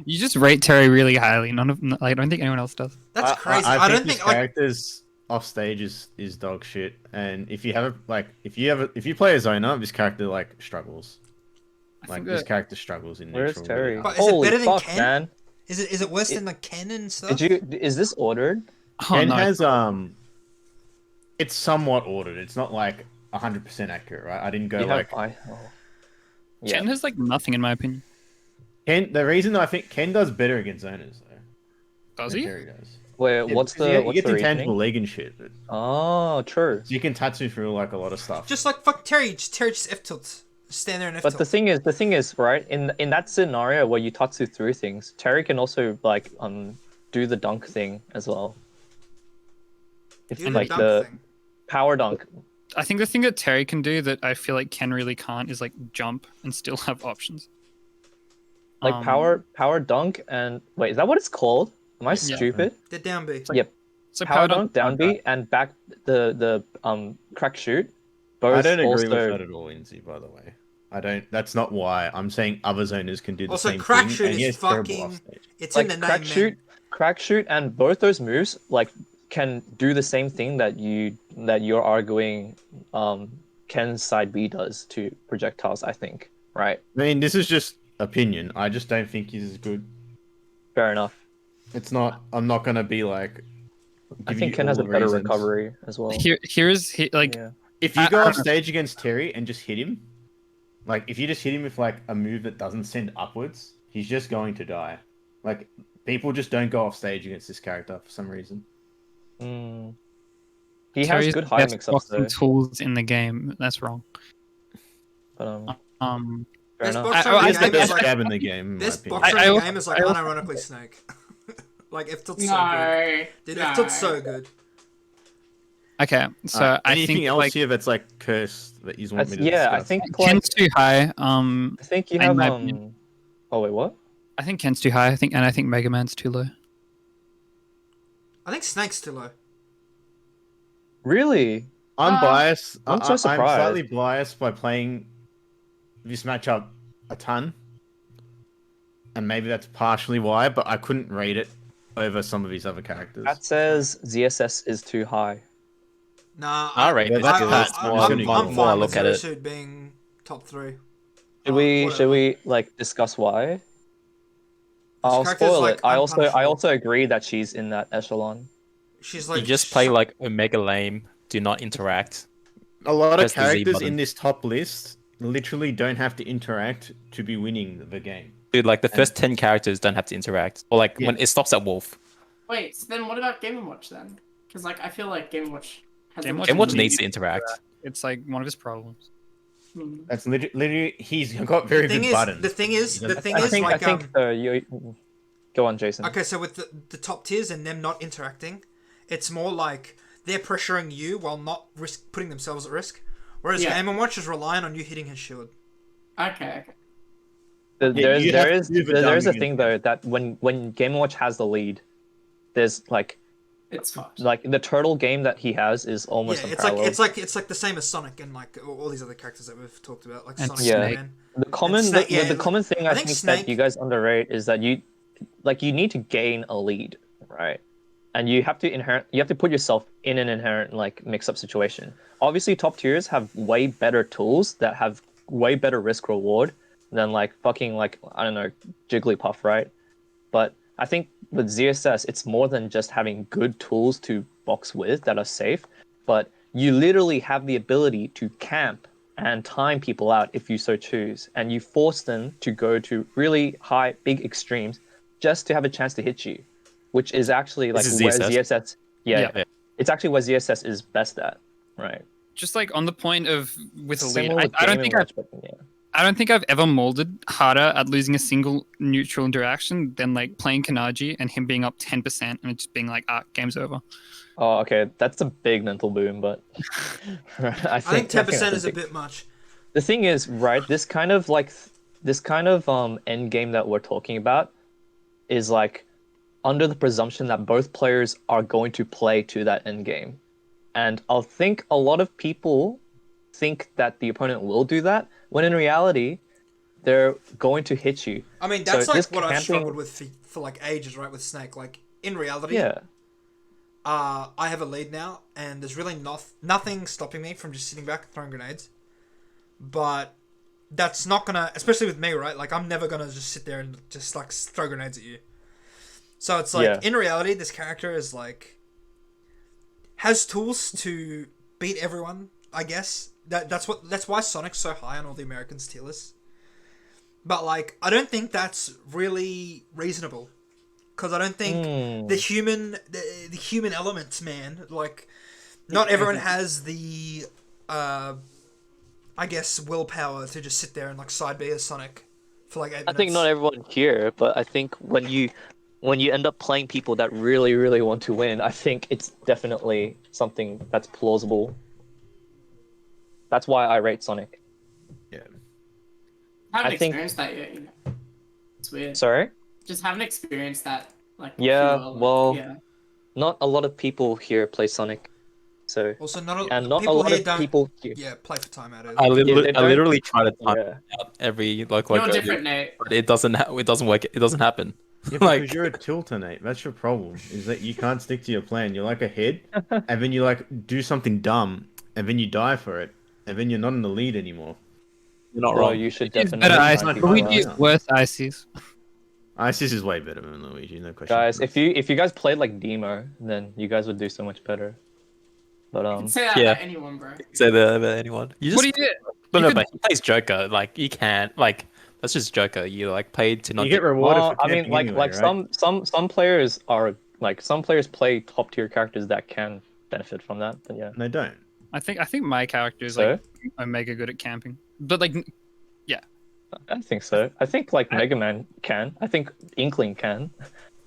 You just rate Terry really highly. I don't think anyone else does. That's crazy. I don't this think, like... character's off stage is dog shit, and if you play a zoner, this character like struggles. Like think this that- character struggles in Where's neutral. Terry? But is it Holy better than fuck, Ken? man. Is it worse than, like, Ken and stuff? Is this ordered? Oh, Ken no. has it's somewhat ordered. It's not like 100% accurate, right? I didn't go You like Yeah. Ken has like nothing in my opinion. Ken. The reason I think Ken does better against zoners though. Does than he? Terry does. Wait, Yeah, what's because the you get reasoning? intangible leg and shit. But Oh, true. you can tatsu through like a lot of stuff. Just like, fuck Terry. Terry just F-tilts. Stand there and But F-tilt. the thing is, right? In that scenario where you tatsu through things, Terry can also like do the dunk thing as well. It's Do the like dunk the thing. power dunk. I think the thing that Terry can do that I feel like Ken really can't is like jump and still have options. Like power dunk and wait, is that what it's called? Am I Yeah. stupid? The down B. Yep. So Power dunk, down B, and back the crack shoot. Both I don't agree also... with that at all, Lindsay. By the way, I don't. That's not why. I'm saying other zoners can do the Also, same crack thing. shoot and he is has terrible fucking... offstage. It's like in the name, crack man. shoot, and both those moves like can do the same thing that you're arguing Ken's side B does to projectiles. I think, right? I mean, this is just opinion. I just don't think he's as good. Fair enough. It's not. I'm not gonna be like. I giving think you Ken has a all the better reasons. recovery as well. Here's like Yeah. If you I go don't off know. stage against Terry and just hit him, like if you just hit him with like a move that doesn't send upwards, he's just going to die. Like people just don't go off stage against this character for some reason. Mm. He Terry's has good the high best mix-ups boxing though. tools in the game. That's wrong. But Best fair enough. boxer I- in He's the the game is best like... jab in the game. In This my opinion. boxer I in the also- game is like I also- unironically Snake. Like, F-tilt's so good. No. Dude, no. F-tilt's so good. Okay, so I anything think else like here that's like cursed that you want me to Yeah, I discuss? think like Ken's too high. I think you in have my opinion. Oh wait, what? I think Ken's too high. I think Mega Man's too low. I think Snake's too low. Really? I'm biased. I'm so I'm surprised. slightly biased by playing this matchup a ton, and maybe that's partially why. But I couldn't rate it over some of these other characters. That says ZSS is too high. Nah, Alright, Yeah, that's Pat. more- I'm I'm fine more I with look at it. Zero Suit being top 3. Should we like discuss why? I'll character's, spoil like, it. I unpunishable. also agree that she's in that echelon. She's like... You just play like Omega Lame, do not interact. A lot of Press the Z characters button. in this top list literally don't have to interact to be winning the game. Dude, like the first 10 characters don't have to interact. Or like Yeah. when it stops at Wolf. Wait, so then what about Game & Watch then? Because like I feel like Game & Watch has Game a Watch Game Watch needs needs to interact. It's like one of his problems. Hmm. That's literally he's got very The thing good is, buttons. the thing is, He does- the thing I is, think like, I think you go on, Jason. okay, so with the top tiers and them not interacting, it's more like they're pressuring you while not putting themselves at risk. Whereas Yeah. Game & Watch is relying on you hitting his shield. Okay. There you have is to do the there is a dumb thing though that when Game & Watch has the lead, there's like It's fucked. the turtle game that he has is almost Yeah, unparalleled. it's like the same as Sonic and like all these other characters that we've talked about, like And Sonic, Yeah. Spider-Man. The common Snake- yeah, the common thing I think think Snake- that you guys underrate is that you need to gain a lead, right? And you have to put yourself in an inherent like mix-up situation. Obviously, top tiers have way better tools that have way better risk reward than like fucking like I don't know Jigglypuff, right? But I think with ZSS, it's more than just having good tools to box with that are safe, but you literally have the ability to camp and time people out if you so choose, and you force them to go to really high, big extremes just to have a chance to hit you, which is actually like This is where ZSS. ZSS, yeah, Yeah. it's actually where ZSS is best at, right? Just like on the point of with a lead, Similar with I don't Game think & Watch, but yeah. I don't think I've ever molded harder at losing a single neutral interaction than like playing Kanaji and him being up 10% and it just being like, game's over. Oh, okay, that's a big mental boom, but I think 10% that's is a big- bit much. The thing is, right, this kind of end game that we're talking about is like under the presumption that both players are going to play to that end game. And I'll think a lot of people think that the opponent will do that, when in reality, they're going to hit you. I mean, that's So like this what I've camping- struggled with for like ages, right? With Snake, like in reality, Yeah. I have a lead now, and there's really nothing stopping me from just sitting back and throwing grenades. But that's not gonna, especially with me, right? Like I'm never gonna just sit there and just like throw grenades at you. So it's like Yeah. in reality, this character is like has tools to beat everyone. I guess that's why Sonic's so high on all the Americans' tier lists. But like, I don't think that's really reasonable, because I don't think the human elements, man. Like, not everyone has the, I guess, willpower to just sit there and like side B as Sonic for like 8 minutes. I think not everyone here, but I think when you end up playing people that really, really want to win, I think it's definitely something that's plausible. That's why I rate Sonic. Yeah. Haven't I think- experienced that yet, you know. It's weird. Sorry? Just haven't experienced that, like. Yeah, pure, like, well- yeah. Not a lot of people here play Sonic. So Also, not and not a people lot here of don't. people here. Yeah, play for timeout. I they don't- literally try to time Yeah. out every like You're go, different, Nate. but it doesn't work. It doesn't happen. Yeah, Like- because you're a tilter, Nate. That's your problem. Is that you can't stick to your plan. You're like ahead, and then you like do something dumb, and then you die for it, and then you're not in the lead anymore. You're not Well, wrong. you should It's definitely better try ice. and keep Luigi an eye is worse ices. Isis is way better than Luigi, no question. Guys, if you guys played like Demo, then you guys would do so much better. But You can say that Yeah. about anyone, bro. Say that about anyone. You just What do you do? but you no, could- but he plays Joker. Like you can't like that's just Joker. You like paid to not. you get do- rewarded well, for I mean, camping like anyway, right? some players are like some players play top tier characters that can benefit from that. But yeah, They don't. I think my character is So? like omega good at camping. But like I think so. I think like Mega Man can. I think Inkling can.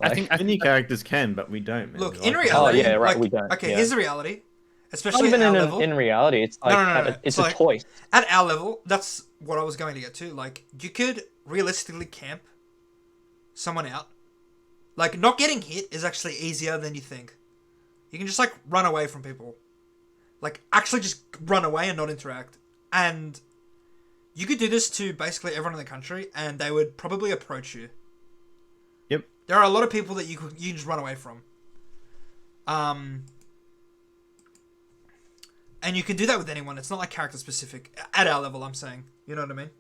I think Many characters can, but we don't. Man. Look, We in like reality, yeah, right, like, we don't, okay, yeah. here's the reality. Not Especially even at our level. in reality, it's like No. it's It's a like- choice. At our level, that's what I was going to get to. Like, you could realistically camp someone out. Like, not getting hit is actually easier than you think. You can just, like, run away from people. Like, actually just run away and not interact. And you could do this to basically everyone in the country, and they would probably approach you. Yep. There are a lot of people that you can just run away from. And you can do that with anyone. It's not like character specific. At our level, I'm saying. You know what I mean?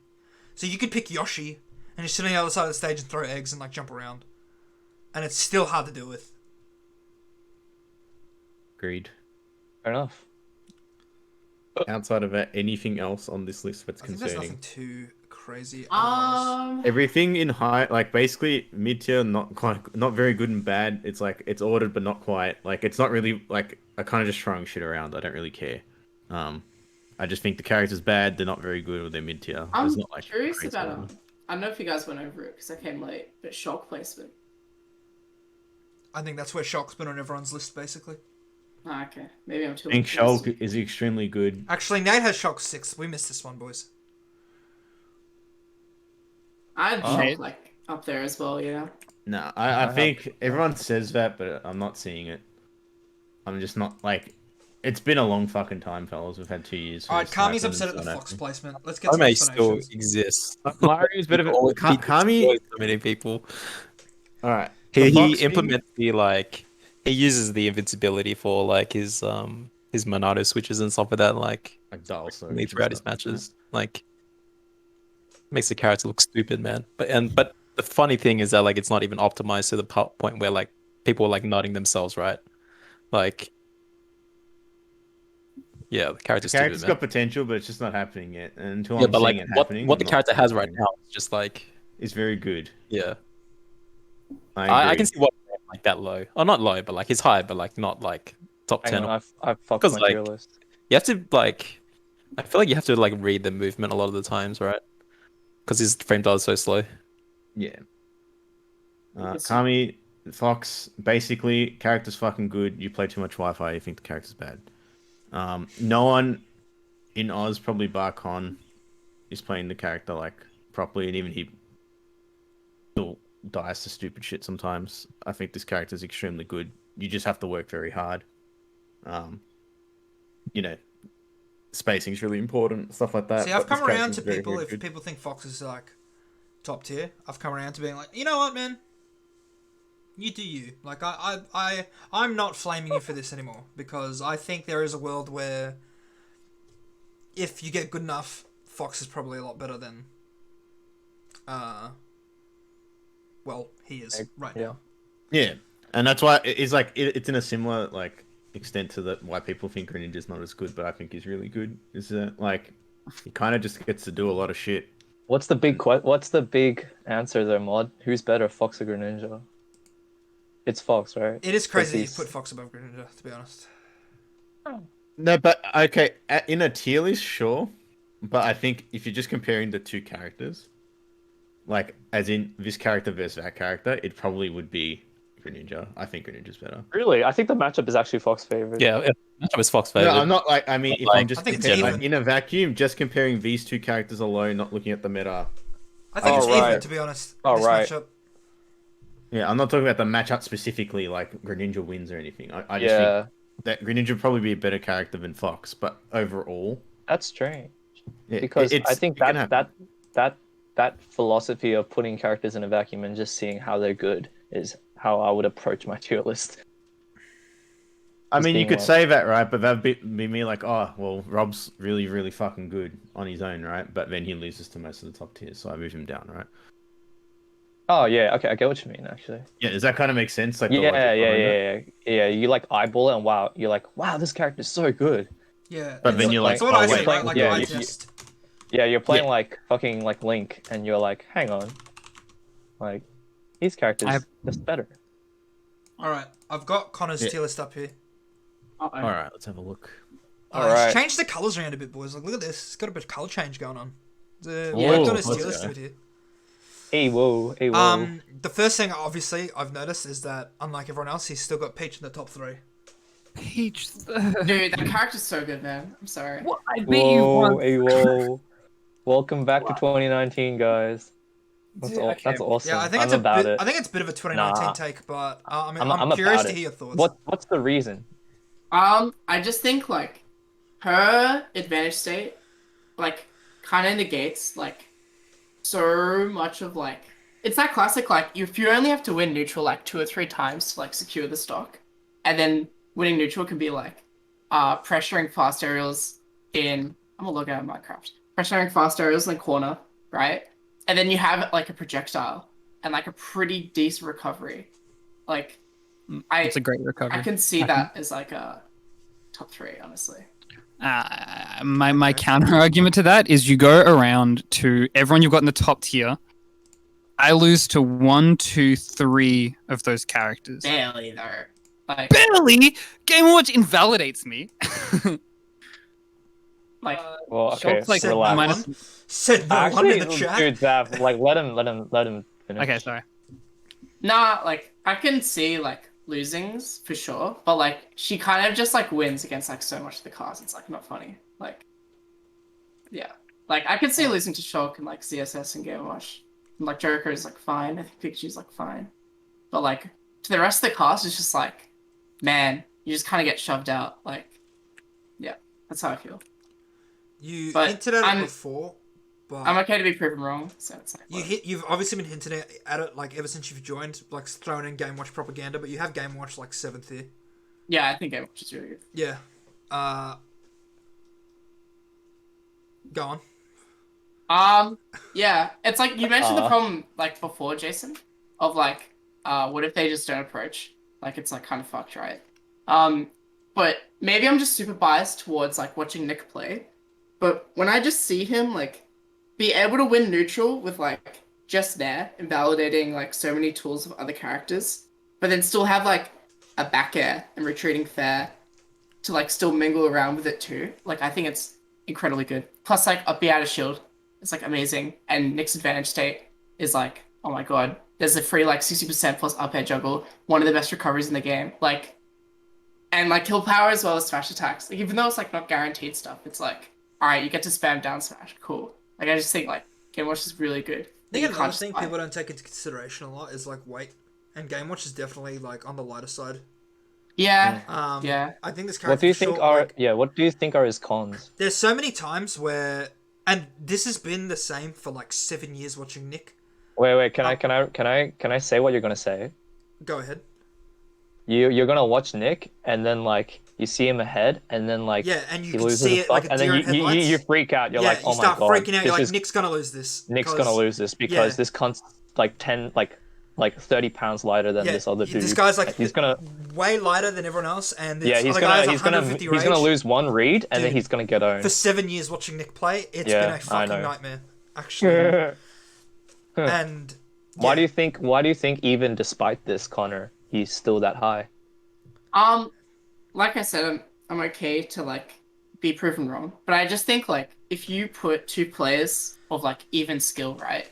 So you could pick Yoshi and just sit on the other side of the stage and throw eggs and like jump around. And it's still hard to deal with. Agreed. Fair enough. Outside of that, anything else on this list that's I think there's concerning? nothing too crazy. Otherwise. Everything in high, like basically mid tier, not very good and bad. It's like it's ordered but not quite. Like it's not really like I kind of just throwing shit around. I don't really care. I just think the character's bad. They're not very good, or they're mid tier. I'm There's not like curious crazy about one. I don't know if you guys went over it because I came late, but shock placement. I think that's where Shock's been on everyone's list, basically. Ah, okay, maybe I'm too. I think confused. Shulk is extremely good. Actually, Nate has Shock 6. We missed this one, boys. I had Oh. shock like up there as well. Yeah. No, I think everyone says that, but I'm not seeing it. I'm just not like. It's been a long fucking time, fellas. We've had 2 years. for Alright, this to Kami's happen, upset and at the it's not Fox happening. placement. Let's get some Kame still explanations. exists. Mario's a bit of a Kami. So many people. All right, He Fox being- implements the like. He uses the invincibility for like his Monado switches and stuff like that. Like dial so throughout his matches. Like makes the character look stupid, man. But the funny thing is that like it's not even optimized to the point where like people are like nutting themselves, right? Like, yeah, the character's stupid, Character's man. got potential, but it's just not happening yet. And until Yeah, I'm but like seeing it what happening, the I'm not character has right happening. now is just like is very good. yeah. I I agree. can see what like that low. Oh, not low, but like he's high, but like not like top Hang 10. on, I've fucked 'Cause, my like, tier list. You have to like, I feel like you have to like read the movement a lot of the times, right? Because his frame data is so slow. Yeah. Yes. Kami, Fox, basically, character's fucking good. You play too much Wi-Fi, you think the character's bad. No one in Oz, probably bar Con, is playing the character like properly, and even he still dies to stupid shit sometimes. I think this character's extremely good. You just have to work very hard. You know, spacing's really important, stuff like that. See, I've but this come around character's to very, people, very if good. people think Fox is like top tier, I've come around to being like, you know what, man? You do you. Like, I'm not flaming you for this anymore, because I think there is a world where if you get good enough, Fox is probably a lot better than, well, he is right yeah. now. Yeah, and that's why it's like it's in a similar like extent to the why people think Greninja's not as good, but I think he's really good. Is that like he kind of just gets to do a lot of shit. What's the big answer there, Mod? Who's better, Fox or Greninja? It's Fox, right? It is crazy that you he's- put Fox above Greninja, to be honest. No, but okay, in a tier list, sure, but I think if you're just comparing the two characters, like as in this character versus that character, it probably would be Greninja. I think Greninja's better. Really? I think the matchup is actually Fox favorite. Yeah, matchup is Fox No, favorite. I'm not like. I mean, if Like, I'm just I think it's comparing, like, even. in a vacuum, just comparing these two characters alone, not looking at the meta. I think it's Oh, right. even, to be honest. Oh, this right. matchup. Yeah, I'm not talking about the matchup specifically, like Greninja wins or anything. I just Yeah, think that Greninja would probably be a better character than Fox, but overall, that's strange. yeah, Because I think it can that happen. that philosophy of putting characters in a vacuum and just seeing how they're good is how I would approach my tier list. I mean, you being could like- say that, right? But that'd be me like, oh, well, Rob's really, really fucking good on his own, right? But then he loses to most of the top tiers, so I move him down, right? Oh yeah, okay, I get what you mean actually. Yeah, does that kind of make sense? Like, the Yeah, logic yeah, behind it? yeah. You like eyeball it and wow, you're like, wow, this character's so good. Yeah. But it's then you're like, it's what oh, I wait, say, right? Like, yeah, eye you- test. Yeah, you're playing Yeah. like fucking like Link, and you're like, hang on, like these characters I've- just better. Alright, I've got Connor's Yeah. tier list up here. All right, let's have a look. Alright. Change the colours around a bit, boys. Like, look at this. It's got a bit of colour change going on. Yeah, Worked on his let's tier list go. a bit here. Hey whoa, hey whoa. The first thing, obviously, I've noticed is that, unlike everyone else, he's still got Peach in the top 3. Peach. Dude, that character's so good, man. I'm sorry. What? I beat you Whoa, once. hey whoa. Welcome back to 2019, guys. That's Dude, all. okay. That's awesome. Yeah, I think I'm it's a about bit. it. I think it's a bit of a 2019 Nah. take, but I mean, I'm I'm curious about to it. hear your thoughts. What's the reason? I just think like her advantage state, like kind of negates like so much of like it's that classic like if you only have to win neutral like 2 or 3 times to like secure the stock, and then winning neutral can be like pressuring fast aerials in. I'm gonna look at Minecraft. Pressuring fast aerials in the corner, right? And then you have like a projectile and like a pretty decent recovery, like. It's a great recovery. I can see that as like a top 3, honestly. My counter argument to that is you go around to everyone you've got in the top tier. I lose to 1, 2, 3 of those characters. Barely though. Like, Barely. Game Watch invalidates me. like Well, okay, Shulk's like Said no relax. minus- one. Said no one Actually, in the chat. dude, Xav, like let him finish. Okay, sorry. nah, like I can see like losings for sure, but like she kind of just like wins against like so much of the cards. It's like not funny. Like, yeah, like I could see losing to Shulk and like CSS and Game Watch. And, like Joker is like fine. I think Pikachu's like fine, but like to the rest of the cast, it's just like, man, you just kind of get shoved out. Like, yeah, that's how I feel. You But hinted at it I'm- before, but I'm okay to be proven wrong. So it's like, you've obviously been hinting at it like ever since you've joined, like throwing in Game Watch propaganda. But you have Game Watch like 7th here. yeah, I think Game Watch is really good. Yeah. Go on. Yeah, it's like you mentioned the Uh. problem like before, Jason, of like, what if they just don't approach? Like it's like kind of fucked, right? But maybe I'm just super biased towards like watching Nick play. But when I just see him like be able to win neutral with like just there, invalidating like so many tools of other characters, but then still have like a back air and retreating fair to like still mingle around with it too. Like I think it's incredibly good. Plus like up B out of shield. It's like amazing. And Nick's advantage state is like, oh my god. There's a free like 60% plus up air juggle, one of the best recoveries in the game. Like, and like kill power as well as smash attacks. Like even though it's like not guaranteed stuff, it's like, alright, you get to spam down smash. Cool. Like I just think like Game Watch is really good. I think You another can't thing just, people don't take into consideration a lot is like weight, and Game Watch is definitely like on the lighter side. Yeah. Yeah. I think this character. What do you think short, are like, what do you think are his cons? There's so many times where, and this has been the same for like 7 years watching Nick. Wait, can I say what you're gonna say? Go ahead. You're gonna watch Nick and then like you see him ahead and then like Yeah, and you he can loses see the it fuck, like a and then deer in headlights. you freak out. You're yeah, like, oh you my start god, freaking out. You're like, this is- Nick's gonna lose this. Nick's 'cause- gonna lose this because yeah. this cunt's like 10 like 30 pounds lighter than Yeah, this other dude. this guy's like he's gonna way lighter than everyone else, and this yeah he's other guy gonna has 150 he's gonna rage. lose one read and then Dude, he's gonna get owned. For 7 years watching Nick play, it's Yeah, been a I fucking know. nightmare, actually. And Why do you think even despite this, Connor, he's still that high? Like I said, I'm okay to like be proven wrong, but I just think like if you put two players of like even skill, right?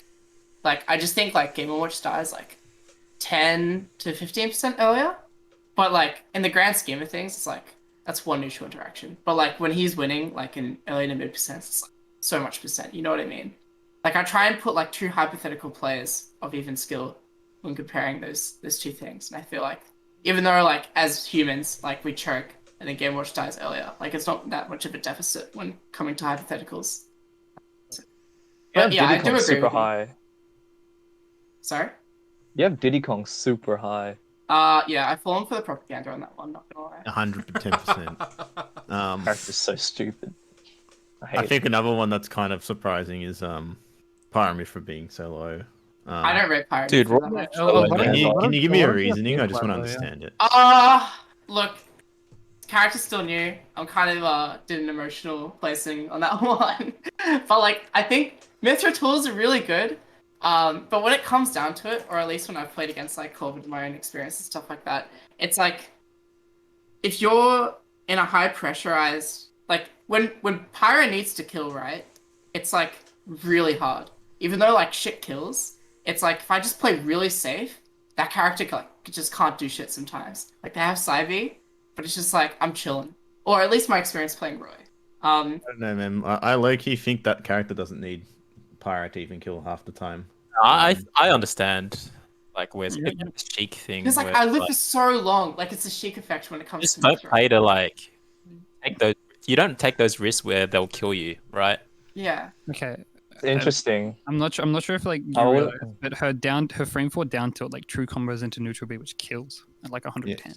Like I just think like Game & Watch dies like 10 to 15% earlier, but like in the grand scheme of things, it's like that's one neutral interaction. But like when he's winning, like in early to mid percents, it's like so much percent. You know what I mean? Like I try and put like two hypothetical players of even skill when comparing those two things, and I feel like even though like as humans like we choke and then Game Watch dies earlier, like it's not that much of a deficit when coming to hypotheticals. But yeah, I do agree super with you. high. Sorry. You have Diddy Kong super high. Yeah, I've fallen for the propaganda on that one. Not gonna lie. 110%. Character's so stupid. I hate I think another one that's kind of surprising is Pyramid for being so low. I don't rate Pirate. Dude, for what- that, Oh, actually. Can you give me a what is your reasoning? I just want to opinion, by the way? understand it. Look, character's still new. I'm kind of did an emotional placing on that one, but like I think Mithra tools are really good. But when it comes down to it, or at least when I've played against like Corvid in my own experience and stuff like that, it's like if you're in a high pressurized, like when Pyra needs to kill, right? It's like really hard. Even though like shit kills, it's like if I just play really safe, that character like just can't do shit sometimes. Like they have Psybe, but it's just like I'm chilling, or at least my experience playing Roy. I don't know, man. I low-key think that character doesn't need Pyra to even kill half the time. I understand like where's the Sheik thing. Because like where, I live for so long, like it's a Sheik effect when it comes just to don't Mithra. play to like take those. You don't take those risks where they'll kill you, right? Yeah. Okay. It's interesting. I'm not sure if like you I would- realize, but her frame 4 down tilt like true combos into neutral B, which kills at like 110.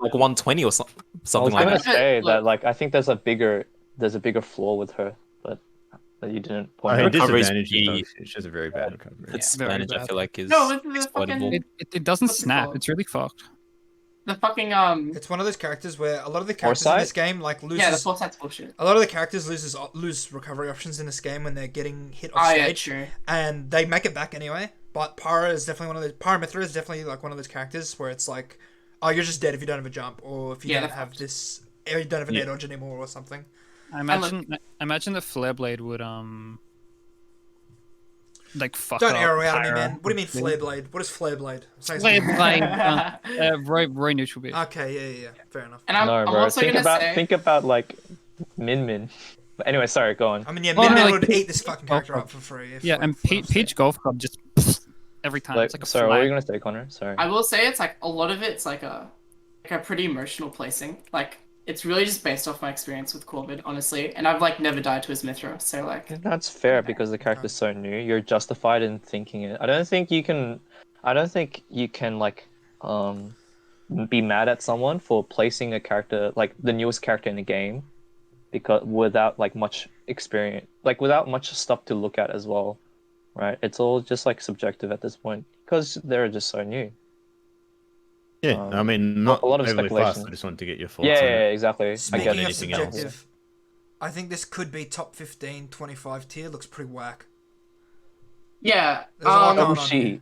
Like 120 or I something was like gonna that. say Look. that like I think there's a bigger flaw with her, but that you didn't point Her out. recovery is disadvantage pretty- is she has a very bad recovery. Its very advantage, I bad. feel like, is No, with the exploitable. fucking- It doesn't What's it snap. called? It's really fucked. The fucking It's one of those characters where a lot of the characters in Foresight? this game like yeah, the loses. foresight's bullshit. A lot of the characters lose recovery options in this game when they're getting hit off Oh yeah, stage, true. and they make it back anyway. But Para is definitely one of those. Paramithra is definitely like one of those characters where it's like, oh, you're just dead if you don't have a jump, or if you Yeah, don't they're have fucked. this, or you don't have an Yeah. air dodge anymore, or something. I imagine that Flare Blade would like fuck Don't up arrow out of me, Pyra. man. What do you mean Flare Blade? What is Flare Blade? Flare Blade, Roy neutral bit. Okay, yeah. Fair enough. And I'm No, bro. also Think gonna about say, think about like Min Min. But anyway, sorry, go on. I mean, yeah, Oh, no, Min like, would Peach- eat this fucking character up for free. If, Yeah, like, and for enough Peach stake. Golf Club just every time. Like, It's like a sorry, what were flag. you gonna say, Connor? Sorry. I will say it's like a lot of it's like a pretty emotional placing. Like it's really just based off my experience with Corbett, honestly. And I've like never died to his Mithra, so like That's fair because the character's so new. You're justified in thinking it. I don't think you can like be mad at someone for placing a character like the newest character in the game because without like much experience, like without much stuff to look at as well, right? It's all just like subjective at this point because they're just so new. Yeah, I mean, not a lot of overly speculation. fast. I just wanted to get your thoughts Yeah, on yeah, it. exactly. I Speaking get of it. anything else. subjective, I think this could be top 15, 25 tier. Looks pretty whack. yeah. There's a lot Oh going on here. shit!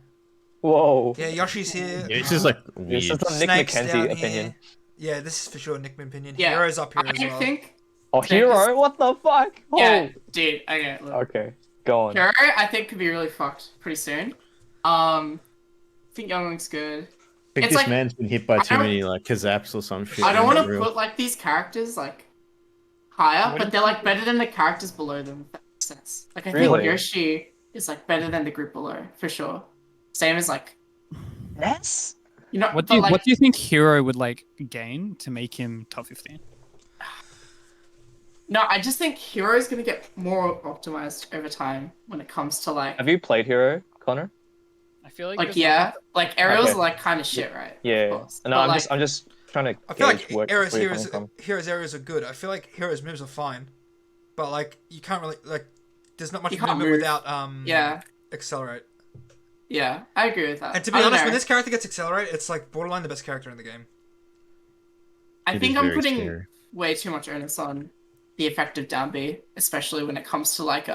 Whoa. Yeah, Yoshi's here. Yeah, it's just like This weird. is a Nick Snake's McKenzie down opinion. here. Yeah, this is for sure Nick opinion. Yeah. Hero's up here I as well. think Oh, Hero? What the fuck? yeah, dude. Okay, look. Oh. Okay, go on. Hero, I think could be really fucked pretty soon. I think Youngling's good. I think it's this like- man's been hit by I too don't- many like Kazaps or some shit. I don't want to Real. put like these characters like higher, What but they're like better than the characters below them. If that makes sense. Like I Really? think Yoshi is like better than the group below for sure. Same as like Ness? you know. What but, do you like, what do you think Hero would like gain to make him top 15? No, I just think Hero is gonna get more optimized over time when it comes to like Have you played Hero, Connor? I feel like like there's, yeah, like aerials Okay. are like kind of shit, right? Yeah. Of course. No, But, I'm just trying to I feel gauge like what, Hero's where you're heroes, coming from. Hero's areas are good. I feel like Hero's moves are fine, but like you can't really like. There's not much You can't movement move. without Yeah, accelerate. yeah, I agree with that. And to be I don't honest, know. when this character gets accelerate, it's like borderline the best character in the game. I It think is I'm very putting scary. way too much onus on the effective down B, especially when it comes to like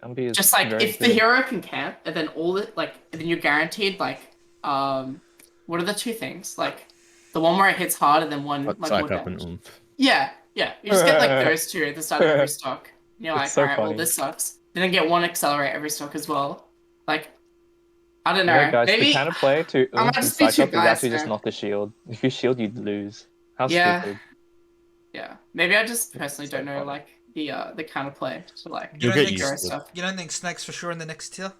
Gumby is just like very if the good. hero can camp and then all it like then you're guaranteed like what are the two things like the one where it hits hard and then one But like psych more up and damage. oomph. Yeah, you just get like those two at the start of every stock. And you're like, It's so alright, well funny. this sucks. Then get one accelerate every stock as well. Like I don't know. Yeah, guys, Maybe the counter play to I might oomph and just be psych too up is biased, actually just man. not the shield. If you shield, you'd lose. How Yeah. stupid. yeah. Maybe I just personally So don't know funny. like the counter play to like You You'll don't get think hero used to it. stuff. you don't think Snake's for sure in the next tier?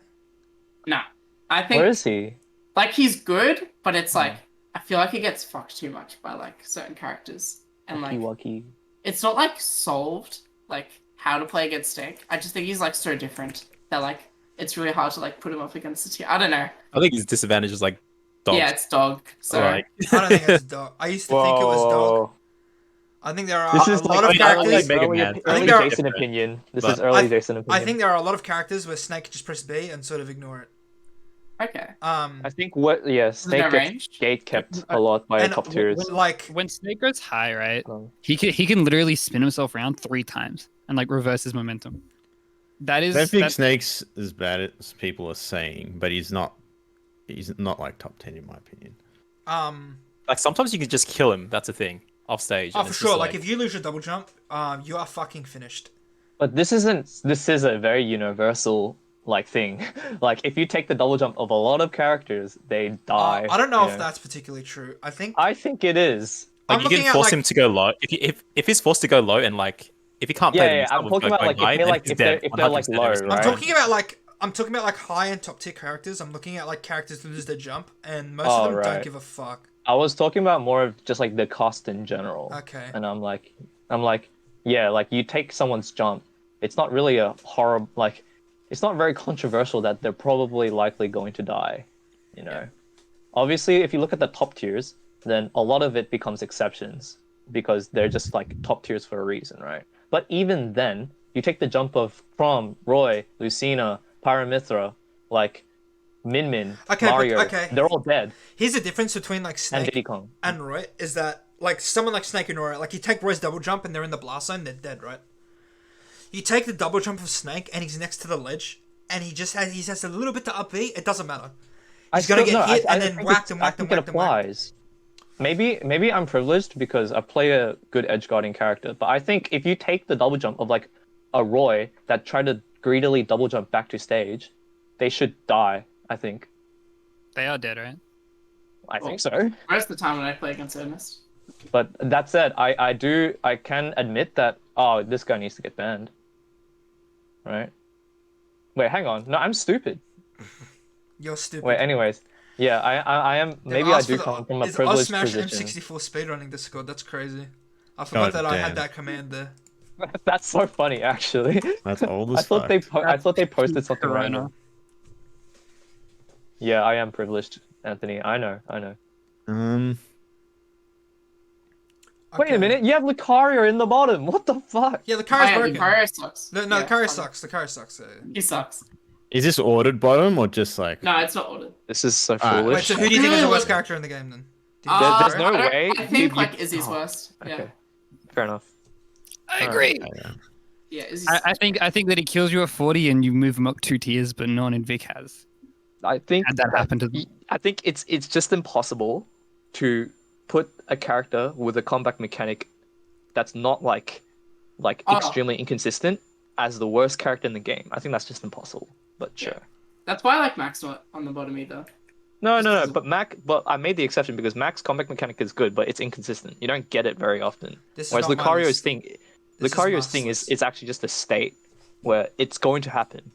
Nah. I think Where is he? like he's good, but it's Hmm. like I feel like he gets fucked too much by like certain characters. And like Wacky. it's not like solved like how to play against Snake. I just think he's like so different that like it's really hard to like put him up against the tier. I don't know. I think his disadvantage is like dogs. Yeah, it's dog. So Like, I don't think it's dog. I used to think it was dog. Whoa. I think there are This a is lot like of I characters. like Mega early, Man. I think early there are- Jason opinion. This But is early I- Jason opinion. I think there are a lot of characters where Snake can just press B and sort of ignore it. okay. I think what Snake no gets range? gate kept a lot by And top tiers. Like when Snake goes high, right? Um, He can literally spin himself around 3 times and like reverse his momentum. That is I don't think that- Snake's as bad as people are saying, but he's not. He's not like top 10 in my opinion. like sometimes you can just kill him. That's the thing. Off stage. oh and for it's sure. just Like if you lose your double jump, you are fucking finished. But this isn't. This is a very universal like thing. Like if you take the double jump of a lot of characters, they die. I don't know you if that's particularly true. I think I think it is. like I'm you can looking at, force like- him to go low. If he's forced to go low and like if he can't play Yeah, the I'm talking about like if they're like low, right? I'm talking about like high and top tier characters. I'm looking at like characters who lose their jump, and most Oh, of them don't right. give a fuck. I was talking about more of just like the cost in general. Okay. And I'm like, yeah, like you take someone's jump. It's not really a horror. Like, it's not very controversial that they're probably likely going to die. You know, obviously, if you look at the top tiers, then a lot of it becomes exceptions because they're just like top tiers for a reason, right? But even then, you take the jump of From, Roy, Lucina, Paramithra, like Min Min, Okay, but- Mario. okay. They're all dead. Here's the difference between like And Snake Diddy Kong. and Roy is that like someone like Snake and Roy, like you take Roy's double jump and they're in the blast zone, they're dead, right? You take the double jump of Snake and he's next to the ledge and he has a little bit to upbeat, it doesn't matter. He's gonna get hit and then whacked and I whacked and think it whacked and whacked. applies. Maybe I'm privileged because I play a good edge guarding character, but I think if you take the double jump of like a Roy that tried to greedily double jump back to stage, they should die. I think. They are dead, right? I think so. Most of the time when I play against Ernest. But that said, I can admit that this guy needs to get banned. Right? Wait, hang on. No, I'm stupid. You're stupid. Wait, anyways. Yeah, I am. Maybe I do come from a privileged Smash position. M64 speedrunning Discord. That's crazy. I forgot that I had that command there. That's so funny, actually. That's old I as thought fuck. I thought they posted something Corona. random. Yeah, I am privileged, Anthony. I know. Wait Okay. a minute, you have Lucario in the bottom. What the fuck? Yeah, the car's broken. Lucario sucks. No, Yeah, the car fine. sucks. The car sucks. He sucks. Is this ordered bottom or just like? No, it's not ordered. This is so Alright. foolish. Wait, so who do you think is the Really worst look- character in the game then? Do you There- think there's it's no Roy? way. I think you- like Izzy's worst. Yeah. Okay, fair enough. I agree. Yeah, Izzy's. I think that he kills you at 40 and you move him up 2 tiers, but no one in Vic has. I think Had that happen to them. I think it's just impossible to put a character with a combat mechanic that's not like Oh. extremely inconsistent as the worst character in the game. I think that's just impossible. But sure. That's why I like Max not on the bottom either. No. But I made the exception because Mac's combat mechanic is good, but it's inconsistent. You don't get it very often. This is Whereas not my Lucario's list. thing, This is Lucario's Mast's thing list. is actually just a state where it's going to happen,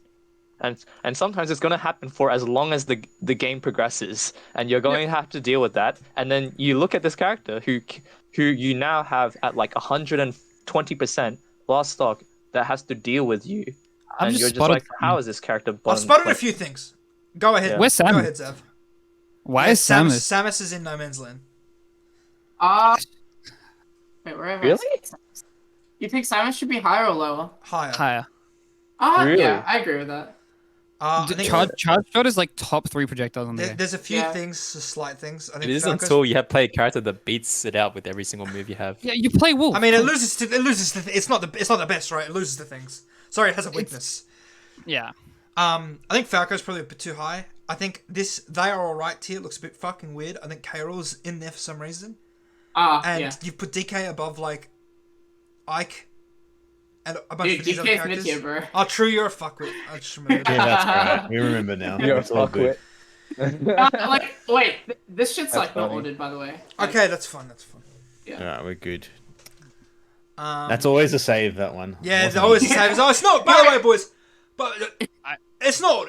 and sometimes it's going to happen for as long as the game progresses, and you're going to have to deal with that. And then you look at this character who you now have at like 120% last stock that has to deal with you, I've and just you're just spotted like, how is this character? I've bottom- spotted a like- few things. Go ahead. Yeah. Where's Sam? Go ahead, Xav. Why Yeah, is Samus? Samus is in No Man's Land. Wait, where have Really? I seen Samus? You think Simon should be higher or lower? Higher. Higher? Really? Yeah, I agree with that. I think Charge shot is like top 3 projectiles on the game. there's a few Yeah. things, slight things. I think It isn't Falco's- until you have play a character that beats it out with every single move you have. Yeah, you play Wolf. I mean, it loses to. It's not the best, right? It loses to things. Sorry, it has a weakness. Yeah. I think Falco's probably a bit too high. I think they are alright tier looks a bit fucking weird. I think Carol's in there for some reason. And Yeah. you've put DK above like Ike and a bunch Dude, of these other DK's characters. mid-tier, bro. Oh, true, you're a fuckwit. I just remembered. Yeah, that's right. We remember now. You're a It's all good. fuckwit. Like, wait, this shit's That's like not funny. ordered, by the way. Like, Okay, that's fun. That's fun. Alright, we're good. Um, That's always a save, that one. yeah, it's Wasn't always it? the same. Oh, it's not. By the way, boys, but it's not.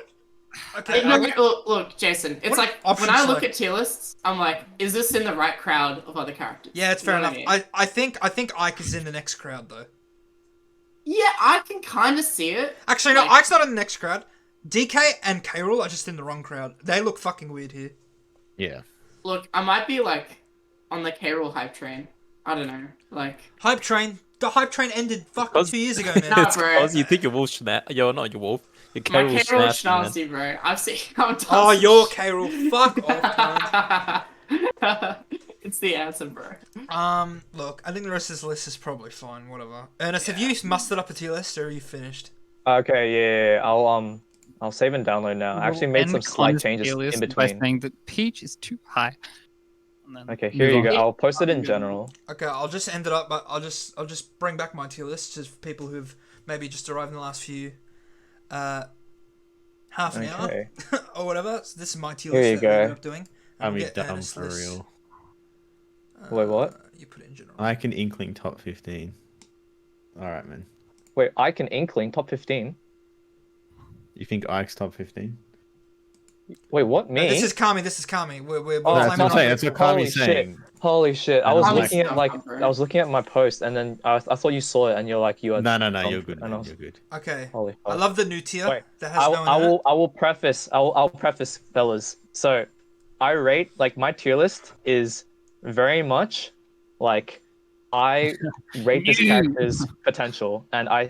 Okay. No, look, Jason. It's What like options when I look select? at tier lists, I'm like, is this in the right crowd of other characters? Yeah, it's You fair know enough. what I mean? I think Ike is in the next crowd though. Yeah, I can kind of see it. Actually, no, Like- Ike's not in the next crowd. DK and K. Rool are just in the wrong crowd. They look fucking weird here. Yeah. Look, I might be like on the K-Rool hype train. I don't know. Like, Hype train. The hype train ended fucking Because- 2 years ago, man. Nah, It's bro. because you think you're Wolf You're not your Wolf. You're my Carol K-Rool Smash, man. Schnauzy, bro. I've seen. I'm done. Oh, you're K. Rool. Fuck off, man. It's the answer, bro. Look, I think the rest of this list is probably fine. Whatever. Ernest, have you mustered up a tier list, or are you finished? Okay, yeah. I'll save and download now. I actually made some slight changes in By between. saying that Peach is too high. And then Okay, move here you on. go. I'll post it in general. Okay, I'll just end it up, but I'll just bring back my tier list just for people who've maybe just arrived in the last few, half an Okay. hour or whatever. So this is my tier Here list you that we go. ended up doing. Are We'll we get dumb Ernest's for list. real? Wait, what? You put it in general. I can inkling top 15. Alright, man. Wait, I can Inkling top 15. You think Ike's top 15? Wait, what? Me? This is Kami. This is Kami. We're Oh, that's claiming what I'm saying. our- That's what Holy Kami's shit. saying. Holy shit! I was I'm looking at like- I was looking at my post, and then I thought you saw it, and you're like, you are. No, you're dumb, good, and man. I was- You're good. Okay. Holy. I fuck. love the new tier Wait, that has no I will preface. I'll preface, fellas. So, I rate like my tier list is very much like I rate this character's potential, and I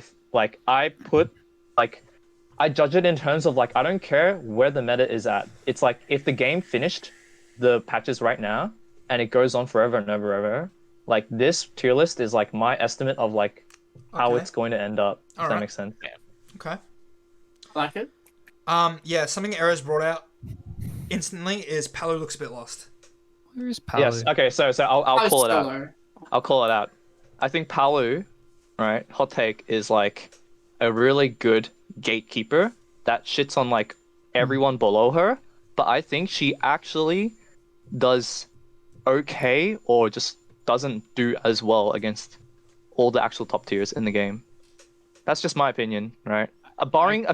put like I judge it in terms of like I don't care where the meta is at. It's like if the game finished the patches right now and it goes on forever and ever, like this tier list is like my estimate of like how Okay. it's going to end up. If that Alright. makes sense. Okay. Like it? Yeah, something Errors brought out instantly is Palu looks a bit lost. Where is Palu? Yes. Okay. So I'll Oh, call it still out. low. I'll call it out. I think Palu, right? Hot take is like a really good gatekeeper that shits on like everyone below her, but I think she actually does okay or just doesn't do as well against all the actual top tiers in the game. That's just my opinion, right? Barring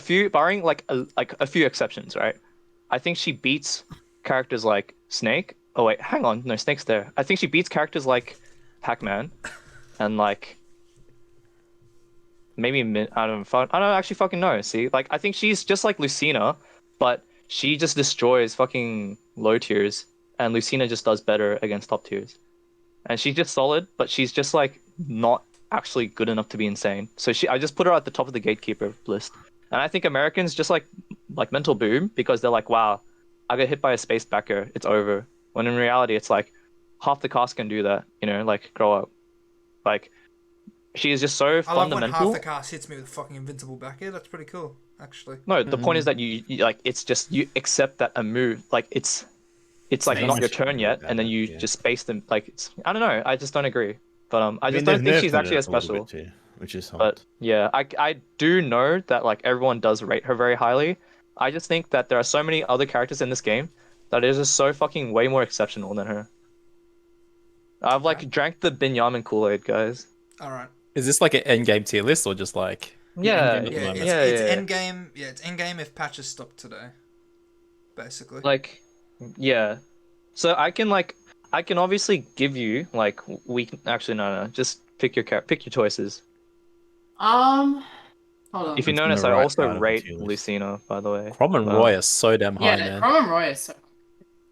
like a few exceptions, right? I think she beats characters like Snake. Oh wait, hang on, no, Snake's there. I think she beats characters like Pac-Man and like maybe I don't actually fucking know. See, like I think she's just like Lucina, but she just destroys fucking low tiers, and Lucina just does better against top tiers. And she's just solid, but she's just like not actually good enough to be insane. So I just put her at the top of the gatekeeper list. And I think Americans just like mental boom because they're like, wow, I got hit by a space backer, it's over. When in reality, it's like half the cast can do that, you know, like grow up. Like she is just so I love when fundamental. half the cast hits me with a fucking invincible back here. That's pretty cool, actually. No, the point is that you like it's just you accept that a move like it's like Space not your should turn be yet, better, and then you yeah. just space them. Like it's I don't know. I just don't agree. But I just they've don't think nerfed she's it actually as a little special. bit too, which is hot. But yeah, I do know that like everyone does rate her very highly. I just think that there are so many other characters in this game that is just so fucking way more exceptional than her. I've like drank the Binyamin Kool-Aid, guys. All right. Is this like an end game tier list or just like? Yeah, endgame. Yeah, moment. it's yeah, it's yeah. end game. Yeah, it's end game if patches stop today. Basically. Like, yeah. So I can obviously give you like we can actually no just pick your choices. Hold on. If you It's on the notice, I right also side of the rate tier list. Lucina, by the way. Crom and Roy are so damn high, Yeah, man. Chrome and Roy is so.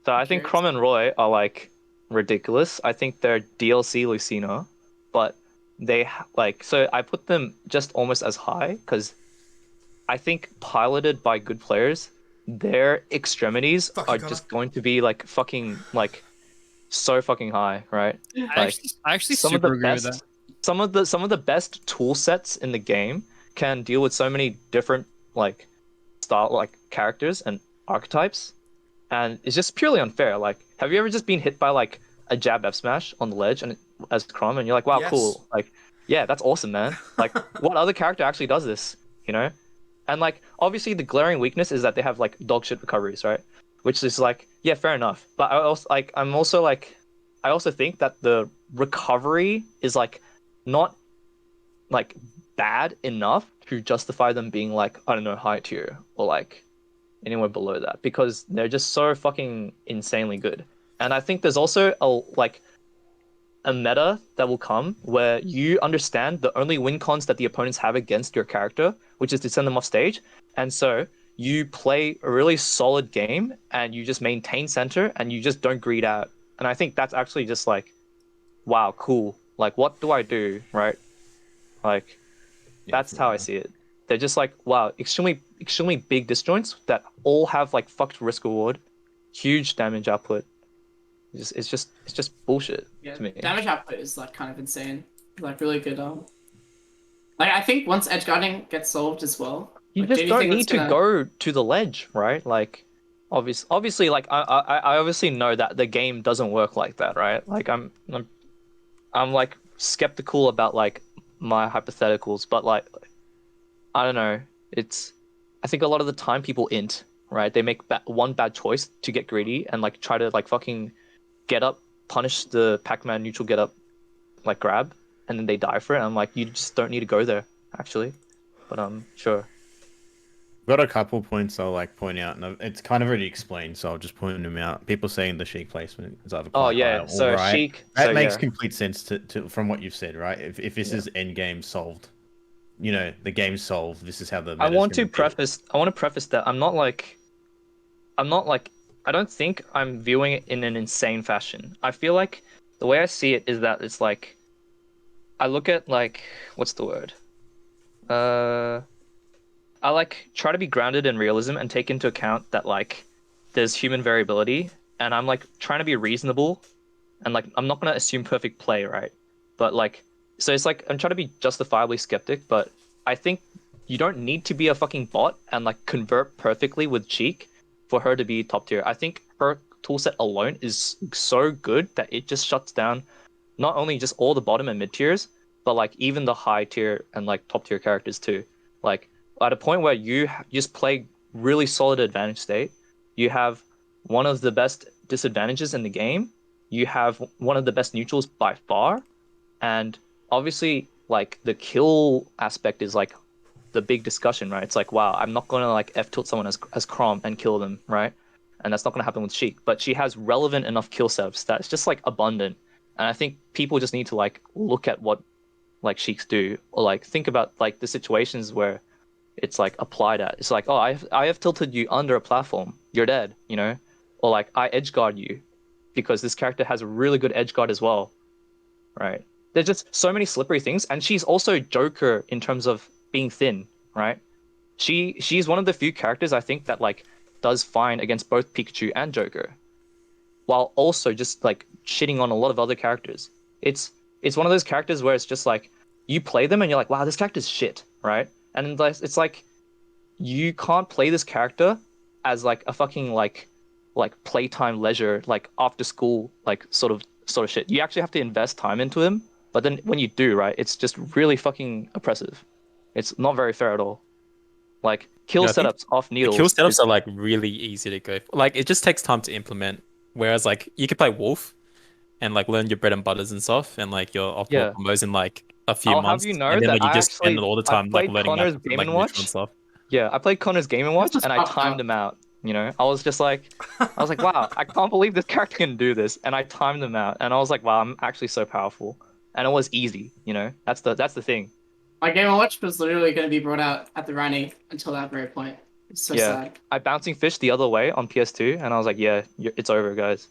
So I think Crom and Roy are like ridiculous. I think they're DLC Lucina, but like so I put them just almost as high because I think piloted by good players, their extremities Fuck are you, Connor. just going to be like fucking like so fucking high, right? I actually some of the super agree with best that. some of the best tool sets in the game can deal with so many different like style like characters and archetypes, and it's just purely unfair. Like, have you ever just been hit by like a jab F smash on the ledge and as Crom, and you're like, wow, Yes. cool, like yeah, that's awesome, man. Like, what other character actually does this, you know? And like obviously the glaring weakness is that they have like dog shit recoveries, right? Which is like, yeah, fair enough. But I also think that the recovery is like not like bad enough to justify them being like, I don't know, high tier or like anywhere below that because they're just so fucking insanely good. And I think there's also a meta that will come where you understand the only win cons that the opponents have against your character, which is to send them off stage. And so you play a really solid game and you just maintain center and you just don't greed out. And I think that's actually just like, wow, cool. Like, what do I do, right? Like, that's how I see it. They're just like, wow, extremely big disjoints that all have like fucked risk reward, huge damage output. It's just bullshit Yeah, to me. damage output is like kind of insane. Like really good. Like I think once edge guarding gets solved as well. You like, just do don't think need that's to gonna- go to the ledge, right? Like, obviously, like I obviously know that the game doesn't work like that, right? Like I'm like skeptical about like my hypotheticals, but like I don't know. I think a lot of the time people int, right? They make one bad choice to get greedy and like try to like fucking get up, punish the Pac-Man neutral get up, like grab, and then they die for it. And I'm like, you just don't need to go there, actually. But sure. Got a couple points I'll like point out, and it's kind of already explained, so I'll just point them out. People saying the Sheik placement is either quite high or So right. Sheik. That makes complete sense to from what you've said, right? If this is end game solved, you know, the game's solved. This is how the. I want to preface that I'm not like, I don't think I'm viewing it in an insane fashion. I feel like the way I see it is that it's like, I look at like, what's the word? like try to be grounded in realism and take into account that like there's human variability, and I'm like trying to be reasonable, and like I'm not gonna assume perfect play, right? But like, so it's like I'm trying to be justifiably skeptic, but I think you don't need to be a fucking bot and like convert perfectly with Cheek for her to be top tier. I think her toolset alone is so good that it just shuts down not only just all the bottom and mid tiers, but like even the high tier and like top tier characters too. Like at a point where you just play really solid advantage state, you have one of the best disadvantages in the game, you have one of the best neutrals by far, and obviously like the kill aspect is like the big discussion, right? It's like, wow, I'm not gonna like F tilt someone as Crom and kill them, right? And that's not gonna happen with Sheik. But she has relevant enough kill setups that's just like abundant. And I think people just need to like look at what like Sheiks do, or like think about like the situations where it's like applied at. It's like, oh, I have tilted you under a platform, you're dead, you know? Or like I edge guard you because this character has a really good edge guard as well, right? There's just so many slippery things, and she's also Joker in terms of being thin, right? She's one of the few characters I think that like does fine against both Pikachu and Joker, while also just like shitting on a lot of other characters. It's one of those characters where it's just like you play them and you're like, wow, this character's shit, right? And it's like you can't play this character as like a fucking like playtime leisure, like after school, like sort of shit. You actually have to invest time into him. But then when you do, right, it's just really fucking oppressive. It's not very fair at all. Like kill Yeah, I think setups off the kill needles setups is are like really easy to go for. Like it just takes time to implement. Whereas like you could play Wolf and like learn your bread and butters and stuff and like your optimal yeah. combos in like a few I'll have months, you know and then that like you I just spend actually all the I time like played learning Connor's matchups with, Game like and neutral and Watch. stuff. Yeah, I played Connor's Game and Watch, just and I fucked timed up. him out. You know, I was just like, wow, I can't believe this character can do this, and I timed him out, and I was like, wow, I'm actually so powerful, and it was easy. You know, that's the thing. My Game & Watch was literally going to be brought out at the running until that very point. It's so Yeah, sad. I bouncing fish the other way on PS2, and I was like, yeah, it's over, guys.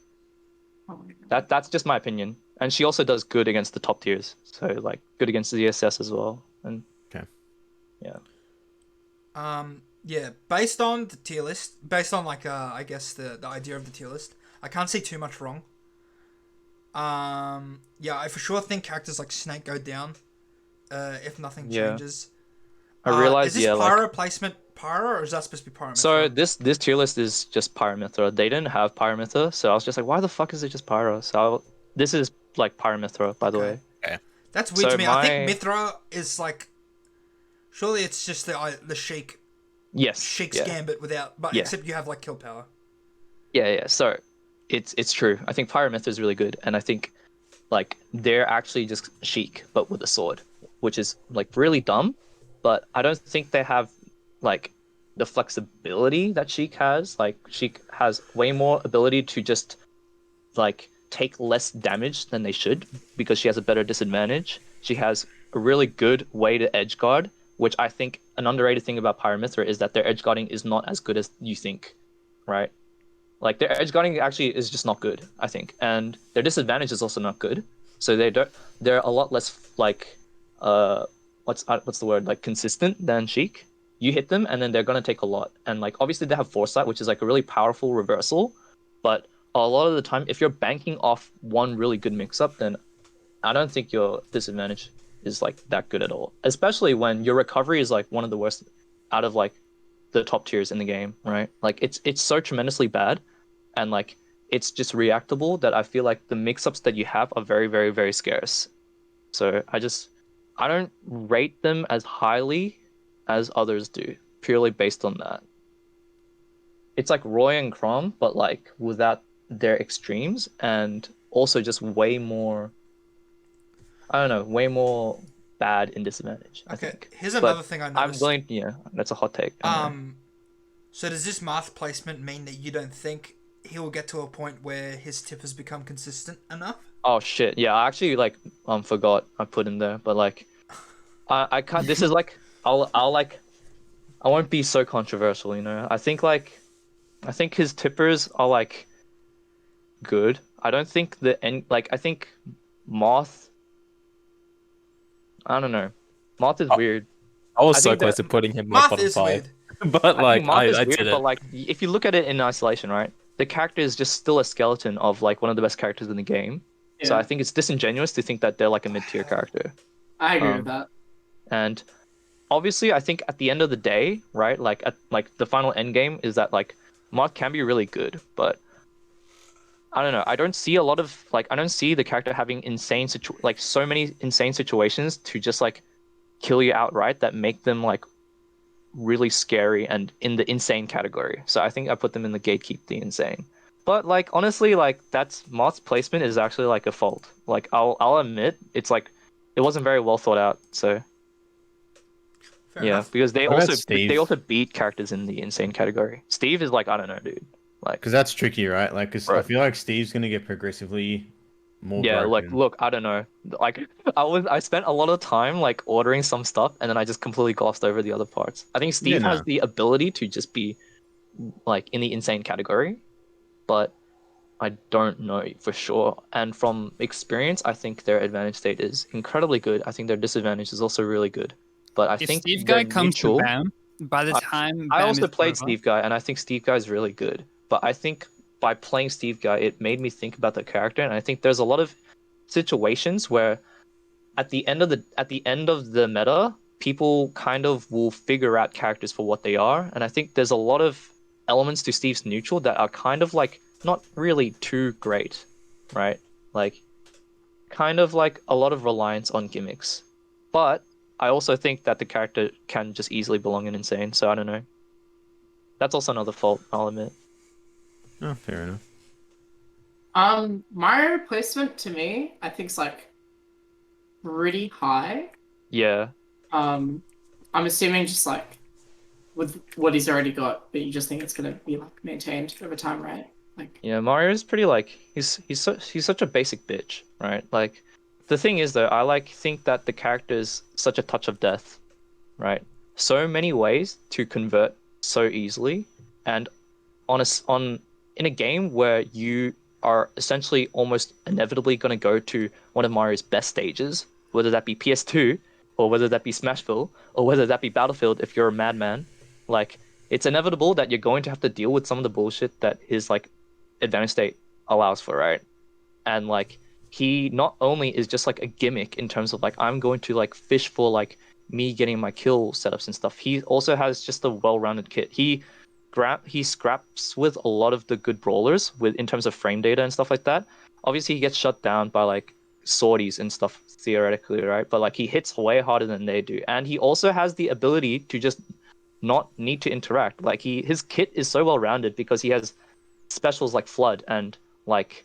Oh my God. That's just my opinion. And she also does good against the top tiers, so like good against the ZSS as well. And Okay. yeah, Yeah, based on the tier list, based on like I guess the idea of the tier list, I can't see too much wrong. Yeah, I for sure think characters like Snake go down, if nothing yeah. changes. I realized, Is this yeah, like Pyro placement Pyro, or is that supposed to be Pyro? so this tier list is just Pyramithra. They didn't have Pyramithra, so I was just like, why the fuck is it just Pyro? This is like Pyramithra, by the Okay. way. Okay. That's weird So to me. I think my- Mithra is like, surely it's just the Sheik's Yes. Yeah. gambit without, but Yeah. except you have like kill power. Yeah. So it's true. I think Pyramithra is really good, and I think like they're actually just Sheik but with a sword, which is like really dumb. But I don't think they have like the flexibility that Sheik has. Like Sheik has way more ability to just like take less damage than they should because she has a better disadvantage. She has a really good way to edge guard, which I think an underrated thing about Pyramithra is that their edge guarding is not as good as you think, right? Like their edge guarding actually is just not good, I think, and their disadvantage is also not good. So they're a lot less like what's the word, like consistent than Sheik. You hit them and then they're gonna take a lot, and like obviously they have foresight, which is like a really powerful reversal, but a lot of the time if you're banking off one really good mix-up, then I don't think your disadvantage is like that good at all, especially when your recovery is like one of the worst out of like the top tiers in the game, right? Like it's so tremendously bad, and like it's just reactable that I feel like the mix-ups that you have are very, very, very scarce. So I don't rate them as highly as others do, purely based on that. It's like Roy and Crom, but like without their extremes, and also just way more, I don't know, way more bad in disadvantage, I Okay, think. here's But another thing I I'm noticed. willing, yeah, that's a hot take. I know. So does this math placement mean that you don't think he will get to a point where his tip has become consistent enough? Oh shit, yeah, I actually like forgot I put in there, but like I can't. This is like I'll like I won't be so controversial, you know. I think his tippers are like good. I don't think the end like I think Moth. I don't know. Moth is weird. I was I so think close that- to putting him like Math bottom is five, weird. but I like think Marth is I weird, did but it. like if you look at it in isolation, right? The character is just still a skeleton of like one of the best characters in the game. So Yeah, I think it's disingenuous to think that they're like a mid-tier character. I agree Um, with that. And obviously, I think at the end of the day, right? Like at like the final end game is that like Marth can be really good, but I don't know. I don't see a lot of like I don't see the character having like so many insane situations to just like kill you outright that make them like really scary and in the insane category. So I think I put them in the gatekeep the insane. But like honestly, like that's Moth's placement is actually like a fault. Like I'll admit it's like it wasn't very well thought out. So Fair yeah, enough. because What about Steve? they also beat characters in the insane category. Steve is like I don't know, dude. Like Because that's tricky, right? Like, because I bro, feel like Steve's gonna get progressively more yeah, like broken. look, I don't know. Like I spent a lot of time like ordering some stuff and then I just completely glossed over the other parts. I think Yeah, Steve has no. the ability to just be like in the insane category, but I don't know for sure. And from experience, I think their advantage state is incredibly good. I think their disadvantage is also really good. But I If think Steve they're Guy comes to neutral. BAM, by the I, time I BAM also is played over, Steve Guy, and I think Steve Guy is really good. But I think by playing Steve Guy, it made me think about the character, and I think there's a lot of situations where at the end of the meta, people kind of will figure out characters for what they are, and I think there's a lot of elements to Steve's neutral that are kind of like not really too great, right? Like kind of like a lot of reliance on gimmicks. But I also think that the character can just easily belong in insane, so I don't know. That's also another fault, I'll admit. Oh, fair enough. My replacement to me, I think is like pretty high. Yeah. I'm assuming just like with what he's already got, but you just think it's gonna be like maintained over time, right? Like, Yeah, Mario's pretty like he's such a basic bitch, right? Like the thing is though, I like think that the character is such a touch of death, right? So many ways to convert so easily, and on in a game where you are essentially almost inevitably going to go to one of Mario's best stages, whether that be PS2 or whether that be Smashville or whether that be Battlefield if you're a madman, like it's inevitable that you're going to have to deal with some of the bullshit that his like advanced state allows for, right? And like he not only is just like a gimmick in terms of like I'm going to like fish for like me getting my kill setups and stuff. He also has just a well-rounded kit. He scraps with a lot of the good brawlers with in terms of frame data and stuff like that. Obviously he gets shut down by like sorties and stuff theoretically, right? But like he hits way harder than they do. And he also has the ability to just not need to interact. Like his kit is so well rounded because he has specials like Flood and like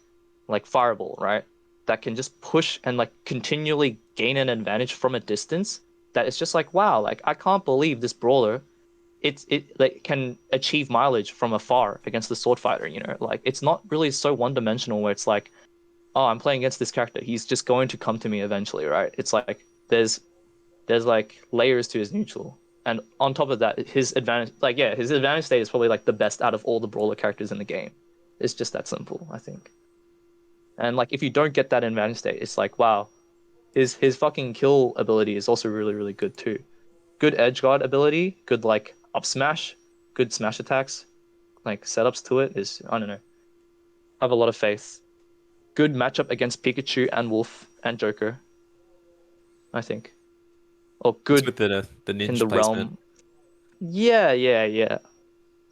Fireball, right? That can just push and like continually gain an advantage from a distance. That it's just like wow, like I can't believe this brawler. It like can achieve mileage from afar against the sword fighter. You know, like it's not really so one dimensional where it's like, oh, I'm playing against this character. He's just going to come to me eventually, right? It's like there's like layers to his neutral. And on top of that, his advantage, like yeah, his advantage state is probably like the best out of all the brawler characters in the game. It's just that simple, I think. And like if you don't get that advantage state, it's like wow, his fucking kill ability is also really really good too. Good edge guard ability, good like up smash, good smash attacks, like setups to it is I don't know. I have a lot of faith. Good matchup against Pikachu and Wolf and Joker, I think. Or It's good with the in ninja the placement. realm. Yeah.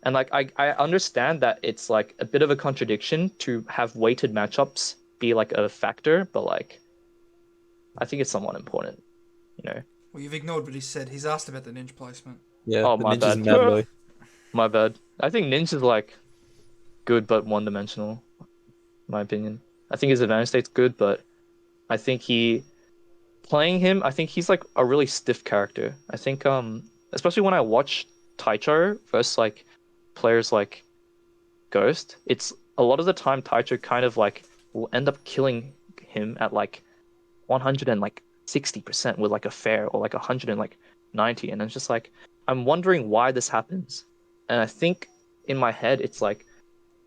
And like I understand that it's like a bit of a contradiction to have weighted matchups be like a factor, but like I think it's somewhat important, you know. Well, you've ignored what he said. He's asked about the ninja placement. Yeah, Oh the my ninja's bad. mad low. My bad. I think Ninja's like good but one dimensional, in my opinion. I think his advantage state's good, but I think playing him, I think he's like a really stiff character. I think especially when I watch Taicho versus like players like Ghost, it's a lot of the time Taicho kind of like will end up killing him at like 100 and like 60% with like a fair or like 100 and like 90, and it's just like I'm wondering why this happens. And I think in my head it's like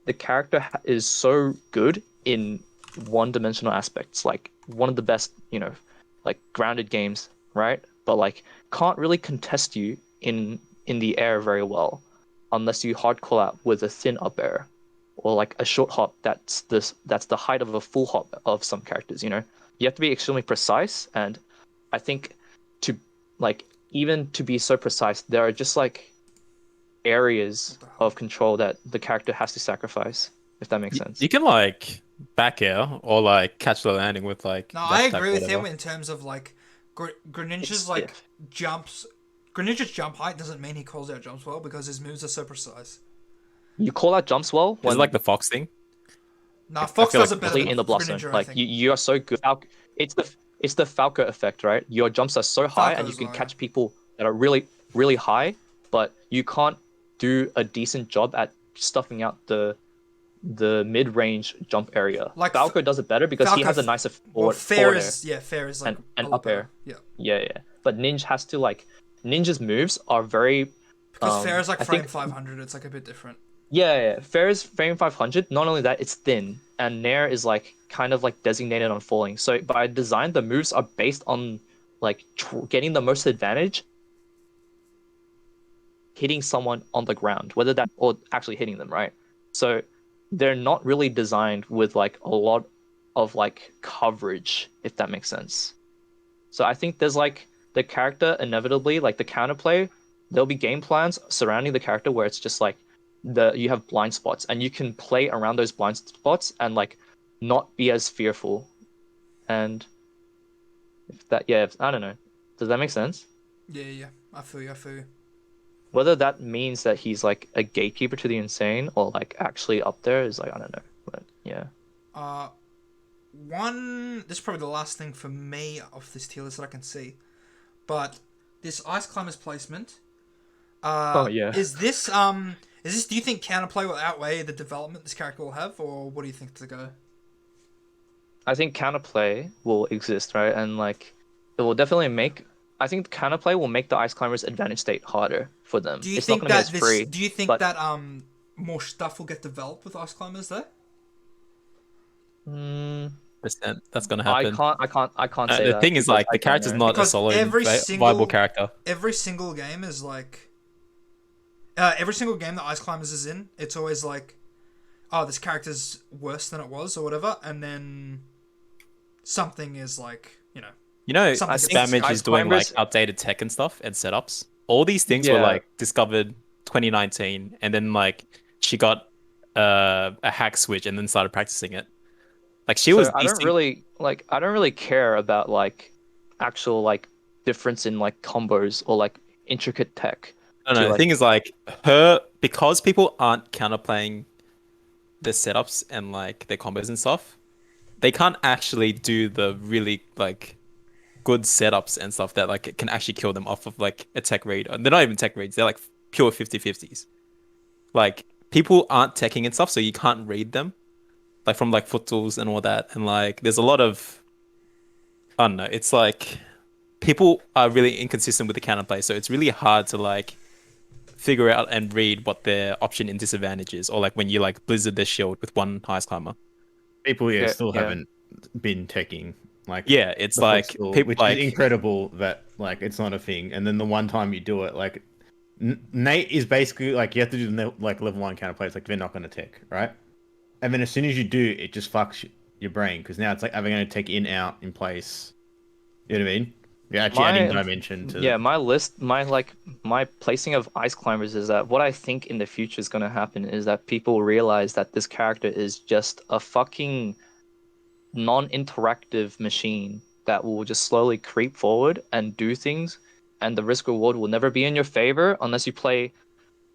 the character is so good in one-dimensional aspects, like one of the best, you know, like grounded games, right? but like can't really contest you in the air very well, unless you hard call out with a thin up air, or like a short hop that's the height of a full hop of some characters. You know, you have to be extremely precise, and I think to like even to be so precise, there are just like areas of control that the character has to sacrifice, if that makes sense. You can like back air or like catch the landing with like. No, I backstack, agree with him whatever. in terms of like Greninja's It's like stiff. jumps. Greninja's jump height doesn't mean he calls out jumps well because his moves are so precise. You call out jumps well Is when it like the fox thing? Nah, Fox feel does like it better complete than in the blast zone. Greninja, I Like think. you are so good. It's the Falco effect, right? Your jumps are so high, and you Falco's can low, catch people that are really, really high, but you can't do a decent job at stuffing out the mid-range jump area. Like Falco does it better because he Falco has a f- nicer Well, forward air Fair is like and a lot up air. better. Yeah, Yeah. But Ninja has to like Ninja's moves are very because Fair is like I frame think 500. It's like a bit different. yeah. Fair is frame 500. Not only that, it's thin, and Nair is like kind of like designated on falling. So by design, the moves are based on like getting the most advantage, hitting someone on the ground, whether that or actually hitting them, right? So they're not really designed with like a lot of like coverage, if that makes sense. So I think there's like the character inevitably, like the counterplay, there'll be game plans surrounding the character where it's just like you have blind spots and you can play around those blind spots and like not be as fearful. And if that I don't know. Does that make sense? Yeah. I feel you. Whether that means that he's like a gatekeeper to the insane or like actually up there is like I don't know. But yeah. This is probably the last thing for me off this tier list that I can see, but this Ice Climber's placement. Oh yeah. Is this do you think counterplay will outweigh the development this character will have, or what do you think to go? I think counterplay will exist, right? And like it will definitely make I think counterplay will make the Ice Climbers advantage state harder for them. Do you It's think not gonna that be as free. do you think but- that more stuff will get developed with Ice Climbers though? Percent. That's gonna happen. I can't say The that. thing is, because like, I the don't character's know. not a Because solid, every viable character. Every single game is like every single game that Ice Climbers is in, it's always like, oh, this character's worse than it was or whatever, and then something is like, You know, Something gets Spamage Ice is doing like Climbers- outdated tech and stuff and setups. All these things were Yeah. like discovered 2019, and then like she got a hack switch and then started practicing it. Like she So was. I don't really care about like actual like difference in like combos or like intricate tech. No, to, the like- thing is like because people aren't counterplaying the setups and like their combos and stuff, they can't actually do the really like good setups and stuff that like can actually kill them off of like a tech read. They're not even tech reads, they're like pure 50-50s. Like people aren't teching and stuff, so you can't read them. Like from like foot tools and all that. And like there's a lot of I don't know, it's like people are really inconsistent with the counterplay, so it's really hard to like figure out and read what their option and disadvantage is, or like when you like blizzard their shield with one Ice Climber. People Yeah, still yeah. haven't been teching. Like Yeah, it's the like footstool, people which like is incredible that like it's not a thing. And then the one time you do it, like Nate is basically like you have to do like level 1 counterplays, like they're not going to tech, right? And then as soon as you do, it just fucks your brain because now it's like are they going to take in out in place? You know what I mean? You're actually adding dimension to my placing of Ice Climbers is that what I think in the future is going to happen is that people realize that this character is just a fucking non-interactive machine that will just slowly creep forward and do things, and the risk reward will never be in your favor unless you play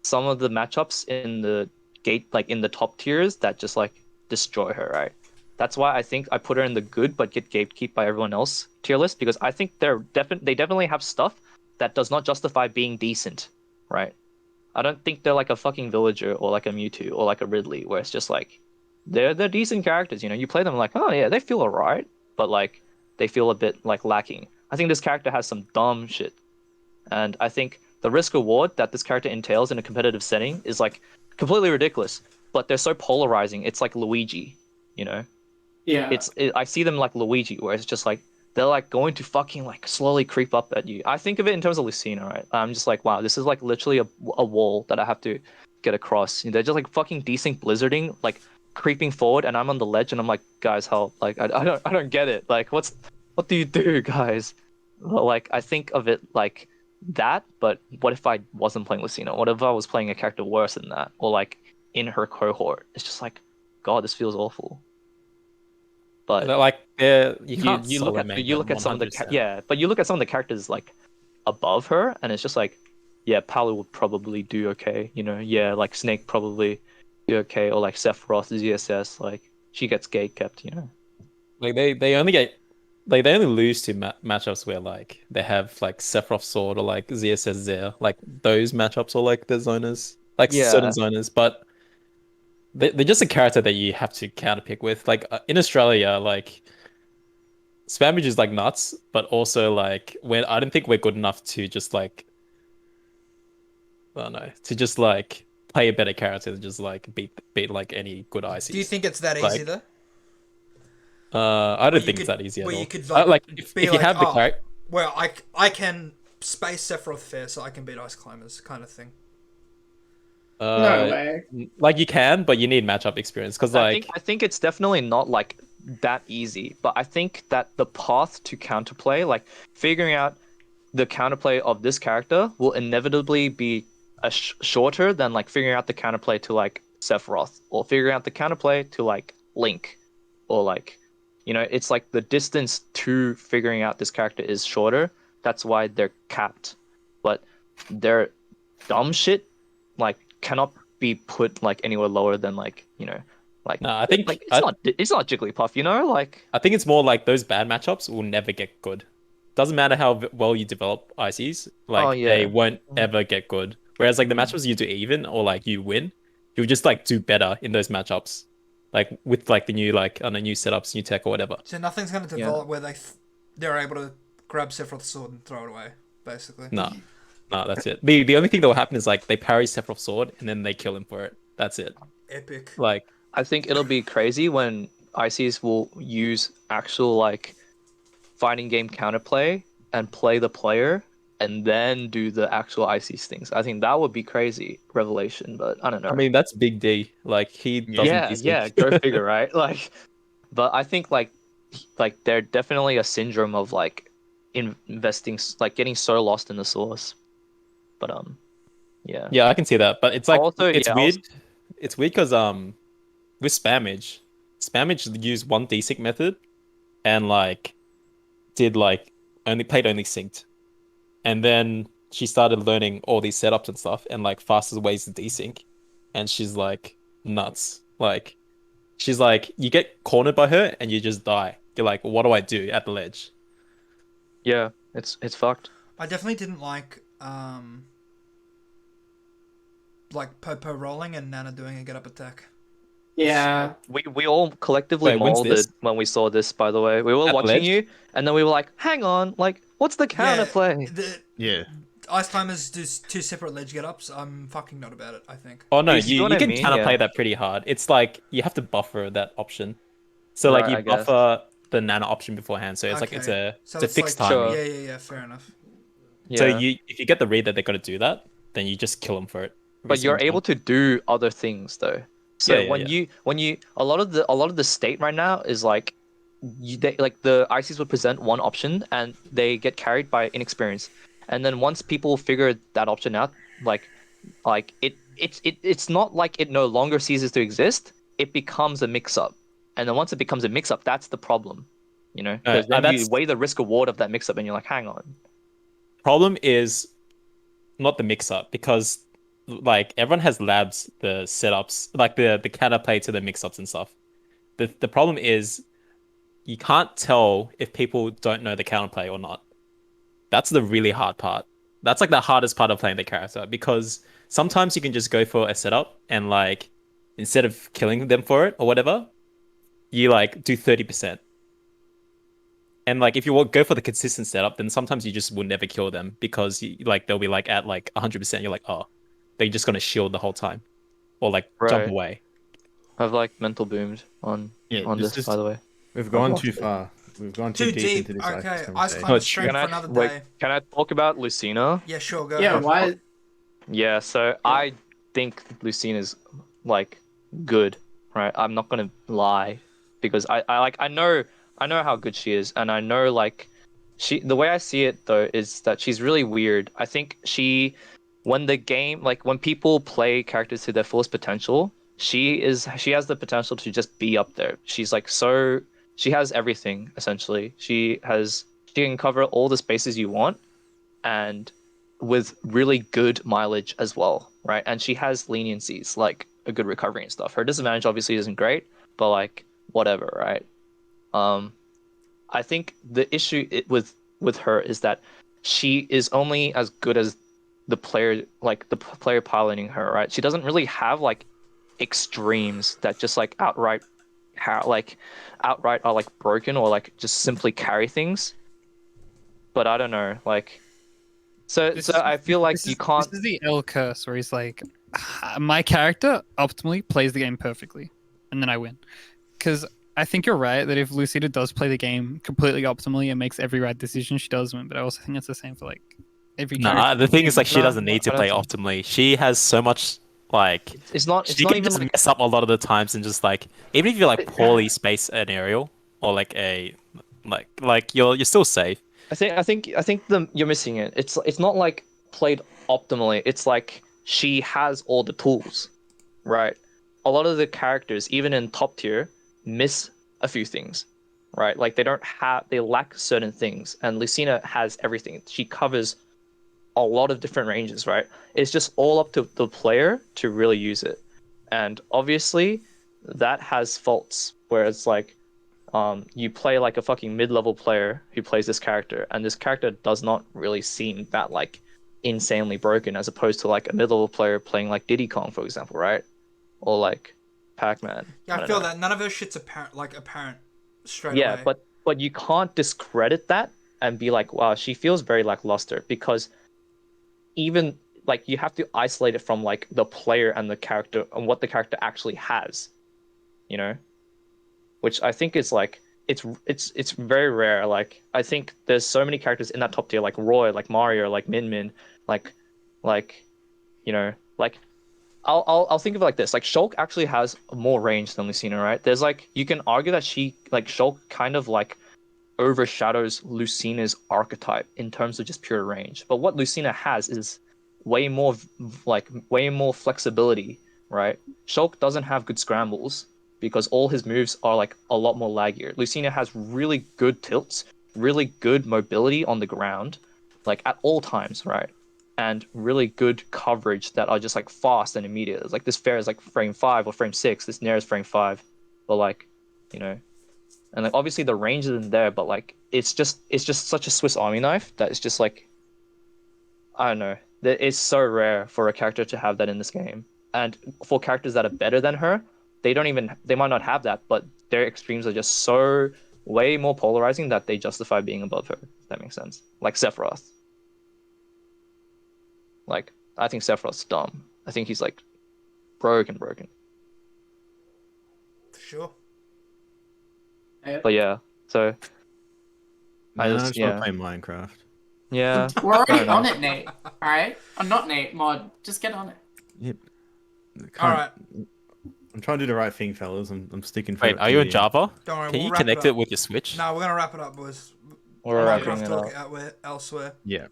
some of the matchups in the gate, like in the top tiers that just like destroy her, right? That's why I think I put her in the good but get gatekept by everyone else tier list, because I think they definitely have stuff that does not justify being decent, right? I don't think they're like a fucking villager or like a Mewtwo or like a Ridley where it's just like they're decent characters, you know. You play them like, oh yeah, they feel alright, but like they feel a bit like lacking. I think this character has some dumb shit, and I think the risk reward that this character entails in a competitive setting is like completely ridiculous. But they're so polarizing. It's like Luigi, you know. Yeah. I see them like Luigi, where it's just like they're like going to fucking like slowly creep up at you. I think of it in terms of Lucina, right? I'm just like, wow, this is like literally a wall that I have to get across. They're just like fucking desync blizzarding, like creeping forward, and I'm on the ledge, and I'm like, guys, help! Like, I don't get it. Like, what do you do, guys? Well, like, I think of it like that, but what if I wasn't playing Lucina? What if I was playing a character worse than that, or like in her cohort? It's just like, God, this feels awful. But They're like you can't you look solo at make you them look at some of the 100%. but you look at some of the characters like above her, and it's just like, yeah, Palu would probably do okay, yeah, like Snake probably do okay, or like Sephiroth, ZSS, like she gets gate kept, Like they only get they only lose to matchups where like they have like Sephiroth Sword or like ZSS Zero, like those matchups or like the zoners, like certain Yeah, zoners, but they're just a character that you have to counterpick with. Like in Australia, like Spammage is like nuts, but also like when I don't think we're good enough to just like I don't know to just like play a better character than just like beat like any good Do you ICs. think it's that easy Like though? I Where don't you think it's could, that easy at where you all. could Like be if you like, have the oh, character. well, I can space Sephiroth fair, so I can beat Ice Climbers, kind of thing. No Uh, way. like you can, but you need matchup experience because I think it's definitely not like that easy, but I think that the path to counterplay, like figuring out the counterplay of this character, will inevitably be shorter than like figuring out the counterplay to like Sephiroth, or figuring out the counterplay to like Link, or like, it's like the distance to figuring out this character is shorter. That's why they're capped, but their dumb shit like cannot be put like anywhere lower than like, like no, I think like it's not Jigglypuff, like. I think it's more like those bad matchups will never get good. Doesn't matter how well you develop ICs, Oh like they yeah. won't ever get good. Whereas like the matchups you do even or like you win, you'll just like do better in those matchups. Like with like the new like on the new setups, new tech or whatever. So nothing's going to Yeah. develop where they're able to grab Sephiroth's sword and throw it away, basically. No, no, that's it. The only thing that will happen is like they parry Sephiroth's sword and then they kill him for it. That's it. Epic. Like I think it'll be crazy when ICs will use actual like fighting game counterplay and play the player and then do the actual ICs things. I think that would be crazy revelation, but I don't know. I mean that's Big D. Like he doesn't yeah, desync. go figure, right? Like, but I think like they're definitely a syndrome of like investing, like getting so lost in the source. But yeah. Yeah, I can see that, but it's like Also, it's yeah, weird. It's weird because with Spammage used one desync method and like did like only synced, and then she started learning all these setups and stuff and like fastest ways to desync, and she's like nuts. Like she's like you get cornered by her and you just die. You're like, what do I do at the ledge? yeah, it's fucked. I definitely didn't like Popo rolling and Nana doing a get up attack. Yeah. We all collectively Wait, when's molded this? when we saw this, by the way. We were At the watching ledge? you, and then we were like, hang on, like, what's the counterplay? The Yeah. Ice Climbers do two separate ledge get ups. I'm fucking not about it, I think. Oh no, You see you, what you I can mean? counterplay Yeah. that pretty hard. It's like you have to buffer that option. So like Right, you I guess. buffer the nano option beforehand. So it's like it's Okay. a So it's a fixed like, timing. Sure. Yeah, fair enough. So Yeah. if you get the read that they're gonna do that, then you just kill them for it. But you're able to do other things though. So Yeah, yeah. when you a lot of the state right now is like like the ICs would present one option and they get carried by inexperience. And then once people figure that option out, like it's not like it no longer ceases to exist. It becomes a mix up. And then once it becomes a mix up, that's the problem. Because then you that's weigh the risk reward of that mix up and you're like, hang on. problem is not the mix up because like everyone has labs the setups like the counterplay to the mix ups and stuff. The problem is you can't tell if people don't know the counterplay or not. That's the really hard part. That's like the hardest part of playing the character because sometimes you can just go for a setup and like instead of killing them for it or whatever, you like do 30%. And like if you go for the consistent setup, then sometimes you just will never kill them because like they'll be like at like 100%. You're like, oh, they're just gonna shield the whole time, or like jump Right. away. I've like mental boomed on Yeah, this, by the way. we've gone lost too it. far. We've gone Too too deep deep. into this. Okay, conversation. Ice No, Climber stream can for I another wait? day. Can I talk about Lucina? Yeah, sure, go. Yeah, ahead. why? Yeah. So I think Lucina's like good, right? I'm not gonna lie, because I know how good she is, and I know like the way I see it though is that she's really weird. I think when the game, like when people play characters to their fullest potential, she has the potential to just be up there. She's like she has everything essentially. She can cover all the spaces you want, and with really good mileage as well, right? And she has leniencies like a good recovery and stuff. Her disadvantage obviously isn't great, but like whatever, right? I think the issue with her is that she is only as good as the player, like the player piloting her, right? She doesn't really have like extremes that just like outright are like broken or like just simply carry things. But I don't know, like so I feel like you can't. This is the L curse where he's like, my character optimally plays the game perfectly, and then I win. Because I think you're right that if Lucida does play the game completely optimally and makes every right decision, she does win. But I also think it's the same for like every Nah, character. the thing is like she No, doesn't need to I don't play think- optimally. She has so much like It's not she even can just like mess up a lot of the times and just like even if you like poorly space an aerial or like a like you're still safe. I think you're missing it. It's not like played optimally. It's like she has all the tools, right? A lot of the characters, even in top tier, miss a few things, right? Like they lack certain things, and Lucina has everything. She covers a lot of different ranges, right? It's just all up to the player to really use it. And obviously that has faults where it's like you play like a fucking mid-level player who plays this character, and this character does not really seem that like insanely broken as opposed to like a mid-level player playing like Diddy Kong, for example, right? Or like Pac-Man. Yeah, I don't feel know. that none of her shit's apparent straight Yeah, away. but you can't discredit that and be like, wow, she feels very lackluster, because even like you have to isolate it from like the player and the character and what the character actually has, you know? Which I think is like it's very rare. Like I think there's so many characters in that top tier, like Roy, like Mario, like Min Min, like you know, like I'll think of it like this. Like Shulk actually has more range than Lucina, right? There's like you can argue that Shulk kind of like overshadows Lucina's archetype in terms of just pure range. But what Lucina has is way more way more flexibility, right? Shulk doesn't have good scrambles because all his moves are like a lot more laggier. Lucina has really good tilts, really good mobility on the ground, like at all times, right? And really good coverage that are just like fast and immediate. It's like this fair is like frame 5 or frame 6, this Nair is frame 5. But like, you know, and like obviously the range isn't there, but like it's just such a Swiss Army knife that it's just like I don't know. It's so rare for a character to have that in this game. And for characters that are better than her, they might not have that, but their extremes are just so way more polarizing that they justify being above her, if that makes sense. Like Sephiroth. Like, I think Sephiroth's dumb. I think he's like broken. For sure. But yeah, so I just yeah. want to play Minecraft. Yeah. We're already Fair enough. on it, Nate. Alright? I'm not Nate, Mod. Just get on it. Yep. Alright. I'm trying to do the right thing, fellas. I'm sticking for Wait, it are to you in the- Java? Don't worry, Can we'll you wrap connect it it up. with your Switch? No, we're gonna wrap it up, boys. We're wrapping Minecraft it talk up. elsewhere. Yeah.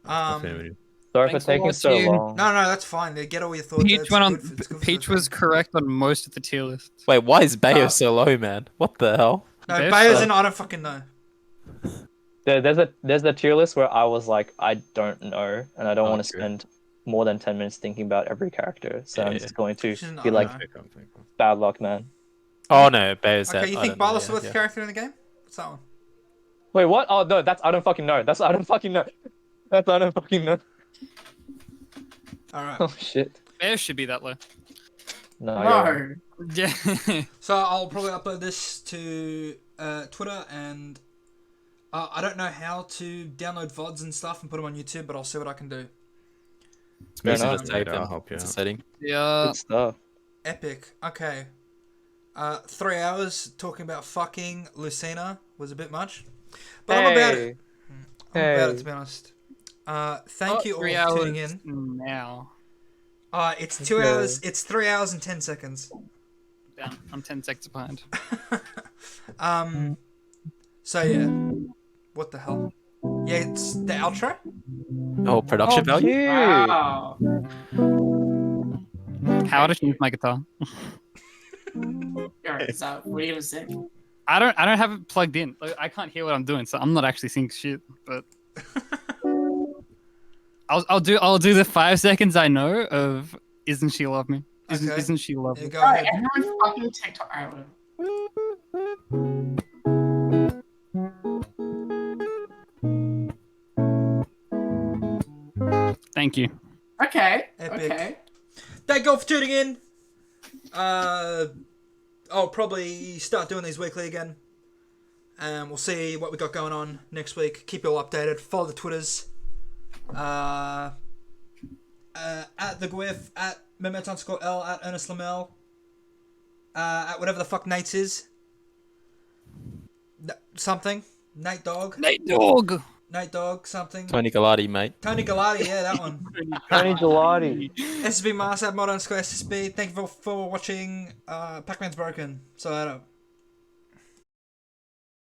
Um, Affirmative. Sorry Thanks for for taking so watching. long. no, that's fine. Get all your thoughts. Peach It's went on. good for- it's good for the Peach was thing. correct on most of the tier lists. Wait, why is Bayo Uh, so low, man? What the hell? No, They're Bayer's so- in. I don't fucking know. There's a tier list where I was like, I don't know, and I don't want to Okay. spend more than 10 minutes thinking about every character. So I'm Yeah. just going to She's not- be like, no. Pick up. bad luck, man. Oh no, Bayo's Okay, you think Barla's the worst character in the game? What's that one? Wait, what? Oh no, that's I don't fucking know. That's I don't fucking know. That's I don't fucking know. All right. Oh shit. Bear should be that low. No. you're right. No. Yeah. So I'll probably upload this to Twitter, and I don't know how to download VODs and stuff and put them on YouTube, but I'll see what I can do. It's Fair mostly enough. just Save data. them. I'll help you It's a out. setting. Yeah. Good stuff. Epic. Okay. 3 hours talking about fucking Lucina. was a bit much. But I'm about it. I'm about it, Hey. to be honest. Thank you all 3 for hours tuning in. now. It's 2 hours. It's 3 hours and 10 seconds. Damn, I'm 10 seconds behind. So yeah. What the hell? Yeah, it's the outro. Oh, production value. Cute. Wow. How would I change my guitar? Alright, so what are you gonna say? I don't have it plugged in. Like, I can't hear what I'm doing, so I'm not actually seeing shit. But I'll do the 5 seconds I know of "Isn't She Love Me?" Okay. Isn't she love Yeah, me? go Alright, ahead. everyone fucking TikTok. Alright, whatever. Thank you. Okay. Epic. Okay. Thank you all for tuning in. I'll probably start doing these weekly again. We'll see what we got going on next week. Keep you all updated. Follow the Twitters. At the Gwif, at Mehmet_L, at Ernest Lamel, at whatever the fuck Nate's is. Something. Nate Dog. Nate Dog. Nate Dog, something. Tony Galati, mate. Tony Galati, yeah, that one. Tony Gelati. SSB Mast at Modern Square SSB. Thank you for watching Pac-Man's Broken. So,